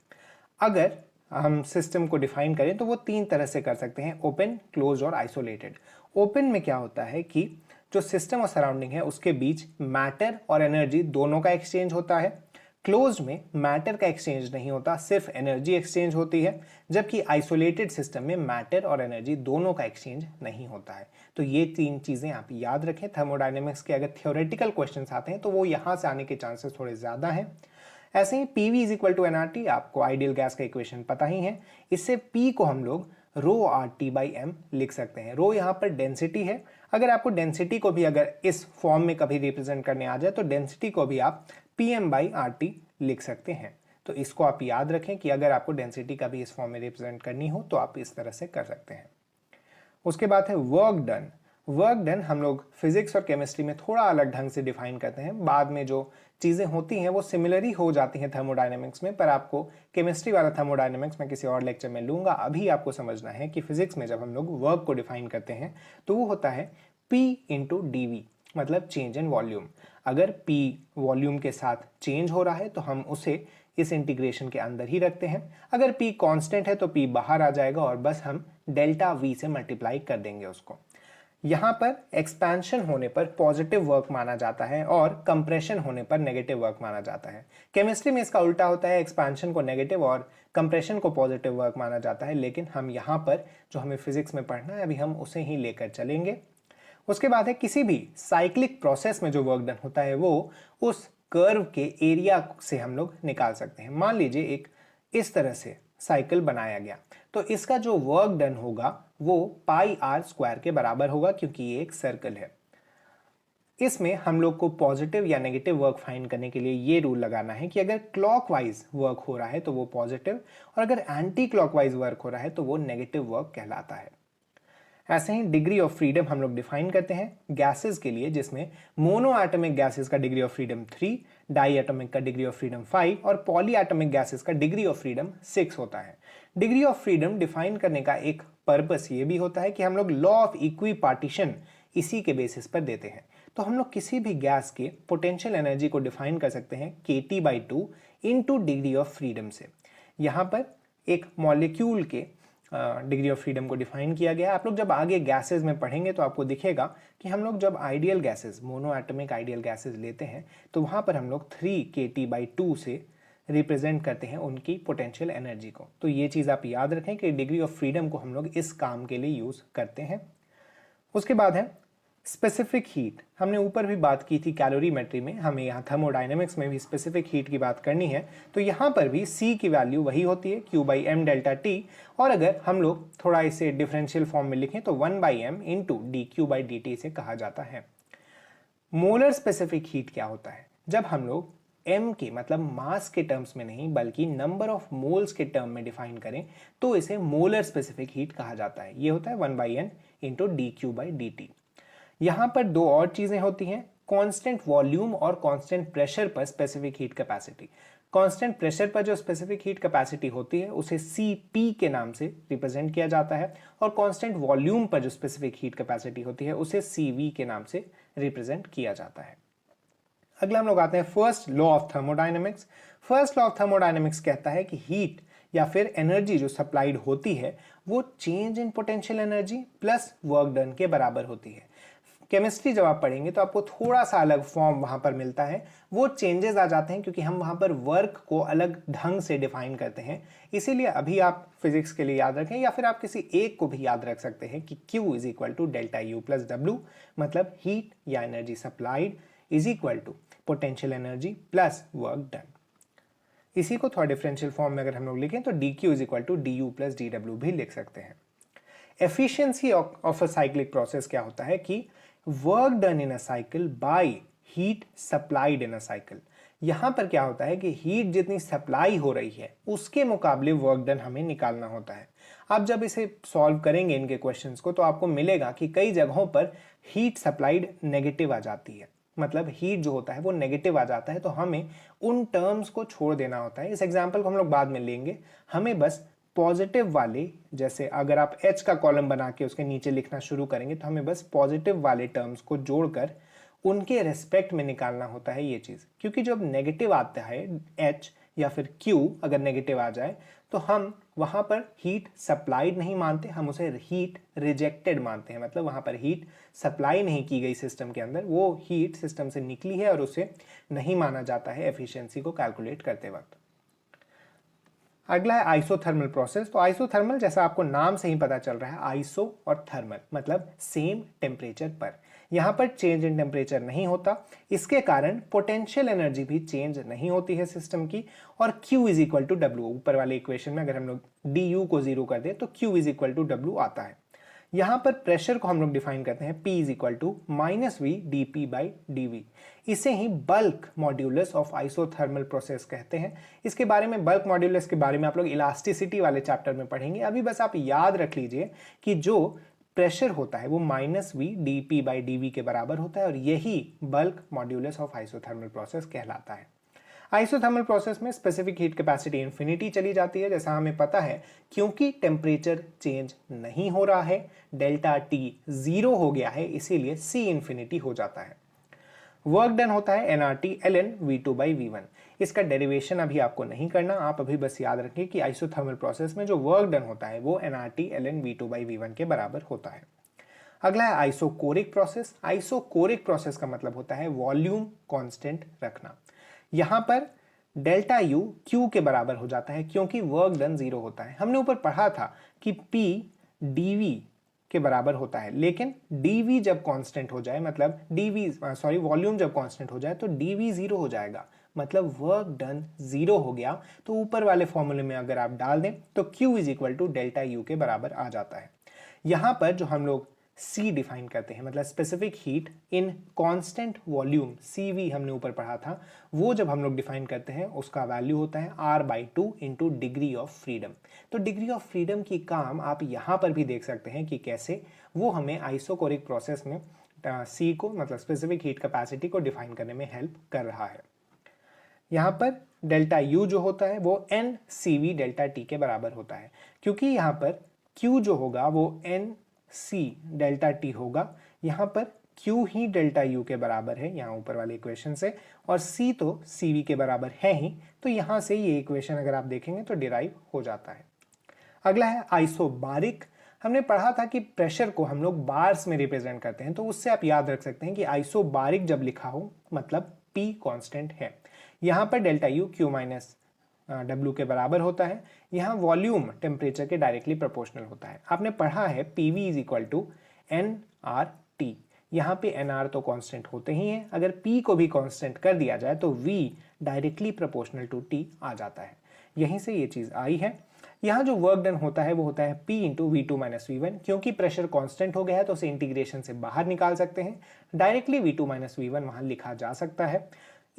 अगर हम सिस्टम को डिफाइन करें तो वो 3 तरह से कर सकते हैं, ओपन, क्लोज और आइसोलेटेड। ओपन में क्या होता है कि जो सिस्टम और सराउंडिंग है उसके बीच मैटर और एनर्जी दोनों का एक्सचेंज होता है। क्लोज में मैटर का एक्सचेंज नहीं होता, सिर्फ एनर्जी एक्सचेंज होती है, जबकि आइसोलेटेड सिस्टम में मैटर और एनर्जी दोनों का एक्सचेंज नहीं होता है। तो ये 3 चीजें आप याद रखें। थर्मोडायनेमिक्स के अगर थ्योरेटिकल क्वेश्चंस आते हैं तो वो यहां से आने के चांसेस थोड़े ज्यादा हैं। ऐसे ही PV = nRT, आपको आइडियल गैस का इक्वेशन पता ही है। इससे P को हम लोग ρRT/m लिख सकते हैं। रो यहाँ पर डेंसिटी है। अगर आपको डेंसिटी को भी अगर इस फॉर्म में कभी रिप्रेजेंट करने आ जाए तो डेंसिटी को भी आप PM/RT लिख सकते हैं। तो इसको आप याद रखें कि अगर आपको डेंसिटी का भी इस फॉर्म में रिप्रेजेंट करनी हो तो आप इस तरह से कर सकते हैं। उसके बाद है वर्क डन। वर्क डन हम लोग फिजिक्स और केमिस्ट्री में थोड़ा अलग ढंग से डिफाइन करते हैं। बाद में जो चीज़ें होती हैं वो सिमिलर ही हो जाती हैं थर्मोडायनेमिक्स में, पर आपको केमिस्ट्री वाला थर्मोडायनेमिक्स में किसी और लेक्चर में लूंगा। अभी आपको समझना है कि फिजिक्स में जब हम लोग वर्क को डिफाइन करते हैं तो वो होता है P × dV, मतलब चेंज इन वॉल्यूम। अगर P वॉल्यूम के साथ चेंज हो रहा है तो हम उसे इस इंटीग्रेशन के अंदर ही रखते हैं। अगर P कांस्टेंट है तो P बाहर आ जाएगा और बस हम ΔV से मल्टीप्लाई कर देंगे उसको। यहाँ पर एक्सपेंशन होने पर पॉजिटिव वर्क माना जाता है और कंप्रेशन होने पर नेगेटिव वर्क माना जाता है। केमिस्ट्री में इसका उल्टा होता है, एक्सपेंशन को नेगेटिव और कंप्रेशन को पॉजिटिव वर्क माना जाता है। लेकिन हम यहाँ पर जो हमें फिजिक्स में पढ़ना है अभी हम उसे ही लेकर चलेंगे। उसके बाद है किसी भी साइक्लिक प्रोसेस में जो वर्क डन होता है वो उस कर्व के एरिया से हम लोग निकाल सकते हैं। मान लीजिए एक इस तरह से साइकिल बनाया गया, तो इसका जो वर्क डन होगा वो पाई आर स्क्वायर के बराबर होगा, क्योंकि ये एक सर्कल है। इसमें हम लोग को पॉजिटिव या नेगेटिव वर्क फाइंड करने के लिए ये रूल लगाना है कि अगर क्लॉकवाइज वर्क हो रहा है तो वो पॉजिटिव, और अगर एंटी क्लॉकवाइज वर्क हो रहा है तो वो नेगेटिव वर्क कहलाता है। ऐसे ही डिग्री ऑफ फ्रीडम हम लोग डिफाइन करते हैं गैसेस के लिए, जिसमें मोनो एटॉमिक गैसेस का degree of freedom 3, di atomic का डिग्री ऑफ फ्रीडम 5 और पॉली एटॉमिक गैसेस का डिग्री ऑफ फ्रीडम 6 होता है। डिग्री ऑफ फ्रीडम डिफाइन करने का एक पर्पस ये भी होता है कि हम लोग लॉ ऑफ इक्वी पार्टीशन इसी के बेसिस पर देते हैं। तो हम लोग किसी भी गैस के पोटेंशियल एनर्जी को डिफाइन कर सकते हैं kT/2 into degree of freedom से। यहाँ पर एक मॉलिक्यूल के डिग्री ऑफ फ्रीडम को डिफाइन किया गया है। आप लोग जब आगे गैसेस में पढ़ेंगे तो आपको दिखेगा कि हम लोग जब ideal gases, mono atomic ideal gases लेते हैं तो वहाँ पर हम लोग 3 kT/2 से रिप्रेजेंट करते हैं उनकी पोटेंशियल एनर्जी को। तो ये चीज़ आप याद रखें कि डिग्री ऑफ फ्रीडम को हम लोग इस काम के लिए यूज़ करते हैं। उसके बाद है स्पेसिफिक हीट। हमने ऊपर भी बात की थी कैलोरीमेट्री में, हमें यहाँ थर्मोडायनेमिक्स में भी स्पेसिफिक हीट की बात करनी है, तो यहाँ पर भी C की वैल्यू वही होती है Q/m डेल्टा T, और अगर हम लोग थोड़ा इसे डिफरेंशियल फॉर्म में लिखें तो 1/m इंटू dQ/dt से कहा जाता है। मोलर स्पेसिफिक हीट क्या होता है? जब हम लोग m के मतलब मास के टर्म्स में नहीं बल्कि नंबर ऑफ मोल्स के टर्म में डिफाइन करें तो इसे मोलर स्पेसिफिक हीट कहा जाता है। ये होता है 1/n इंटू dQ/dt। यहां पर दो और चीजें होती हैं, कांस्टेंट वॉल्यूम और कांस्टेंट प्रेशर पर specific heat capacity. Constant pressure पर जो स्पेसिफिक हीट कैपेसिटी होती है उसे Cp के नाम से रिप्रेजेंट किया जाता है, और कांस्टेंट वॉल्यूम पर जो स्पेसिफिक हीट कैपेसिटी होती है उसे Cv के नाम से रिप्रेजेंट किया जाता है। अगला हम लोग आते हैं first law of thermodynamics. First law of thermodynamics कहता है कि हीट या फिर एनर्जी जो सप्लाइड होती है वो change in potential energy plus work done के बराबर होती है। केमिस्ट्री जब आप पढ़ेंगे तो आपको थोड़ा सा अलग फॉर्म वहां पर मिलता है, वो चेंजेस आ जाते हैं क्योंकि हम वहां पर वर्क को अलग ढंग से डिफाइन करते हैं। इसीलिए अभी आप फिजिक्स के लिए याद रखें, या फिर आप किसी एक को भी याद रख सकते हैं कि Q is equal to delta U plus W, मतलब हीट या energy supplied is equal to potential energy plus work done. इसी को थोड़ा डिफरेंशियल फॉर्म में अगर हम लोग लिखें तो dq is equal to du plus dw भी लिख सकते हैं। Efficiency of a cyclic process क्या होता है कि work done in a cycle by heat supplied in a cycle. यहां पर क्या होता है कि हीट जितनी सप्लाई हो रही है उसके मुकाबले वर्क डन हमें निकालना होता है। आप जब इसे सॉल्व करेंगे इनके क्वेश्चंस को तो आपको मिलेगा कि कई जगहों पर हीट सप्लाइड नेगेटिव आ जाती है, मतलब हीट जो होता है वो नेगेटिव आ जाता है, तो हमें उन टर्म्स को छोड़ देना होता है। इस एग्जांपल को हम लोग बाद में लेंगे। हमें बस पॉजिटिव वाले, जैसे अगर आप H का कॉलम बना के उसके नीचे लिखना शुरू करेंगे तो हमें बस पॉजिटिव वाले टर्म्स को जोड़कर उनके रेस्पेक्ट में निकालना होता है ये चीज, क्योंकि जब नेगेटिव आता है H या फिर Q अगर नेगेटिव आ जाए तो हम वहां पर हीट सप्लाइड नहीं मानते, हम उसे हीट रिजेक्टेड मानते हैं। मतलब वहां पर हीट सप्लाई नहीं की गई सिस्टम के अंदर, वो हीट सिस्टम से निकली है और उसे नहीं माना जाता है एफिशिएंसी को कैलकुलेट करते वक्त। अगला है आइसोथर्मल प्रोसेस। तो आइसोथर्मल जैसा आपको नाम से ही पता चल रहा है, आइसो और थर्मल मतलब सेम टेम्परेचर पर। यहां पर चेंज इन टेम्परेचर नहीं होता, इसके कारण पोटेंशियल एनर्जी भी चेंज नहीं होती है सिस्टम की, और Q is equal to W. ऊपर वाले इक्वेशन में अगर हम लोग du को जीरो कर दे तो Q is equal to W आता है। यहां पर प्रेशर को हम लोग डिफाइन करते हैं P is equal to minus v dP/dV। इसे ही bulk modulus of isothermal process कहते हैं। इसके बारे में, बल्क मॉड्यूलस के बारे में आप लोग इलास्टिसिटी वाले चैप्टर में पढ़ेंगे। अभी बस आप याद रख लीजिए कि जो प्रेशर होता है वो माइनस वी dP/dV के बराबर होता है, और यही bulk modulus of isothermal process कहलाता है। आइसोथर्मल प्रोसेस में स्पेसिफिक हीट कैपेसिटी इंफिनिटी चली जाती है, जैसा हमें पता है, क्योंकि टेम्परेचर चेंज नहीं हो रहा है, डेल्टा T जीरो हो गया है, इसीलिए C इंफिनिटी हो जाता है। वर्क डन होता है nRT ln V2/V1। इसका डेरिवेशन अभी आपको नहीं करना, आप अभी बस याद रखिए कि आइसोथर्मल प्रोसेस में जो वर्क डन होता है वो nRT ln V2/V1 के बराबर होता है। अगला है आइसोकोरिक प्रोसेस। आइसोकोरिक प्रोसेस का मतलब होता है वॉल्यूम कांस्टेंट रखना। यहां पर डेल्टा U Q के बराबर हो जाता है क्योंकि वर्क डन जीरो होता है। हमने ऊपर पढ़ा था कि P dV के बराबर होता है, लेकिन dv जब कांस्टेंट हो जाए, मतलब वॉल्यूम जब कांस्टेंट हो जाए तो dv 0 हो जाएगा, मतलब वर्क डन 0 हो गया। तो ऊपर वाले फॉर्मूले में अगर आप डाल दें तो Q is equal to delta U के बराबर आ जाता है। यहां पर जो हम लोग C डिफाइन करते हैं, मतलब specific heat in constant volume, CV हमने ऊपर पढ़ा था, वो जब हम लोग डिफाइन करते हैं उसका वैल्यू होता है R/2 into degree of freedom. तो डिग्री ऑफ फ्रीडम की काम आप यहां पर भी देख सकते हैं कि कैसे वो हमें आइसोकोरिक प्रोसेस में C को, मतलब स्पेसिफिक हीट कैपेसिटी को डिफाइन करने में हेल्प कर रहा है। यहां पर डेल्टा U जो होता है वो NCV डेल्टा T के बराबर होता है, क्योंकि यहां पर Q जो होगा वो NC डेल्टा T होगा, यहां पर Q ही डेल्टा U के बराबर है यहाँ ऊपर वाले इक्वेशन से, और C तो CV के बराबर है ही, तो यहां से ये इक्वेशन अगर आप देखेंगे तो डिराइव हो जाता है। अगला है आइसोबारिक। हमने पढ़ा था कि प्रेशर को हम लोग बार्स में रिप्रेजेंट करते हैं, तो उससे आप याद रख सकते हैं कि आइसोबारिक जब लिखा हो मतलब P कांस्टेंट है। यहां पर delta U Q minus W के बराबर होता है। यहां वॉल्यूम टेम्परेचर के डायरेक्टली प्रोपोर्शनल होता है। आपने पढ़ा है PV is equal to nRT। यहां पे nR तो कांस्टेंट होते ही हैं, अगर P को भी कांस्टेंट कर दिया जाए तो V directly proportional to T आ जाता है। यहीं से ये चीज आई है। यहां जो वर्क डन होता है वो होता है P into V2 minus V1। क्योंकि प्रेशर कांस्टेंट हो गया है तो उसे इंटीग्रेशन से बाहर निकाल सकते हैं, डायरेक्टली V2 माइनस V1 वहां लिखा जा सकता है,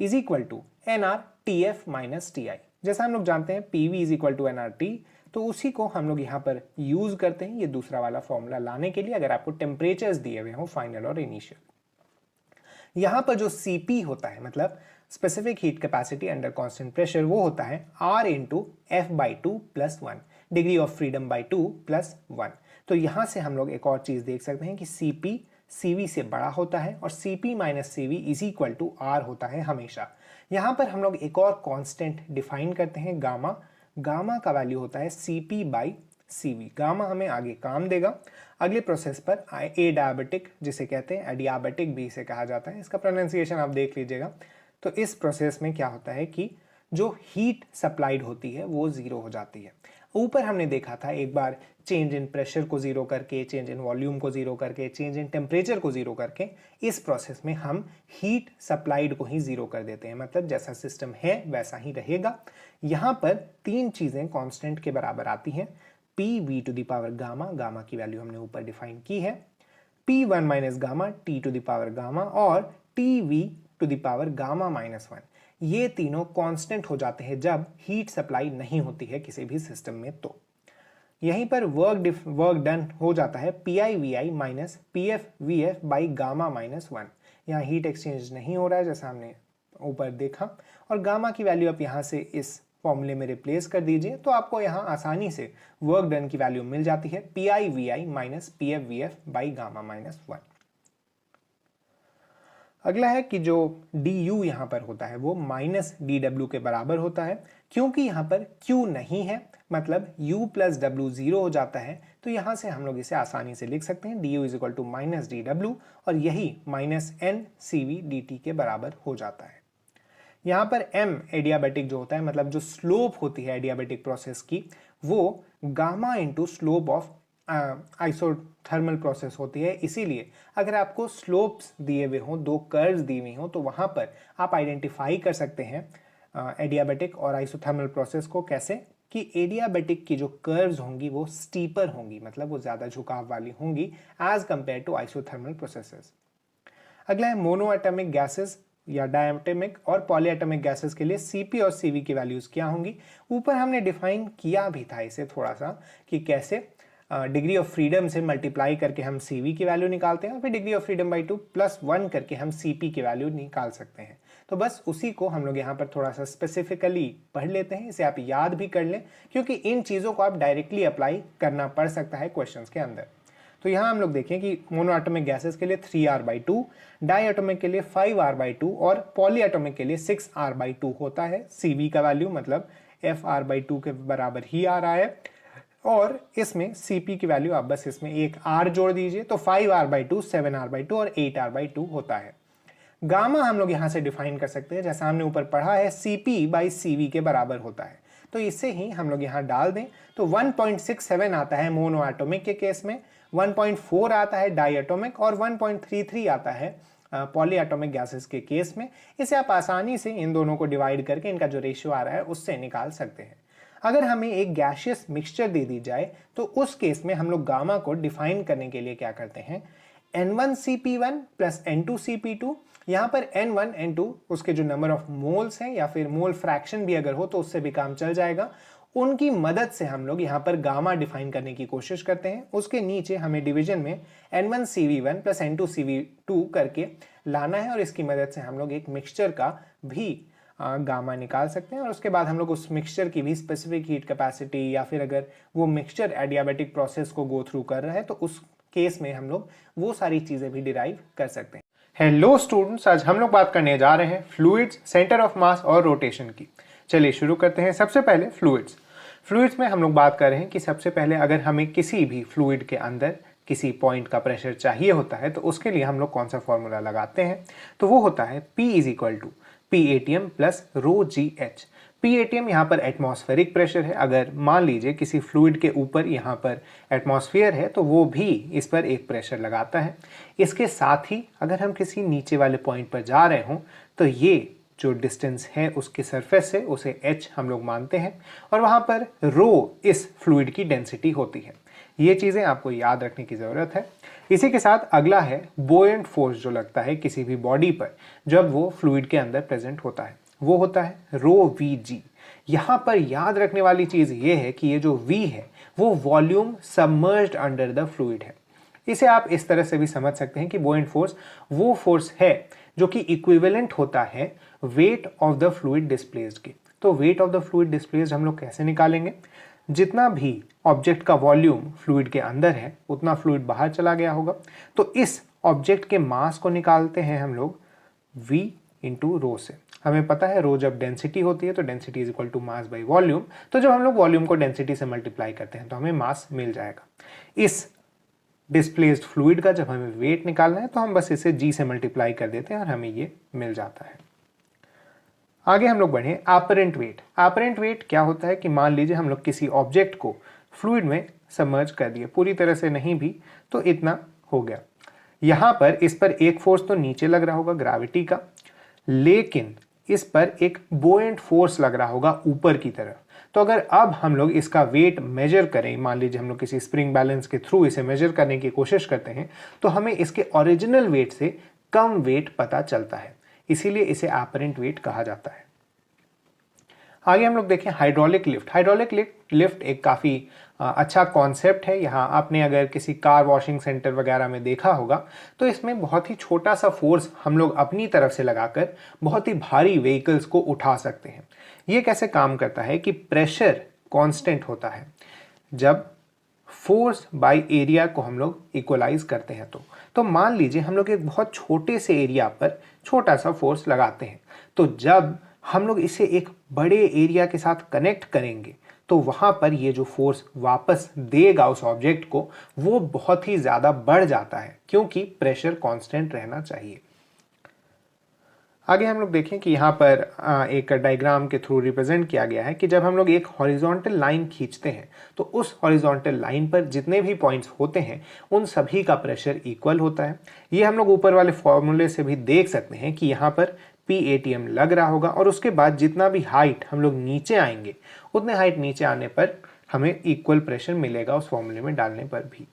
is equal to NR TF minus TI। जैसा हम लोग जानते हैं PV is equal to NRT, तो उसी को हम लोग यहाँ पर यूज करते हैं ये दूसरा वाला फॉर्मूला लाने के लिए, अगर आपको टेम्परेचर्स दिए हुए हो फाइनल और इनिशियल। यहां पर जो CP होता है, मतलब specific heat capacity under constant pressure, वो होता है R into F/2 plus 1, degree of freedom by 2 plus 1। तो यहां से हम लोग एक और चीज देख सकते हैं कि CP CV से बड़ा होता है और CP minus CV is equal to R होता है हमेशा। यहां पर हम लोग एक और कांस्टेंट डिफाइन करते हैं गामा। गामा का वैल्यू होता है CP बाई CV। गामा हमें आगे काम देगा अगले प्रोसेस पर। ए डायबिटिक जिसे कहते हैं, एडियाबेटिक भी इसे कहा जाता है, इसका प्रोनाउंसिएशन आप देख लीजिएगा। तो इस प्रोसेस में क्या होता है कि जो हीट सप्लाइड होती है वो जीरो हो जाती है। ऊपर हमने देखा था एक बार चेंज इन प्रेशर को जीरो करके, चेंज इन वॉल्यूम को जीरो करके, चेंज इन टेम्परेचर को जीरो करके, इस प्रोसेस में हम हीट सप्लाइड को ही जीरो कर देते हैं, मतलब जैसा सिस्टम है वैसा ही रहेगा। यहां पर तीन चीजें कांस्टेंट के बराबर आती हैं, PV to the power gamma, gamma की वैल्यू हमने ऊपर डिफाइन की है, P1 minus gamma T to the power gamma, और TV to the power gamma minus 1। ये तीनों कांस्टेंट हो जाते हैं जब हीट सप्लाई नहीं होती है किसी भी सिस्टम में। तो यहीं पर वर्क डन हो जाता है PI/VI minus PF/VF by gamma minus 1। यहाँ हीट एक्सचेंज नहीं हो रहा है जैसा हमने ऊपर देखा, और गामा की वैल्यू आप यहाँ से इस फॉर्मूले में रिप्लेस कर दीजिए तो आपको यहाँ आसानी से वर्क डन की वैल्यू मिल जाती है PI/VI minus PF/VF by gamma minus 1। अगला है कि जो du यहां पर होता है वो माइनस dw के बराबर होता है। क्योंकि यहां पर q नहीं है, मतलब u प्लस w 0 हो जाता है, तो यहां से हम लोग इसे आसानी से लिख सकते हैं du is equal to minus dw, और यही माइनस NCV dt के बराबर हो जाता है। यहां पर m एडियाबेटिक जो होता है, मतलब जो स्लोप होती है एडियाबेटिक प्रोसेस की, वो gamma into slope of isothermal process होती है। इसीलिए अगर आपको स्लोप्स दिए हुए हों, दो कर्व्स दी हुई हों, तो वहां पर आप आइडेंटिफाई कर सकते हैं एडियाबेटिक और आइसोथर्मल प्रोसेस को कैसे, कि एडियाबेटिक की जो कर्व्स होंगी वो स्टीपर होंगी, मतलब वो ज्यादा झुकाव वाली होंगी as compare to isothermal processes. अगला है मोनोएटॉमिक गैसेस या डायटोमिक और पॉलीएटॉमिक गैसेस के लिए CP और CV की वैल्यूज क्या होंगी। ऊपर हमने डिफाइन किया भी था इसे थोड़ा सा, कि कैसे डिग्री ऑफ फ्रीडम से मल्टीप्लाई करके हम CV की वैल्यू निकालते हैं और फिर degree of freedom by 2 plus 1 करके हम CP की वैल्यू निकाल सकते हैं। तो बस उसी को हम लोग यहाँ पर थोड़ा सा स्पेसिफिकली पढ़ लेते हैं, इसे आप याद भी कर लें, क्योंकि इन चीज़ों को आप डायरेक्टली अप्लाई करना पड़ सकता है क्वेश्चंस के अंदर। तो यहाँ हम लोग देखें कि मोनोएटॉमिक गैसेस के लिए 3R/2, डायएटॉमिक के लिए 5R/2 और पॉलीएटॉमिक के लिए 6R/2 होता है। CV का वैल्यू मतलब FR/2 के बराबर ही आ रहा है, और इसमें CP की वैल्यू आप बस इसमें एक R जोड़ दीजिए, तो 5R/2, 7R/2 और 8R/2 होता है। गामा हम लोग यहां से डिफाइन कर सकते हैं, जैसा हमने ऊपर पढ़ा है CP/CV के बराबर होता है, तो इसे ही हम लोग यहां डाल दें तो 1.67 आता है मोनोएटॉमिक के केस में, 1.4 आता है डाइएटॉमिक और 1.33 आता है पॉलीएटॉमिक गैसेस के केस में। इसे आप आसानी से इन दोनों को डिवाइड करके इनका जो रेशियो आ रहा है उससे निकाल सकते हैं। अगर हमें एक गैशियस मिक्सचर दे दी जाए तो उस केस में हम लोग गामा को डिफाइन करने के लिए क्या करते हैं, N1Cp1 प्लस N2Cp2, यहाँ पर N1 N2 उसके जो नंबर ऑफ मोल्स हैं या फिर मोल फ्रैक्शन भी अगर हो तो उससे भी काम चल जाएगा, उनकी मदद से हम लोग यहाँ पर गामा डिफाइन करने की कोशिश करते हैं। उसके नीचे हमें डिवीजन में N1Cv1 प्लस N2Cv2 करके लाना है और इसकी मदद से हम लोग एक मिक्सचर का भी गामा निकाल सकते हैं और उसके बाद हम लोग उस मिक्सचर की भी स्पेसिफिक हीट कैपेसिटी या फिर अगर वो मिक्सचर एडियाबेटिक प्रोसेस को गो थ्रू कर रहा है तो उस केस में हम लोग वो सारी चीजें भी डिराइव कर सकते हैं। हेलो स्टूडेंट्स, आज हम लोग बात करने जा रहे हैं फ्लूइड्स, सेंटर ऑफ मास और रोटेशन की। चलिए शुरू करते हैं। सबसे पहले फ्लूइड्स में हम लोग बात कर रहे हैं कि सबसे पहले अगर हमें किसी भी फ्लूइड के अंदर किसी पॉइंट का प्रेशर चाहिए होता है तो उसके लिए हम लोग कौन सा फॉर्मूला लगाते हैं, तो वो होता है P is equal to PATM plus rho GH। PATM यहाँ पर एटमॉस्फेरिक प्रेशर है। अगर मान लीजिए किसी फ्लूइड के ऊपर यहाँ पर एटमॉस्फेयर है तो वो भी इस पर एक प्रेशर लगाता है। इसके साथ ही अगर हम किसी नीचे वाले पॉइंट पर जा रहे हों तो ये जो डिस्टेंस है उसके सरफेस से उसे H हम लोग मानते हैं और वहाँ पर रो इस फ्लूइड की डेंसिटी होती है। ये चीज़ें आपको याद रखने की ज़रूरत है। इसी के साथ अगला है बोयेंट फोर्स जो लगता है किसी भी बॉडी पर जब वो फ्लूइड के अंदर प्रेजेंट होता है, वो होता है रो VG। यहाँ पर याद रखने वाली चीज़ ये है कि ये जो V है वो volume submerged under the fluid है। इसे आप इस तरह से भी समझ सकते हैं कि बोयेंट फोर्स वो फोर्स है जो कि इक्विवेलेंट होता है weight of the fluid displaced के। तो weight of the fluid displaced हम लोग कैसे निकालेंगे, जितना भी ऑब्जेक्ट का वॉल्यूम फ्लूइड के अंदर है उतना फ्लूइड बाहर चला गया होगा, तो इस ऑब्जेक्ट के मास को निकालते हैं हम लोग V इंटू रो से। हमें पता है रो जब डेंसिटी होती है तो density is equal to mass by volume, तो जब हम लोग वॉल्यूम को डेंसिटी से मल्टीप्लाई करते हैं तो हमें मास मिल जाएगा। इस डिस्प्लेस्ड फ्लूइड का जब हमें वेट निकालना है तो हम बस इसे G से मल्टीप्लाई कर देते हैं और हमें ये मिल जाता है। आगे हम लोग बढ़े एपरेंट वेट। एपरेंट वेट क्या होता है कि मान लीजिए हम लोग किसी ऑब्जेक्ट को फ्लूइड में सबमर्ज कर दिए, पूरी तरह से नहीं भी तो इतना हो गया। यहाँ पर इस पर एक फोर्स तो नीचे लग रहा होगा ग्रेविटी का, लेकिन इस पर एक बोयेंट फोर्स लग रहा होगा ऊपर की तरफ। तो अगर अब हम लोग इसका वेट मेजर करें, मान लीजिए हम लोग किसी स्प्रिंग बैलेंस के थ्रू इसे मेजर करने की कोशिश करते हैं तो हमें इसके ओरिजिनल वेट से कम वेट पता चलता है, इसीलिए इसे एपरेंट वेट कहा जाता है। आगे हम लोग देखें हाइड्रोलिक लिफ्ट। हाइड्रोलिक लिफ्ट एक काफ़ी अच्छा कॉन्सेप्ट है। यहाँ आपने अगर किसी कार वॉशिंग सेंटर वगैरह में देखा होगा तो इसमें बहुत ही छोटा सा फोर्स हम लोग अपनी तरफ से लगाकर बहुत ही भारी व्हीकल्स को उठा सकते हैं। ये कैसे काम करता है कि प्रेशर कांस्टेंट होता है जब फोर्स बाय एरिया को हम लोग इक्वलाइज करते हैं। तो मान लीजिए हम लोग एक बहुत छोटे से एरिया पर छोटा सा फोर्स लगाते हैं, तो जब हम लोग इसे एक बड़े एरिया के साथ कनेक्ट करेंगे तो वहां पर ये जो फोर्स वापस देगा उस ऑब्जेक्ट को वो बहुत ही ज्यादा बढ़ जाता है, क्योंकि प्रेशर कांस्टेंट रहना चाहिए। आगे हम लोग देखें कि यहाँ पर एक डायग्राम के थ्रू रिप्रेजेंट किया गया है कि जब हम लोग एक हॉरिजॉन्टल लाइन खींचते हैं तो उस हॉरिजॉन्टल लाइन पर जितने भी पॉइंट्स होते हैं उन सभी का प्रेशर इक्वल होता है। ये हम लोग ऊपर वाले फॉर्मूले से भी देख सकते हैं कि यहाँ पर PATM लग रहा होगा और उसके बाद जितना भी हाइट हम लोग नीचे आएंगे उतने हाइट नीचे आने पर हमें इक्वल प्रेशर मिलेगा उस फॉर्मूले में डालने पर भी।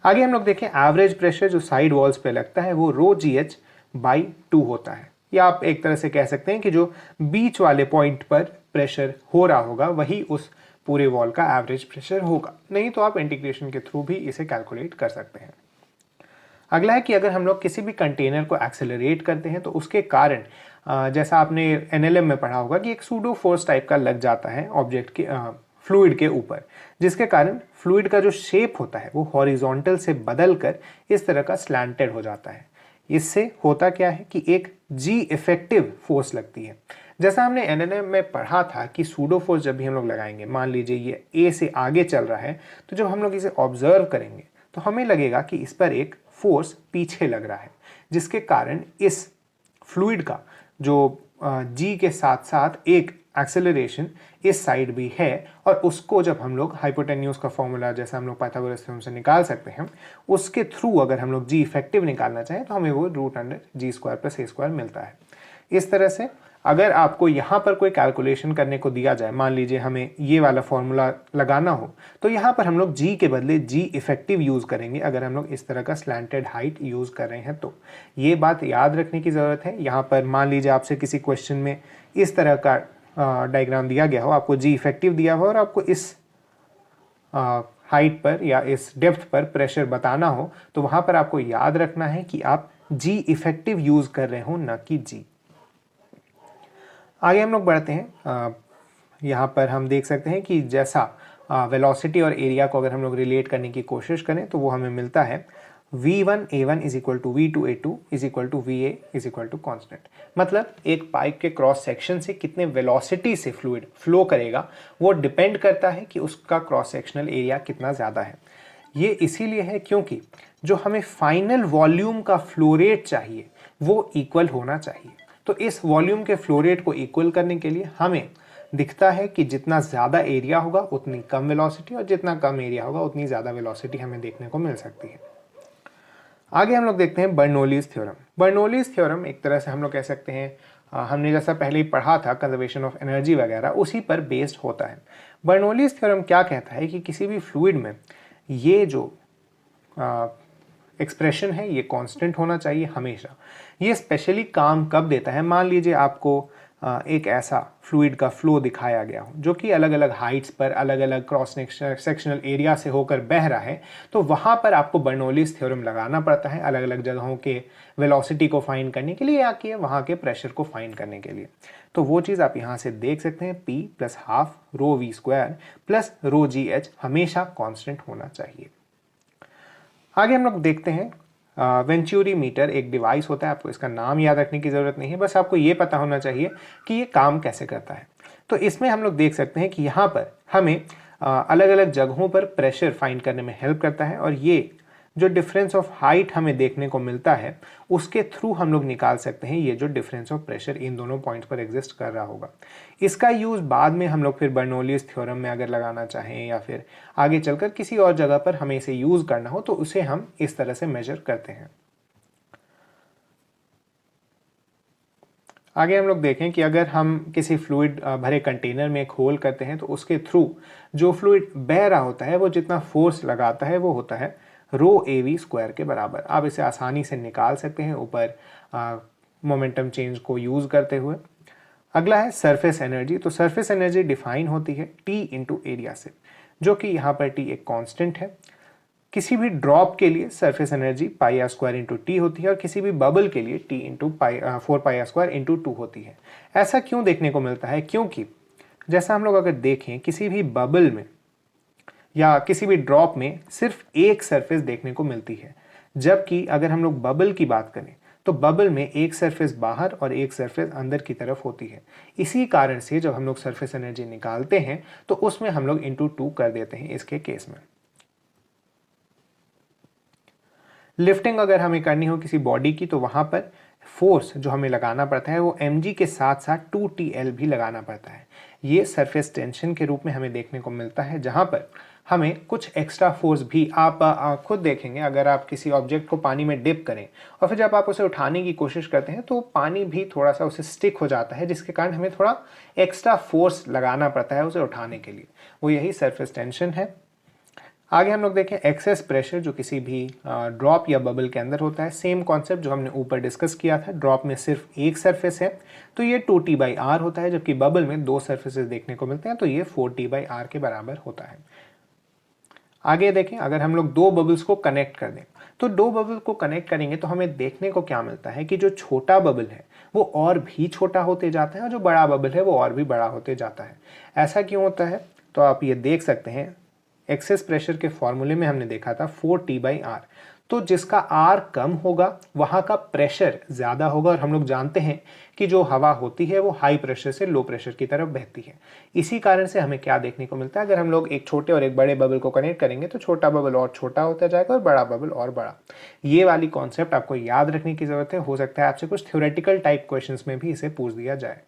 आगे हम लोग देखें एवरेज प्रेशर जो साइड वॉल्स पे लगता है वो रो GH बाई 2 होता है, या आप एक तरह से कह सकते हैं कि जो बीच वाले पॉइंट पर प्रेशर हो रहा होगा वही उस पूरे वॉल का एवरेज प्रेशर होगा। नहीं तो आप इंटीग्रेशन के थ्रू भी इसे कैलकुलेट कर सकते हैं। अगला है कि अगर हम लोग किसी भी कंटेनर को एक्सेलरेट करते हैं तो उसके कारण जैसा आपने NLM में पढ़ा होगा कि एक सूडो फोर्स टाइप का लग जाता है ऑब्जेक्ट के फ्लूइड के ऊपर, जिसके कारण फ्लूइड का जो शेप होता है वो हॉरिजॉन्टल से बदलकर इस तरह का स्लैंटेड हो जाता है। इससे होता क्या है कि एक G इफेक्टिव फोर्स लगती है। जैसा हमने NLM में पढ़ा था कि सूडो फोर्स जब भी हम लोग लगाएंगे, मान लीजिए ये A से आगे चल रहा है, तो जब हम लोग इसे ऑब्जर्व करेंगे तो हमें लगेगा कि इस पर एक फोर्स पीछे लग रहा है, जिसके कारण इस फ्लूइड का जो G के साथ साथ एक एक्सेलरेशन इस साइड भी है, और उसको जब हम लोग हाइपोटेन्यूज का फॉर्मूला जैसे हम लोग पाइथागोरस थ्योरम से निकाल सकते हैं, उसके थ्रू अगर हम लोग जी इफेक्टिव निकालना चाहें तो हमें वो √g² + a² मिलता है। इस तरह से अगर आपको यहाँ पर कोई कैलकुलेशन करने को दिया जाए, मान लीजिए हमें ये वाला फॉर्मूला लगाना हो, तो यहाँ पर हम लोग जी के बदले जी इफेक्टिव यूज़ करेंगे अगर हम लोग इस तरह का स्लैंटेड हाइट यूज़ कर रहे हैं। तो ये बात याद रखने की ज़रूरत है। यहाँ पर मान लीजिए आपसे किसी क्वेश्चन में इस तरह का डायग्राम दिया गया हो, आपको जी इफेक्टिव दिया हो और आपको इस हाइट पर या इस डेप्थ पर प्रेशर बताना हो, तो वहाँ पर आपको याद रखना है कि आप जी इफेक्टिव यूज़ कर रहे हो, ना कि जी। आगे हम लोग बढ़ते हैं। यहाँ पर हम देख सकते हैं कि जैसा वेलोसिटी और एरिया को अगर हम लोग रिलेट करने की कोशिश करें तो वो हमें मिलता है v1a1 = v2a2 = va कांस्टेंट। मतलब एक पाइप के क्रॉस सेक्शन से कितने वेलोसिटी से फ्लूइड फ्लो करेगा वो डिपेंड करता है कि उसका क्रॉस सेक्शनल एरिया कितना ज़्यादा है। ये इसीलिए है क्योंकि जो हमें फाइनल वॉल्यूम का फ्लो रेट चाहिए वो इक्वल होना चाहिए। तो इस वॉल्यूम के फ्लो रेट को इक्वल करने के लिए हमें दिखता है कि जितना ज़्यादा एरिया होगा उतनी कम वेलोसिटी, और जितना कम एरिया होगा उतनी ज़्यादा वेलोसिटी हमें देखने को मिल सकती है। आगे हम लोग देखते हैं बर्नौलीज़ थ्योरम। बर्नौलीज़ थ्योरम एक तरह से हम लोग कह सकते हैं, हमने जैसा पहले ही पढ़ा था कंजर्वेशन ऑफ एनर्जी वगैरह, उसी पर बेस्ड होता है। बर्नौलीज़ थ्योरम क्या कहता है कि किसी भी फ्लूइड में ये जो एक्सप्रेशन है ये कांस्टेंट होना चाहिए हमेशा। ये स्पेशली काम कब देता है, मान लीजिए आपको एक ऐसा फ्लूइड का फ्लो दिखाया गया हो जो कि अलग अलग हाइट्स पर अलग अलग क्रॉस सेक्शनल एरिया से होकर बह रहा है, तो वहाँ पर आपको बर्नौलीज़ थ्योरम लगाना पड़ता है अलग अलग जगहों के वेलोसिटी को फाइंड करने के लिए या कि वहाँ के प्रेशर को फाइंड करने के लिए। तो वो चीज़ आप यहाँ से देख सकते हैं, P + ½ ρv² + ρgh हमेशा कॉन्स्टेंट होना चाहिए। आगे हम लोग देखते हैं वेंचुरी मीटर एक डिवाइस होता है, आपको इसका नाम याद रखने की ज़रूरत नहीं है, बस आपको ये पता होना चाहिए कि ये काम कैसे करता है। तो इसमें हम लोग देख सकते हैं कि यहाँ पर हमें अलग अलग जगहों पर प्रेशर फाइंड करने में हेल्प करता है, और ये जो डिफरेंस ऑफ हाइट हमें देखने को मिलता है उसके थ्रू हम लोग निकाल सकते हैं ये जो डिफरेंस ऑफ प्रेशर इन दोनों पॉइंट्स पर एग्जिस्ट कर रहा होगा। इसका यूज़ बाद में हम लोग फिर बर्नौलीज़ थ्योरम में अगर लगाना चाहें या फिर आगे चलकर किसी और जगह पर हमें इसे यूज़ करना हो तो उसे हम इस तरह से मेजर करते हैं। आगे हम लोग देखें कि अगर हम किसी फ्लूइड भरे कंटेनर में एक होल करते हैं तो उसके थ्रू जो फ्लूइड बह रहा होता है वो जितना फोर्स लगाता है वो होता है ρAv² के बराबर। आप इसे आसानी से निकाल सकते हैं ऊपर मोमेंटम चेंज को यूज़ करते हुए। अगला है सरफेस एनर्जी। तो सरफेस एनर्जी डिफाइन होती है T × एरिया से, जो कि यहाँ पर T एक कांस्टेंट है। किसी भी ड्रॉप के लिए सरफेस एनर्जी πr² × T होती है, और किसी भी बबल के लिए T × 4πr² × 2 होती है। ऐसा क्यों देखने को मिलता है, क्योंकि जैसा हम लोग अगर देखें किसी भी बबल में या किसी भी ड्रॉप में सिर्फ एक सरफेस देखने को मिलती है, जबकि अगर हम लोग बबल की बात करें तो बबल में एक सरफेस बाहर और एक सरफेस अंदर की तरफ होती है। इसी कारण से जब हम लोग सरफेस एनर्जी निकालते हैं तो उसमें हम लोग × 2 कर देते हैं इसके केस में। लिफ्टिंग अगर हमें करनी हो किसी बॉडी की तो वहाँ पर फोर्स जो हमें लगाना पड़ता है वो mg के साथ साथ 2TL भी लगाना पड़ता है। ये सरफेस टेंशन के रूप में हमें देखने को मिलता है, जहाँ पर हमें कुछ एक्स्ट्रा फोर्स भी आप खुद देखेंगे। अगर आप किसी ऑब्जेक्ट को पानी में डिप करें और फिर जब आप उसे उठाने की कोशिश करते हैं तो पानी भी थोड़ा सा उसे स्टिक हो जाता है, जिसके कारण हमें थोड़ा एक्स्ट्रा फोर्स लगाना पड़ता है उसे उठाने के लिए। वो यही सरफेस टेंशन है। आगे हम लोग देखें एक्सेस प्रेशर जो किसी भी ड्रॉप या बबल के अंदर होता है। सेम कॉन्सेप्ट जो हमने ऊपर डिस्कस किया था, ड्रॉप में सिर्फ एक सरफेस है तो ये 2T/r होता है, जबकि बबल में दो सरफेसेस देखने को मिलते हैं तो ये 4T/r के बराबर होता है। आगे देखें अगर हम लोग दो बबल्स को कनेक्ट कर दें तो दो बबल को कनेक्ट करेंगे तो हमें देखने को क्या मिलता है कि जो छोटा बबल है वो और भी छोटा होते जाता है और जो बड़ा बबल है वो और भी बड़ा होते जाता है। ऐसा क्यों होता है, तो आप ये देख सकते हैं एक्सेस प्रेशर के फॉर्मूले में हमने देखा था 4T/r, तो जिसका r कम होगा वहाँ का प्रेशर ज़्यादा होगा, और हम लोग जानते हैं कि जो हवा होती है वो हाई प्रेशर से लो प्रेशर की तरफ बहती है। इसी कारण से हमें क्या देखने को मिलता है, अगर हम लोग एक छोटे और एक बड़े बबल को कनेक्ट करेंगे तो छोटा बबल और छोटा होता जाएगा और बड़ा बबल और बड़ा। ये वाली कॉन्सेप्ट आपको याद रखने की ज़रूरत है। हो सकता है आपसे कुछ थ्योरेटिकल टाइप क्वेश्चन में भी इसे पूछ दिया जाए।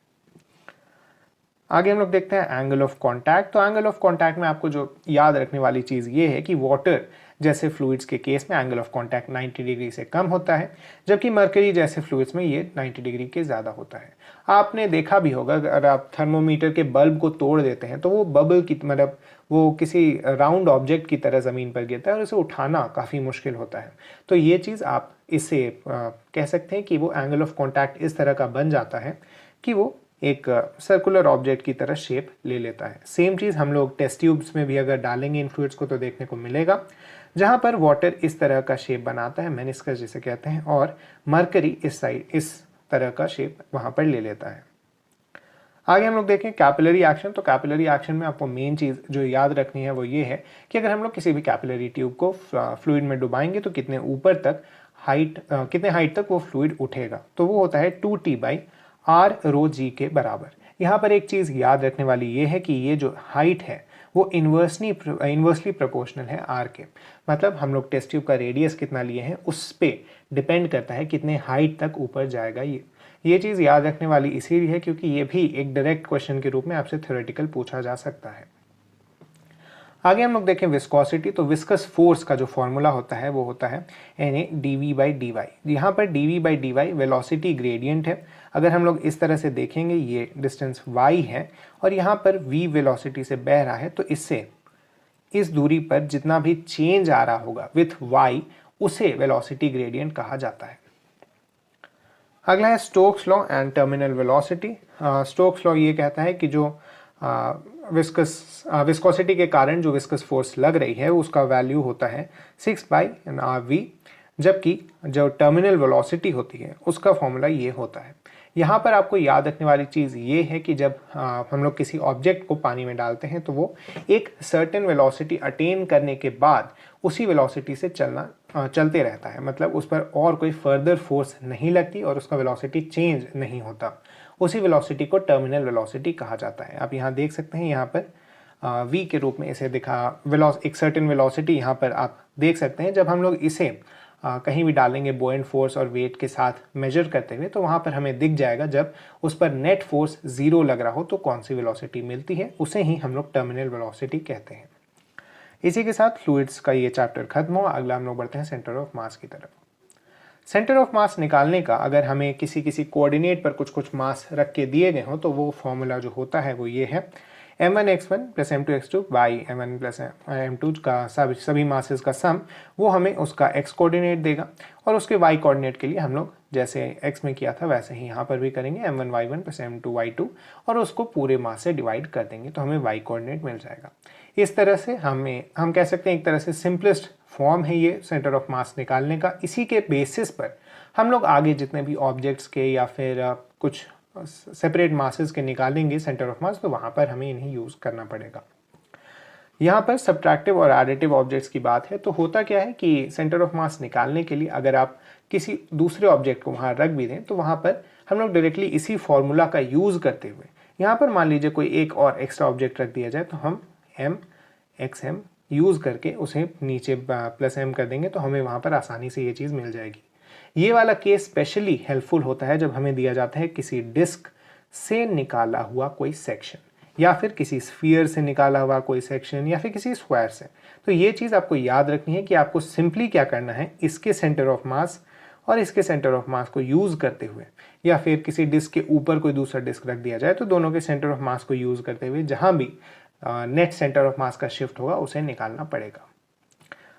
आगे हम लोग देखते हैं एंगल ऑफ कांटेक्ट। तो एंगल ऑफ कांटेक्ट में आपको जो याद रखने वाली चीज़ ये है कि वाटर जैसे फ्लूइड्स के केस में एंगल ऑफ कांटेक्ट 90 डिग्री से कम होता है, जबकि मरकरी जैसे फ्लूइड्स में ये 90 डिग्री के ज़्यादा होता है। आपने देखा भी होगा अगर आप थर्मोमीटर के बल्ब को तोड़ देते हैं तो वो बबल की मतलब वो किसी राउंड ऑब्जेक्ट की तरह ज़मीन पर गिरता है और उसे उठाना काफ़ी मुश्किल होता है। तो ये चीज़ आप इससे कह सकते हैं कि वो एंगल ऑफ कांटेक्ट इस तरह का बन जाता है कि वो एक सर्कुलर ऑब्जेक्ट की तरह शेप ले लेता है। सेम चीज़ हम लोग टेस्ट ट्यूब्स में भी अगर डालेंगे इन फ्लूइड्स को तो देखने को मिलेगा, जहाँ पर वाटर इस तरह का शेप बनाता है, मेनिस्कस जिसे कहते हैं, और मरकरी इस साइड इस तरह का शेप वहाँ पर ले लेता है। आगे हम लोग देखें कैपिलरी एक्शन। तो कैपिलरी एक्शन में आपको मेन चीज़ जो याद रखनी है वो ये है कि अगर हम लोग किसी भी कैपिलरी ट्यूब को फ्लूइड में डुबाएंगे तो कितने ऊपर तक कितने हाइट तक वो फ्लूइड उठेगा, तो वो होता है 2T/r रो जी के बराबर। यहाँ पर एक चीज़ याद रखने वाली ये है कि ये जो हाइट है वो इन्वर्सली प्रोपोर्शनल है आर के। मतलब हम लोग टेस्ट ट्यूब का रेडियस कितना लिए हैं उस पर डिपेंड करता है कितने हाइट तक ऊपर जाएगा ये चीज़ याद रखने वाली इसीलिए है क्योंकि ये भी एक डायरेक्ट क्वेश्चन के रूप में आपसे थ्योरेटिकल पूछा जा सकता है। आगे हम लोग देखें विस्कोसिटी। तो विस्कस फोर्स का जो फॉर्मूला होता है वो होता है Na/dV/dy। यहाँ पर dV/dy वेलोसिटी ग्रेडियंट है। अगर हम लोग इस तरह से देखेंगे ये डिस्टेंस y है और यहाँ पर v वेलोसिटी से बह रहा है, तो इससे इस दूरी पर जितना भी चेंज आ रहा होगा विथ y उसे वेलोसिटी ग्रेडियंट कहा जाता है। अगला है Stokes law and terminal velocity. Stokes law ये कहता है कि जो विस्कोसिटी के कारण जो विस्कस फोर्स लग रही है उसका वैल्यू होता है 6/v, जबकि जो टर्मिनल वेलोसिटी होती है उसका फॉर्मूला ये होता है। यहाँ पर आपको याद रखने वाली चीज़ ये है कि जब हम लोग किसी ऑब्जेक्ट को पानी में डालते हैं तो वो एक सर्टेन वेलोसिटी अटेन करने के बाद उसी वेलोसिटी से चलते रहता है। मतलब उस पर और कोई फर्दर फोर्स नहीं लगती और उसका वेलोसिटी चेंज नहीं होता। उसी वेलोसिटी को टर्मिनल वेलोसिटी कहा जाता है। आप यहाँ देख सकते हैं, यहाँ पर v के रूप में इसे दिखा एक सर्टेन वेलोसिटी यहाँ पर आप देख सकते हैं। जब हम लोग इसे कहीं भी डालेंगे बुओयंट फोर्स और वेट के साथ मेजर करते हुए तो वहाँ पर हमें दिख जाएगा जब उस पर नेट फोर्स 0 लग रहा हो तो कौन सी वेलोसिटी मिलती है, उसे ही हम लोग टर्मिनल वेलोसिटी कहते हैं। इसी के साथ फ्लूइड्स का ये चैप्टर खत्म हुआ। अगला हम लोग बढ़ते हैं सेंटर ऑफ मास की तरफ। सेंटर ऑफ मास निकालने का अगर हमें किसी कोऑर्डिनेट पर कुछ मास रख के दिए गए हों तो वो फॉर्मूला जो होता है वो ये है m1x1 + m2x2 by m1 + m2 का सभी मासेस का सम, वो हमें उसका x कोऑर्डिनेट देगा और उसके y कोऑर्डिनेट के लिए हम लोग जैसे x में किया था वैसे ही यहाँ पर भी करेंगे m1y1 + m2y2 और उसको पूरे मास से डिवाइड कर देंगे तो हमें y कोऑर्डिनेट मिल जाएगा। इस तरह से हम कह सकते हैं एक तरह से सिंपलेस्ट फॉर्म है ये सेंटर ऑफ मास निकालने का। इसी के बेसिस पर हम लोग आगे जितने भी ऑब्जेक्ट्स के या फिर कुछ सेपरेट मासेस के निकालेंगे सेंटर ऑफ मास, तो वहाँ पर हमें इन्हें यूज़ करना पड़ेगा। यहाँ पर सब्ट्रैक्टिव और एडिटिव ऑब्जेक्ट्स की बात है तो होता क्या है कि सेंटर ऑफ मास निकालने के लिए अगर आप किसी दूसरे ऑब्जेक्ट को वहाँ रख भी दें तो वहाँ पर हम लोग डायरेक्टली इसी फॉर्मूला का यूज़ करते हुए यहाँ पर मान लीजिए कोई एक और एक्स्ट्रा ऑब्जेक्ट रख दिया जाए तो हम m(xm) यूज़ करके उसे नीचे +m कर देंगे तो हमें वहाँ पर आसानी से ये चीज़ मिल जाएगी। ये वाला केस स्पेशली हेल्पफुल होता है जब हमें दिया जाता है किसी डिस्क से निकाला हुआ कोई सेक्शन या फिर किसी स्फीयर से निकाला हुआ कोई सेक्शन या फिर किसी स्क्वायर से। तो ये चीज़ आपको याद रखनी है कि आपको सिंपली क्या करना है, इसके सेंटर ऑफ मास और इसके सेंटर ऑफ मास को यूज़ करते हुए या फिर किसी डिस्क के ऊपर कोई दूसरा डिस्क रख दिया जाए तो दोनों के सेंटर ऑफ मास को यूज़ करते हुए जहाँ भी नेट सेंटर ऑफ मास का शिफ्ट होगा उसे निकालना पड़ेगा।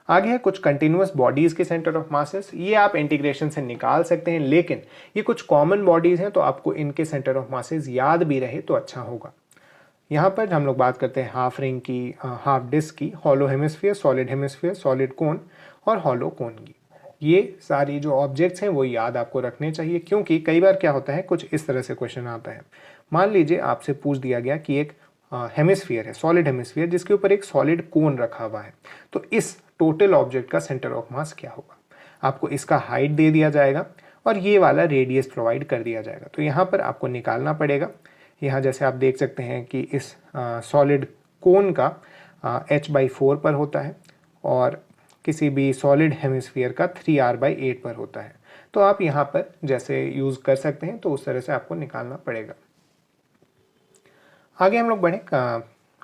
आगे है कुछ कंटिन्यूअस बॉडीज़ के सेंटर ऑफ मासेस। ये आप इंटीग्रेशन से निकाल सकते हैं, लेकिन ये कुछ कॉमन बॉडीज़ हैं तो आपको इनके सेंटर ऑफ मासेस याद भी रहे तो अच्छा होगा। यहाँ पर हम लोग बात करते हैं हाफ रिंग की, हाफ डिस्क की, हॉलो हेमिस्फीयर, सॉलिड कोन और हॉलो कोन की। ये सारी जो ऑब्जेक्ट्स हैं वो याद आपको रखने चाहिए क्योंकि कई बार क्या होता है, कुछ इस तरह से क्वेश्चन आता है। मान लीजिए आपसे पूछ दिया गया कि एक हेमिस्फीयर है, सॉलिड हेमिस्फीयर, जिसके ऊपर एक सॉलिड कोन रखा हुआ है, तो इस टोटल ऑब्जेक्ट का सेंटर ऑफ मास क्या होगा। आपको इसका हाइट दे दिया जाएगा और ये वाला रेडियस प्रोवाइड कर दिया जाएगा। तो यहाँ पर आपको निकालना पड़ेगा। यहाँ जैसे आप देख सकते हैं कि इस सॉलिड कोन का h/4 पर होता है और किसी भी सॉलिड हेमिस्फीयर का 3r/8 पर होता है। तो आप यहाँ पर जैसे यूज़ कर सकते हैं तो उस तरह से आपको निकालना पड़ेगा। आगे हम लोग बढ़े,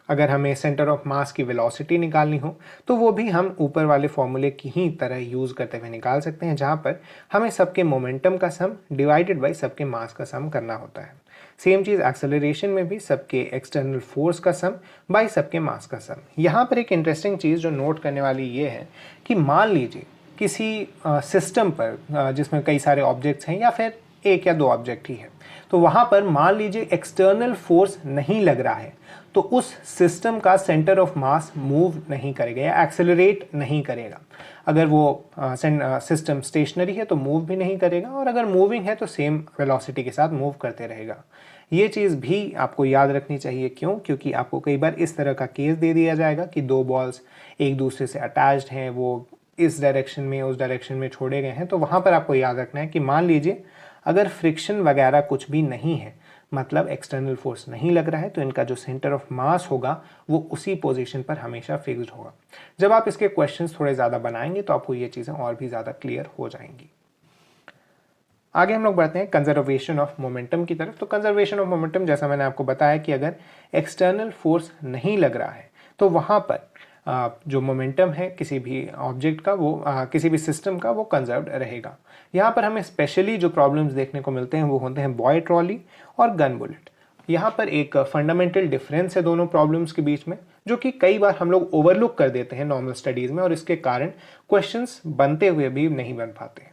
अगर हमें सेंटर ऑफ मास की वेलोसिटी निकालनी हो तो वो भी हम ऊपर वाले फॉर्मूले की ही तरह यूज़ करते हुए निकाल सकते हैं, जहाँ पर हमें सबके मोमेंटम का सम डिवाइडेड बाई सबके मास का सम करना होता है। सेम चीज़ एक्सेलरेशन में भी सबके एक्सटर्नल फोर्स का सम बाई सबके मास का सम। यहाँ पर एक इंटरेस्टिंग चीज़ जो नोट करने वाली ये है कि मान लीजिए किसी सिस्टम पर जिसमें कई सारे ऑब्जेक्ट्स हैं या फिर एक या दो ऑब्जेक्ट ही है, तो वहाँ पर मान लीजिए एक्सटर्नल फोर्स नहीं लग रहा है, तो उस सिस्टम का सेंटर ऑफ मास मूव नहीं करेगा या एक्सेलरेट नहीं करेगा। अगर वो सिस्टम स्टेशनरी है तो मूव भी नहीं करेगा, और अगर मूविंग है तो सेम वेलोसिटी के साथ मूव करते रहेगा। ये चीज़ भी आपको याद रखनी चाहिए। क्यों? क्योंकि आपको कई बार इस तरह का केस दे दिया जाएगा कि दो बॉल्स एक दूसरे से अटैच्ड हैं, वो इस डायरेक्शन में उस डायरेक्शन में छोड़े गए हैं, तो वहाँ पर आपको याद रखना है कि मान लीजिए अगर फ्रिक्शन वगैरह कुछ भी नहीं है, मतलब एक्सटर्नल फोर्स नहीं लग रहा है, तो इनका जो सेंटर ऑफ मास होगा वो उसी पोजीशन पर हमेशा फिक्स्ड होगा। जब आप इसके क्वेश्चंस थोड़े ज़्यादा बनाएंगे तो आपको ये चीज़ें और भी ज़्यादा क्लियर हो जाएंगी। आगे हम लोग बढ़ते हैं कंजर्वेशन ऑफ मोमेंटम की तरफ। तो कंजर्वेशन ऑफ मोमेंटम, जैसा मैंने आपको बताया कि अगर एक्सटर्नल फोर्स नहीं लग रहा है तो वहाँ पर जो मोमेंटम है किसी भी ऑब्जेक्ट का, वो किसी भी सिस्टम का, वो कंजर्व्ड रहेगा। यहाँ पर हमें स्पेशली जो प्रॉब्लम्स देखने को मिलते हैं वो होते हैं बॉय ट्रॉली और गन बुलेट। यहाँ पर एक फंडामेंटल डिफरेंस है दोनों प्रॉब्लम्स के बीच में, जो कि कई बार हम लोग ओवरलुक कर देते हैं नॉर्मल स्टडीज़ में, और इसके कारण क्वेश्चंस बनते हुए भी नहीं बन पाते हैं।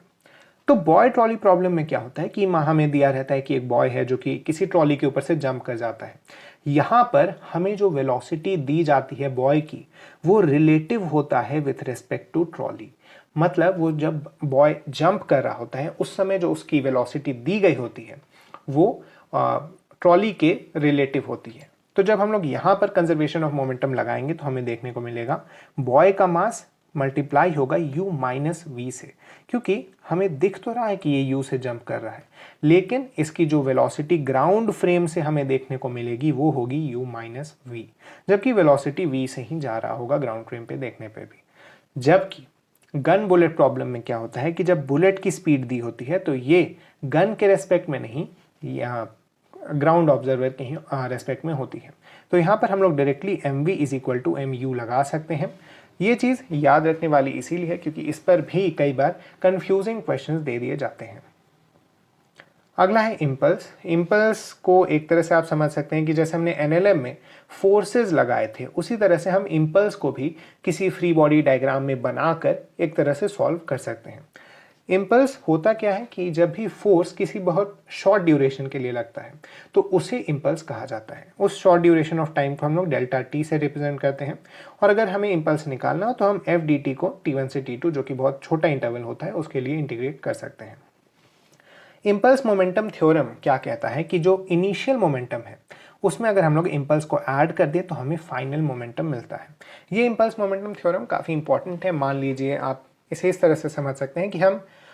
तो बॉय ट्रॉली प्रॉब्लम में क्या होता है कि हमें दिया रहता है कि एक बॉय है जो कि किसी ट्रॉली के ऊपर से जंप कर जाता है। यहाँ पर हमें जो वेलोसिटी दी जाती है बॉय की, वो रिलेटिव होता है विथ रिस्पेक्ट टू ट्रॉली। मतलब वो जब बॉय जंप कर रहा होता है उस समय जो उसकी वेलोसिटी दी गई होती है वो ट्रॉली के रिलेटिव होती है। तो जब हम लोग यहाँ पर कंजर्वेशन ऑफ मोमेंटम लगाएंगे तो हमें देखने को मिलेगा बॉय का मास मल्टीप्लाई होगा u माइनस वी से, क्योंकि हमें दिख तो रहा है कि ये u से जंप कर रहा है, लेकिन इसकी जो वेलोसिटी ग्राउंड फ्रेम से हमें देखने को मिलेगी वो होगी u माइनस वी, जबकि वेलोसिटी v से ही जा रहा होगा ग्राउंड फ्रेम पे देखने पे भी। जबकि गन बुलेट प्रॉब्लम में क्या होता है कि जब बुलेट की स्पीड दी होती है तो ये गन के रेस्पेक्ट में नहीं, यहाँ ग्राउंड ऑब्जर्वर के ही रेस्पेक्ट में होती है। तो यहाँ पर हम लोग directly mv is equal to mu लगा सकते हैं। ये चीज़ याद रखने वाली इसीलिए है क्योंकि इस पर भी कई बार कंफ्यूजिंग क्वेश्चंस दे दिए जाते हैं। अगला है इम्पल्स। इम्पल्स को एक तरह से आप समझ सकते हैं कि जैसे हमने एनएलएम में फोर्सेस लगाए थे, उसी तरह से हम इम्पल्स को भी किसी फ्री बॉडी डायग्राम में बनाकर एक तरह से सॉल्व कर सकते हैं। इम्पल्स होता क्या है कि जब भी फोर्स किसी बहुत शॉर्ट ड्यूरेशन के लिए लगता है तो उसे इम्पल्स कहा जाता है। उस शॉर्ट ड्यूरेशन ऑफ टाइम को हम लोग डेल्टा टी से रिप्रेजेंट करते हैं, और अगर हमें इम्पल्स निकालना हो तो हम एफ डी टी को t1 से t2, जो कि बहुत छोटा इंटरवल होता है, उसके लिए इंटीग्रेट कर सकते हैं। इम्पल्स मोमेंटम थ्योरम क्या कहता है कि जो इनिशियल मोमेंटम है उसमें अगर हम लोग इम्पल्स को ऐड कर दें तो हमें फाइनल मोमेंटम मिलता है। ये इम्पल्स मोमेंटम थ्योरम काफ़ी इंपॉर्टेंट है। मान लीजिए आप इसे इस तरह से समझ सकते हैं कि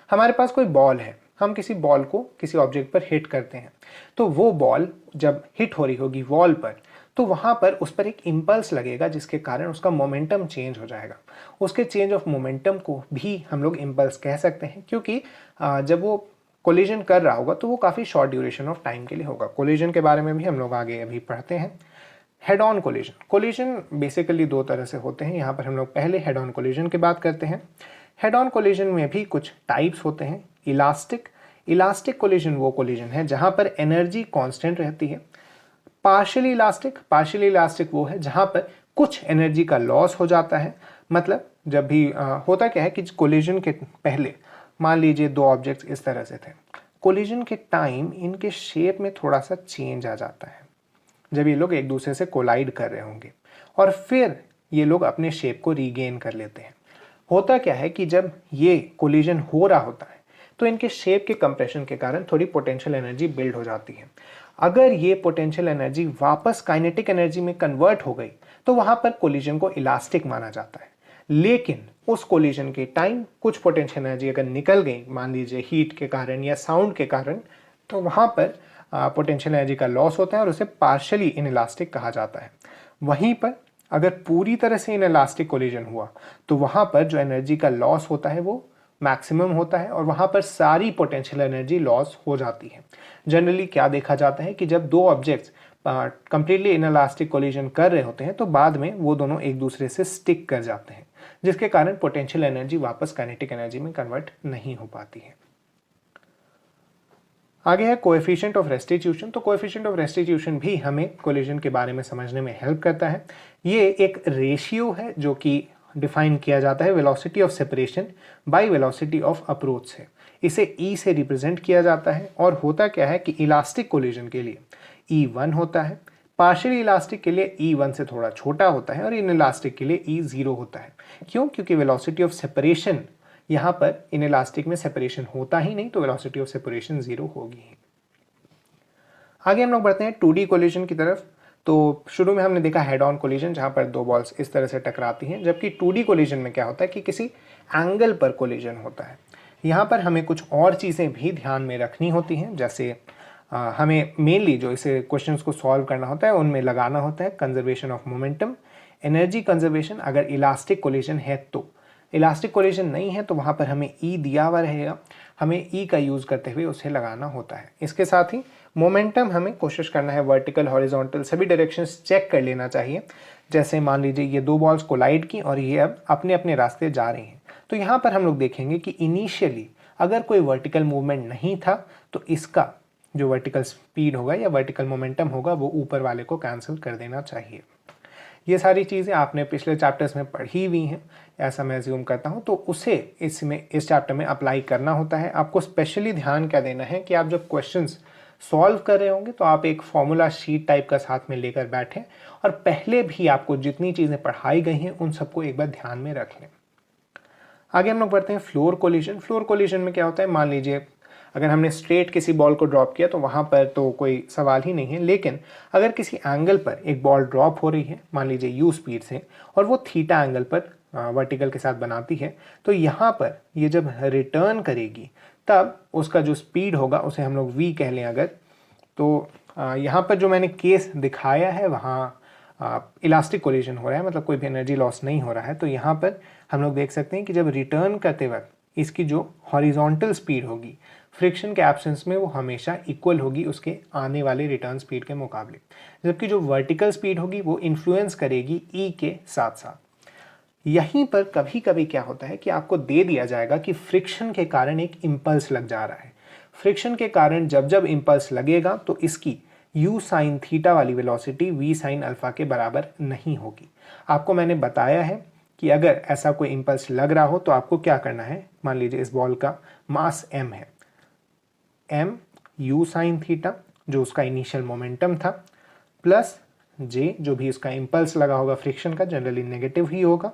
हमारे पास कोई बॉल है, हम किसी बॉल को किसी ऑब्जेक्ट पर हिट करते हैं, तो वो बॉल जब हिट हो रही होगी वॉल पर तो वहाँ पर उस पर एक इम्पल्स लगेगा जिसके कारण उसका मोमेंटम चेंज हो जाएगा। उसके चेंज ऑफ मोमेंटम को भी हम लोग इम्पल्स कह सकते हैं, क्योंकि जब वो कोलिजन कर रहा होगा तो वो काफ़ी शॉर्ट ड्यूरेशन ऑफ टाइम के लिए होगा। कोलिजन के बारे में भी हम लोग आगे अभी पढ़ते हैं। Head on collision. Collision basically दो तरह से होते हैं। यहाँ पर हम लोग पहले हेड ऑन कोलिजन की बात करते हैं। हेड ऑन कोलिजन में भी कुछ टाइप्स होते हैं। इलास्टिक कोलिजन वो कोलिजन है जहाँ पर एनर्जी कांस्टेंट रहती है। पार्शियली इलास्टिक वो है जहाँ पर कुछ एनर्जी का लॉस हो जाता है। मतलब जब भी होता क्या है कि कोलिजन के पहले मान लीजिए दो ऑब्जेक्ट्स इस तरह से थे, कोलिजन के टाइम इनके शेप में थोड़ा सा चेंज आ जाता है जब ये लोग एक दूसरे से कोलाइड कर रहे होंगे, और फिर ये लोग अपने शेप को रीगेन कर लेते हैं। होता क्या है कि जब ये कोलिजन हो रहा होता है तो इनके शेप के कंप्रेशन के कारण थोड़ी पोटेंशियल एनर्जी बिल्ड हो जाती है। अगर ये पोटेंशियल एनर्जी वापस काइनेटिक एनर्जी में कन्वर्ट हो गई तो वहाँ पर कोलिजन को इलास्टिक माना जाता है। लेकिन उस कोलिजन के टाइम कुछ पोटेंशियल एनर्जी अगर निकल गई, मान लीजिए हीट के कारण या साउंड के कारण, तो वहाँ पर पोटेंशियल एनर्जी का लॉस होता है और उसे पार्शियली इनइलास्टिक कहा जाता है। वहीं पर अगर पूरी तरह से इनइलास्टिक कोलिजन हुआ तो वहाँ पर जो एनर्जी का लॉस होता है वो मैक्सिमम होता है और वहाँ पर सारी पोटेंशियल एनर्जी लॉस हो जाती है। जनरली क्या देखा जाता है कि जब दो ऑब्जेक्ट्स कंप्लीटली इनइलास्टिक कोलिजन कर रहे होते हैं तो बाद में वो दोनों एक दूसरे से स्टिक कर जाते हैं, जिसके कारण पोटेंशियल एनर्जी वापस काइनेटिक एनर्जी में कन्वर्ट नहीं हो पाती है। आगे है कोएफिशिएंट ऑफ रेस्टिट्यूशन। तो कोएफिशिएंट ऑफ रेस्टिट्यूशन भी हमें कोलिजन के बारे में समझने में हेल्प करता है। ये एक रेशियो है जो कि डिफाइन किया जाता है velocity of separation by velocity of approach से। इसे ई से रिप्रेजेंट किया जाता है और होता क्या है कि इलास्टिक कोलिजन के लिए E1 होता है, पार्शियली इलास्टिक के लिए E1 से थोड़ा छोटा होता है और इनइलास्टिक के लिए E0 होता है। क्यों? क्योंकि वेलोसिटी ऑफ सेपरेशन यहाँ पर इनइलास्टिक में सेपरेशन होता ही नहीं, तो वेलोसिटी ऑफ सेपरेशन 0 होगी ही। आगे हम लोग बढ़ते हैं 2D कोलिजन की तरफ। तो शुरू में हमने देखा हेड ऑन कोलिजन जहाँ पर दो बॉल्स इस तरह से टकराती हैं, जबकि 2D कोलिजन में क्या होता है कि किसी एंगल पर कोलिजन होता है। यहाँ पर हमें कुछ और चीज़ें भी ध्यान में रखनी होती हैं, जैसे हमें मेनली जो इसे क्वेश्चंस को सॉल्व करना होता है उनमें लगाना होता है conservation of momentum, energy conservation अगर इलास्टिक कोलिजन है तो। इलास्टिक कोलिजन नहीं है तो वहाँ पर हमें ई दिया हुआ रहेगा, हमें ई का यूज़ करते हुए उसे लगाना होता है। इसके साथ ही मोमेंटम हमें कोशिश करना है वर्टिकल हॉरिजॉन्टल सभी डायरेक्शंस चेक कर लेना चाहिए। जैसे मान लीजिए ये दो बॉल्स कोलाइड की और ये अब अपने अपने रास्ते जा रही हैं, तो यहाँ पर हम लोग देखेंगे कि इनिशियली अगर कोई वर्टिकल मूवमेंट नहीं था तो इसका जो वर्टिकल स्पीड होगा या वर्टिकल मोमेंटम होगा वो ऊपर वाले को कैंसिल कर देना चाहिए। ये सारी चीज़ें आपने पिछले चैप्टर्स में पढ़ी हुई हैं, ऐसा मैं अज्यूम करता हूँ, तो उसे इस चैप्टर में अप्लाई करना होता है। आपको स्पेशली ध्यान क्या देना है कि आप जब क्वेश्चंस सॉल्व कर रहे होंगे तो आप एक फॉर्मूला शीट टाइप का साथ में लेकर बैठें और पहले भी आपको जितनी चीज़ें पढ़ाई गई हैं उन सबको एक बार ध्यान में रख लें। आगे हम लोग बढ़ते हैं फ्लोर कोलिजन। फ्लोर कोलिजन में क्या होता है, मान लीजिए अगर हमने स्ट्रेट किसी बॉल को ड्रॉप किया तो वहाँ पर तो कोई सवाल ही नहीं है, लेकिन अगर किसी एंगल पर एक बॉल ड्रॉप हो रही है, मान लीजिए यू स्पीड से, और वो थीटा एंगल पर वर्टिकल के साथ बनाती है, तो यहाँ पर ये जब रिटर्न करेगी तब उसका जो स्पीड होगा उसे हम लोग v कह लें अगर, तो यहाँ पर जो मैंने केस दिखाया है वहाँ इलास्टिक कोलिजन हो रहा है, मतलब कोई भी एनर्जी लॉस नहीं हो रहा है। तो यहाँ पर हम लोग देख सकते हैं कि जब रिटर्न करते वक्त इसकी जो हॉरिजॉन्टल स्पीड होगी फ्रिक्शन के एब्सेंस में वो हमेशा इक्वल होगी उसके आने वाले रिटर्न स्पीड के मुकाबले, जबकि जो वर्टिकल स्पीड होगी वो इन्फ्लुएंस करेगी ई के साथ साथ। यहीं पर कभी कभी क्या होता है कि आपको दे दिया जाएगा कि फ्रिक्शन के कारण एक इम्पल्स लग जा रहा है। फ्रिक्शन के कारण जब जब इम्पल्स लगेगा तो इसकी u साइन थीटा वाली वेलोसिटी v साइन अल्फा के बराबर नहीं होगी। आपको मैंने बताया है कि अगर ऐसा कोई इम्पल्स लग रहा हो तो आपको क्या करना है, मान लीजिए इस बॉल का मास m है, m u साइन थीटा जो उसका इनिशियल मोमेंटम था, प्लस j जो भी उसका इम्पल्स लगा होगा फ्रिक्शन का, जनरली नेगेटिव ही होगा,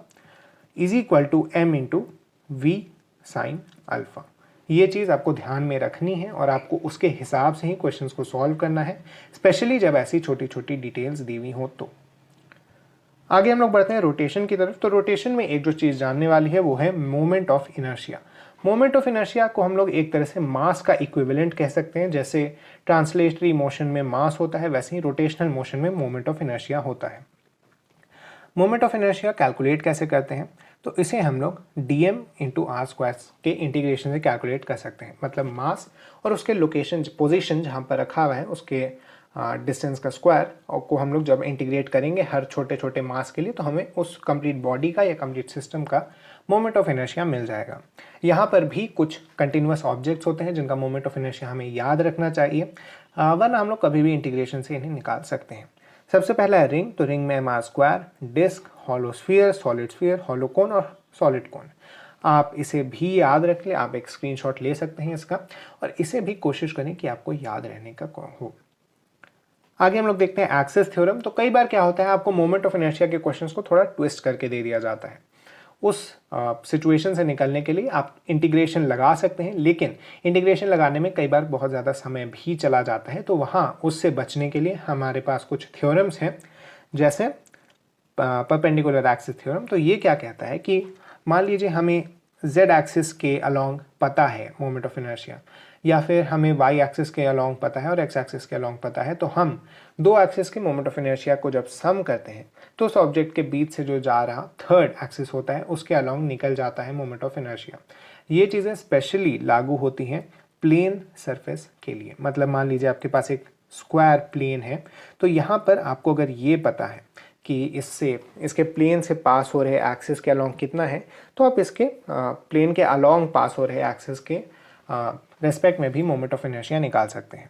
is equal to m into V sine alpha. ये चीज़ आपको ध्यान में रखनी है और आपको उसके हिसाब से ही क्वेश्चंस को सॉल्व करना है, स्पेशली जब ऐसी छोटी छोटी डिटेल्स दी हुई हो तो। आगे हम लोग बढ़ते हैं रोटेशन की तरफ। तो रोटेशन में एक जो चीज़ जानने वाली है वो है moment of inertia. Moment of inertia को हम लोग एक तरह से मास का इक्विवेलेंट कह सकते हैं। जैसे ट्रांसलेटरी मोशन में मास होता है, वैसे ही रोटेशनल मोशन में मोमेंट ऑफ इनर्शिया होता है। मोमेंट ऑफ इनर्शिया कैलकुलेट कैसे करते हैं, तो इसे हम लोग dm इंटू आर स्क्वायर के इंटीग्रेशन से कैलकुलेट कर सकते हैं। मतलब मास और उसके लोकेशन पोजीशन जहाँ पर रखा हुआ है उसके डिस्टेंस का स्क्वायर को हम लोग जब इंटीग्रेट करेंगे हर छोटे छोटे मास के लिए, तो हमें उस कंप्लीट बॉडी का या कंप्लीट सिस्टम का मोमेंट ऑफ इनर्शिया मिल जाएगा। यहाँ पर भी कुछ कंटिन्यूअस ऑब्जेक्ट्स होते हैं जिनका मोमेंट ऑफ इनर्शिया हमें याद रखना चाहिए, वरना हम लोग कभी भी इंटीग्रेशन से इन्हें निकाल सकते हैं। सबसे पहला है रिंग। तो रिंग में m r square, disc, hollow sphere, hollow cone और सॉलिड कोन। आप इसे भी याद रख ले, आप एक स्क्रीनशॉट ले सकते हैं इसका और इसे भी कोशिश करें कि आपको याद रहने का हो। आगे हम लोग देखते हैं एक्सिस थ्योरम। तो कई बार क्या होता है, आपको मोमेंट ऑफ इनर्शिया के क्वेश्चंस को थोड़ा ट्विस्ट करके दे दिया जाता है। उस सिचुएशन से निकलने के लिए आप इंटीग्रेशन लगा सकते हैं, लेकिन इंटीग्रेशन लगाने में कई बार बहुत ज़्यादा समय भी चला जाता है। तो वहाँ उससे बचने के लिए हमारे पास कुछ थ्योरम्स हैं, जैसे परपेंडिकुलर एक्सिस थ्योरम। तो ये क्या कहता है कि मान लीजिए हमें z एक्सिस के अलोंग पता है मोमेंट ऑफ इनर्शिया, या फिर हमें y एक्सिस के अलोंग पता है और x एक्सिस के अलोंग पता है, तो हम दो एक्सिस के मोमेंट ऑफ इनर्शिया को जब सम करते हैं तो उस ऑब्जेक्ट के बीच से जो जा रहा थर्ड एक्सिस होता है उसके अलोंग निकल जाता है मोमेंट ऑफ इनर्शिया। ये चीज़ें स्पेशली लागू होती हैं प्लेन सरफेस के लिए। मतलब मान लीजिए आपके पास एक स्क्वायर प्लेन है, तो यहाँ पर आपको अगर ये पता है कि इसके प्लेन से पास हो रहे एक्सिस के अलोंग कितना है, तो आप इसके प्लेन के अलोंग पास हो रहे एक्सिस के रेस्पेक्ट में भी मोमेंट ऑफ इनर्शिया निकाल सकते हैं।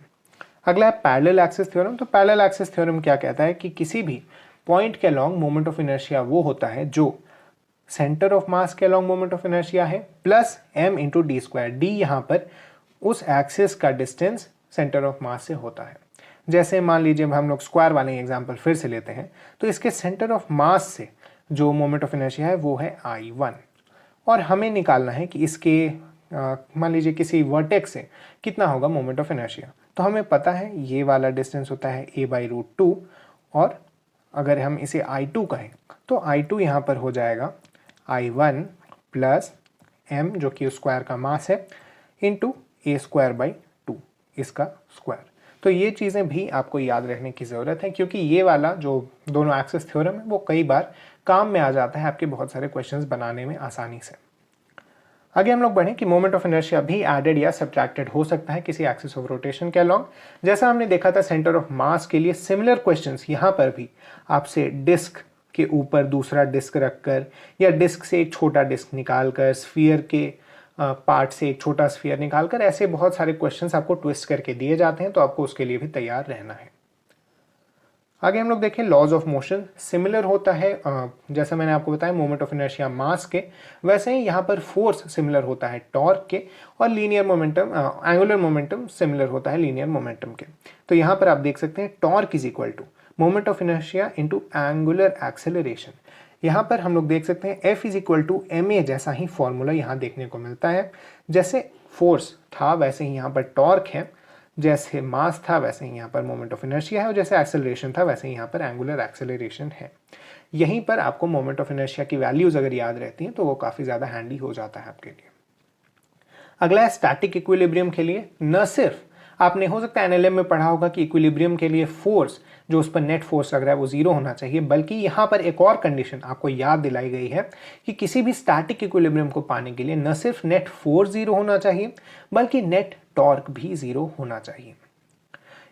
अगला है पैरेलल एक्सिस थ्योरम। तो पैरेलल एक्सिस थ्योरम क्या कहता है कि किसी भी पॉइंट के अलोंग मोमेंट ऑफ इनर्शिया वो होता है जो सेंटर ऑफ मास के अलोंग मोमेंट ऑफ इनर्शिया है plus m into D square. D यहाँ पर उस एक्सिस का डिस्टेंस सेंटर ऑफ मास से होता है। जैसे मान लीजिए हम लोग स्क्वायर वाले एग्जांपल फिर से लेते हैं, तो इसके सेंटर ऑफ मास से जो मोमेंट ऑफ इनर्शिया है वो है I1, और हमें निकालना है कि इसके मान लीजिए किसी वर्टेक्स से कितना होगा मोमेंट ऑफ इनर्शिया। तो हमें पता है ये वाला डिस्टेंस होता है a/√2, और अगर हम इसे I2 कहें तो I2 यहाँ पर हो जाएगा I1 प्लस m जो कि उस स्क्वायर का मास है इंटू a²/2 इसका स्क्वायर। तो ये चीज़ें भी आपको याद रखने की ज़रूरत है, क्योंकि ये वाला जो दोनों एक्सिस थ्योरम है वो कई बार काम में आ जाता है आपके बहुत सारे क्वेश्चंस बनाने में आसानी से। आगे हम लोग बढ़ें कि मोमेंट ऑफ इनर्शिया भी एडेड या सब्ट्रैक्टेड हो सकता है किसी एक्सिस ऑफ रोटेशन के अलोंग। जैसा हमने देखा था सेंटर ऑफ मास के लिए, सिमिलर क्वेश्चंस यहाँ पर भी आपसे डिस्क के ऊपर दूसरा डिस्क रखकर या डिस्क से एक छोटा डिस्क निकालकर, स्फीयर के पार्ट से एक छोटा स्फीयर निकालकर, ऐसे बहुत सारे क्वेश्चंस आपको ट्विस्ट करके दिए जाते हैं, तो आपको उसके लिए भी तैयार रहना है। आगे हम लोग देखें लॉज ऑफ मोशन। सिमिलर होता है जैसा मैंने आपको बताया मोमेंट ऑफ इनर्शिया मास के, वैसे ही यहाँ पर फोर्स सिमिलर होता है टॉर्क के, और linear momentum angular momentum similar होता है लीनियर मोमेंटम के। तो यहाँ पर आप देख सकते हैं torque is equal to moment of inertia into angular acceleration. यहाँ पर हम लोग देख सकते हैं F is equal to ma जैसा ही फॉर्मूला यहाँ देखने को मिलता है। जैसे फोर्स था वैसे ही यहाँ पर टॉर्क है, जैसे मास था वैसे ही यहाँ पर मोमेंट ऑफ इनर्शिया है, और जैसे एक्सेलरेशन था वैसे ही यहाँ पर एंगुलर एक्सेलरेशन है। यहीं पर आपको मोमेंट ऑफ इनर्शिया की वैल्यूज अगर याद रहती हैं तो वो काफ़ी ज़्यादा हैंडी हो जाता है आपके लिए। अगला है स्टैटिक इक्विलिब्रियम के लिए। न सिर्फ आपने हो सकता है एनएलएम में पढ़ा होगा कि इक्विलिब्रियम के लिए फोर्स जो उस पर नेट फोर्स लग रहा है वो जीरो होना चाहिए, बल्कि यहाँ पर एक और कंडीशन आपको याद दिलाई गई है कि किसी भी स्टैटिक इक्विलिब्रियम को पाने के लिए न सिर्फ नेट फोर्स जीरो होना चाहिए बल्कि नेट टॉर्क भी जीरो होना चाहिए।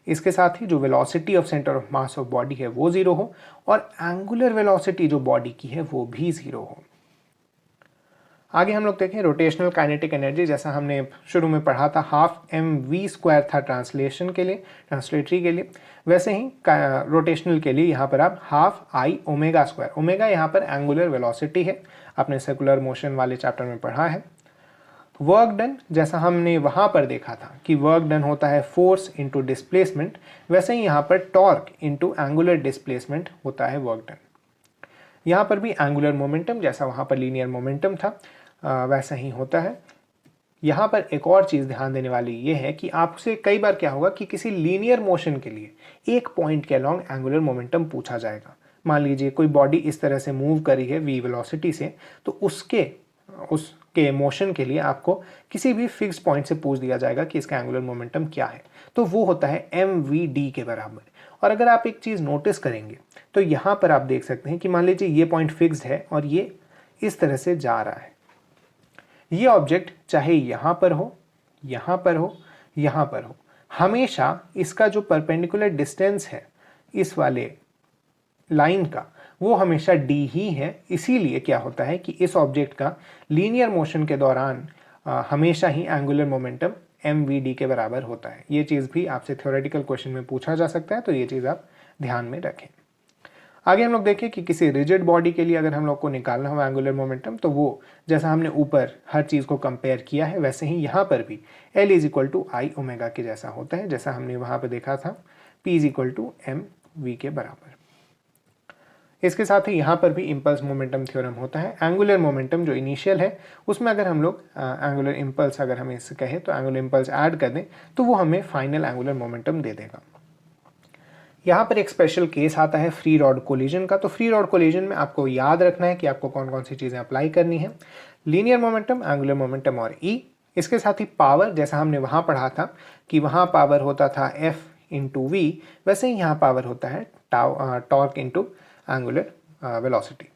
इसके साथ ही जो velocity of centre of mass of body है वो जीरो हो, और एंगुलर वेलोसिटी जो बॉडी की है वो भी जीरो हो। आगे हम लोग देखें रोटेशनल काइनेटिक एनर्जी। जैसा हमने शुरू में पढ़ा था हाफ mv² था ट्रांसलेशन के लिए, ट्रांसलेटरी के लिए, वैसे ही रोटेशनल के लिए यहाँ पर आप हाफ I ω²। ओमेगा यहाँ पर एंगुलर वेलोसिटी है, आपने सर्कुलर मोशन वाले चैप्टर में पढ़ा है। वर्क डन, जैसा हमने वहाँ पर देखा था कि वर्क डन होता है फोर्स इंटू डिस्प्लेसमेंट, वैसे ही यहाँ पर टॉर्क इंटू एंगुलर डिस्प्लेसमेंट होता है वर्क डन। यहाँ पर भी एंगुलर मोमेंटम जैसा वहाँ पर लीनियर मोमेंटम था वैसा ही होता है। यहाँ पर एक और चीज़ ध्यान देने वाली ये है कि आपसे कई बार क्या होगा कि किसी लीनियर मोशन के लिए एक पॉइंट के अलोंग एंगुलर मोमेंटम पूछा जाएगा। मान लीजिए कोई बॉडी इस तरह से मूव करी है v वेलोसिटी से, तो उसके मोशन के लिए आपको किसी भी फिक्स पॉइंट से पूछ दिया जाएगा कि इसका एंगुलर मोमेंटम क्या है, तो वो होता है mvd के बराबर। और अगर आप एक चीज़ नोटिस करेंगे तो यहाँ पर आप देख सकते हैं कि मान लीजिए ये पॉइंट फिक्स्ड है और ये इस तरह से जा रहा है। ये ऑब्जेक्ट चाहे यहाँ पर हो, यहाँ पर हो, यहाँ पर हो, हमेशा इसका जो परपेंडिकुलर डिस्टेंस है इस वाले लाइन का वो हमेशा d ही है। इसीलिए क्या होता है कि इस ऑब्जेक्ट का लीनियर मोशन के दौरान हमेशा ही एंगुलर मोमेंटम mvd के बराबर होता है। ये चीज़ भी आपसे थ्योरेटिकल क्वेश्चन में पूछा जा सकता है, तो ये चीज़ आप ध्यान में रखें। आगे हम लोग देखें कि किसी रिजिड बॉडी के लिए अगर हम लोग को निकालना हो एंगुलर मोमेंटम, तो वो जैसा हमने ऊपर हर चीज़ को कंपेयर किया है वैसे ही यहाँ पर भी L is equal to I omega के जैसा होता है, जैसा हमने वहाँ पर देखा था P is equal to mv के बराबर। इसके साथ ही यहाँ पर भी इम्पल्स मोमेंटम थ्योरम होता है। एंगुलर मोमेंटम जो इनिशियल है उसमें अगर हम लोग एंगुलर इम्पल्स अगर हम इससे कहें तो एंगुलर इम्पल्स ऐड कर दें तो वो हमें फाइनल एंगुलर मोमेंटम दे देगा। यहाँ पर एक स्पेशल केस आता है फ्री रॉड कोलिजन का। तो फ्री रॉड कोलिजन में आपको याद रखना है कि आपको कौन कौन सी चीज़ें अप्लाई करनी है, लीनियर मोमेंटम, एंगुलर मोमेंटम और E। इसके साथ ही पावर, जैसा हमने वहाँ पढ़ा था कि वहाँ पावर होता था F इंटू V, वैसे ही यहाँ पावर होता है टॉर्क इंटू एंगुलर वेलोसिटी।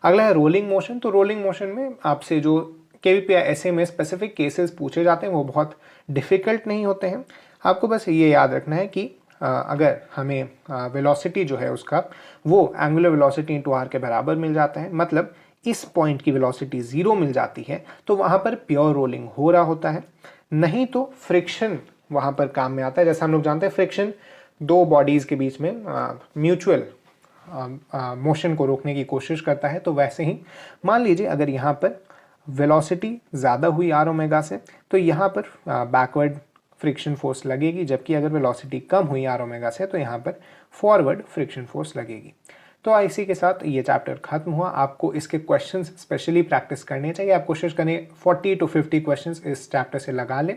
अगला है रोलिंग मोशन। तो रोलिंग मोशन में आपसे जो केवीपी या एसए में स्पेसिफिक केसेस पूछे जाते हैं वो बहुत डिफ़िकल्ट नहीं होते हैं। आपको बस ये याद रखना है कि अगर हमें वेलोसिटी जो है उसका वो एंगुलर वेलोसिटी इंटू आर के बराबर मिल जाता है, मतलब इस पॉइंट की वेलोसिटी 0 मिल जाती है, तो वहाँ पर प्योर रोलिंग हो रहा होता है। नहीं तो फ्रिक्शन वहाँ पर काम में आता है। जैसा हम लोग जानते हैं फ्रिक्शन दो बॉडीज़ के बीच में म्यूचुअल मोशन को रोकने की कोशिश करता है। तो वैसे ही मान लीजिए अगर यहाँ पर वेलोसिटी ज़्यादा हुई आर ओमेगा से, तो यहाँ पर बैकवर्ड फ्रिक्शन फोर्स लगेगी, जबकि अगर वेलोसिटी कम हुई आर ओमेगा से तो यहाँ पर फॉरवर्ड फ्रिक्शन फोर्स लगेगी। तो इसी के साथ ये चैप्टर खत्म हुआ। आपको इसके क्वेश्चंस स्पेशली प्रैक्टिस करने चाहिए। आप कोशिश करें 40 to 50 क्वेश्चंस इस चैप्टर से लगा लें।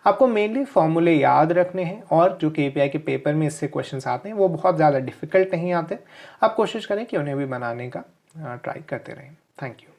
आपको मेनली फॉर्मूले याद रखने हैं, और जो KPI के पेपर में इससे क्वेश्चंस आते हैं वो बहुत ज़्यादा डिफिकल्ट नहीं आते। आप कोशिश करें कि उन्हें भी बनाने का ट्राई करते रहें। Thank you.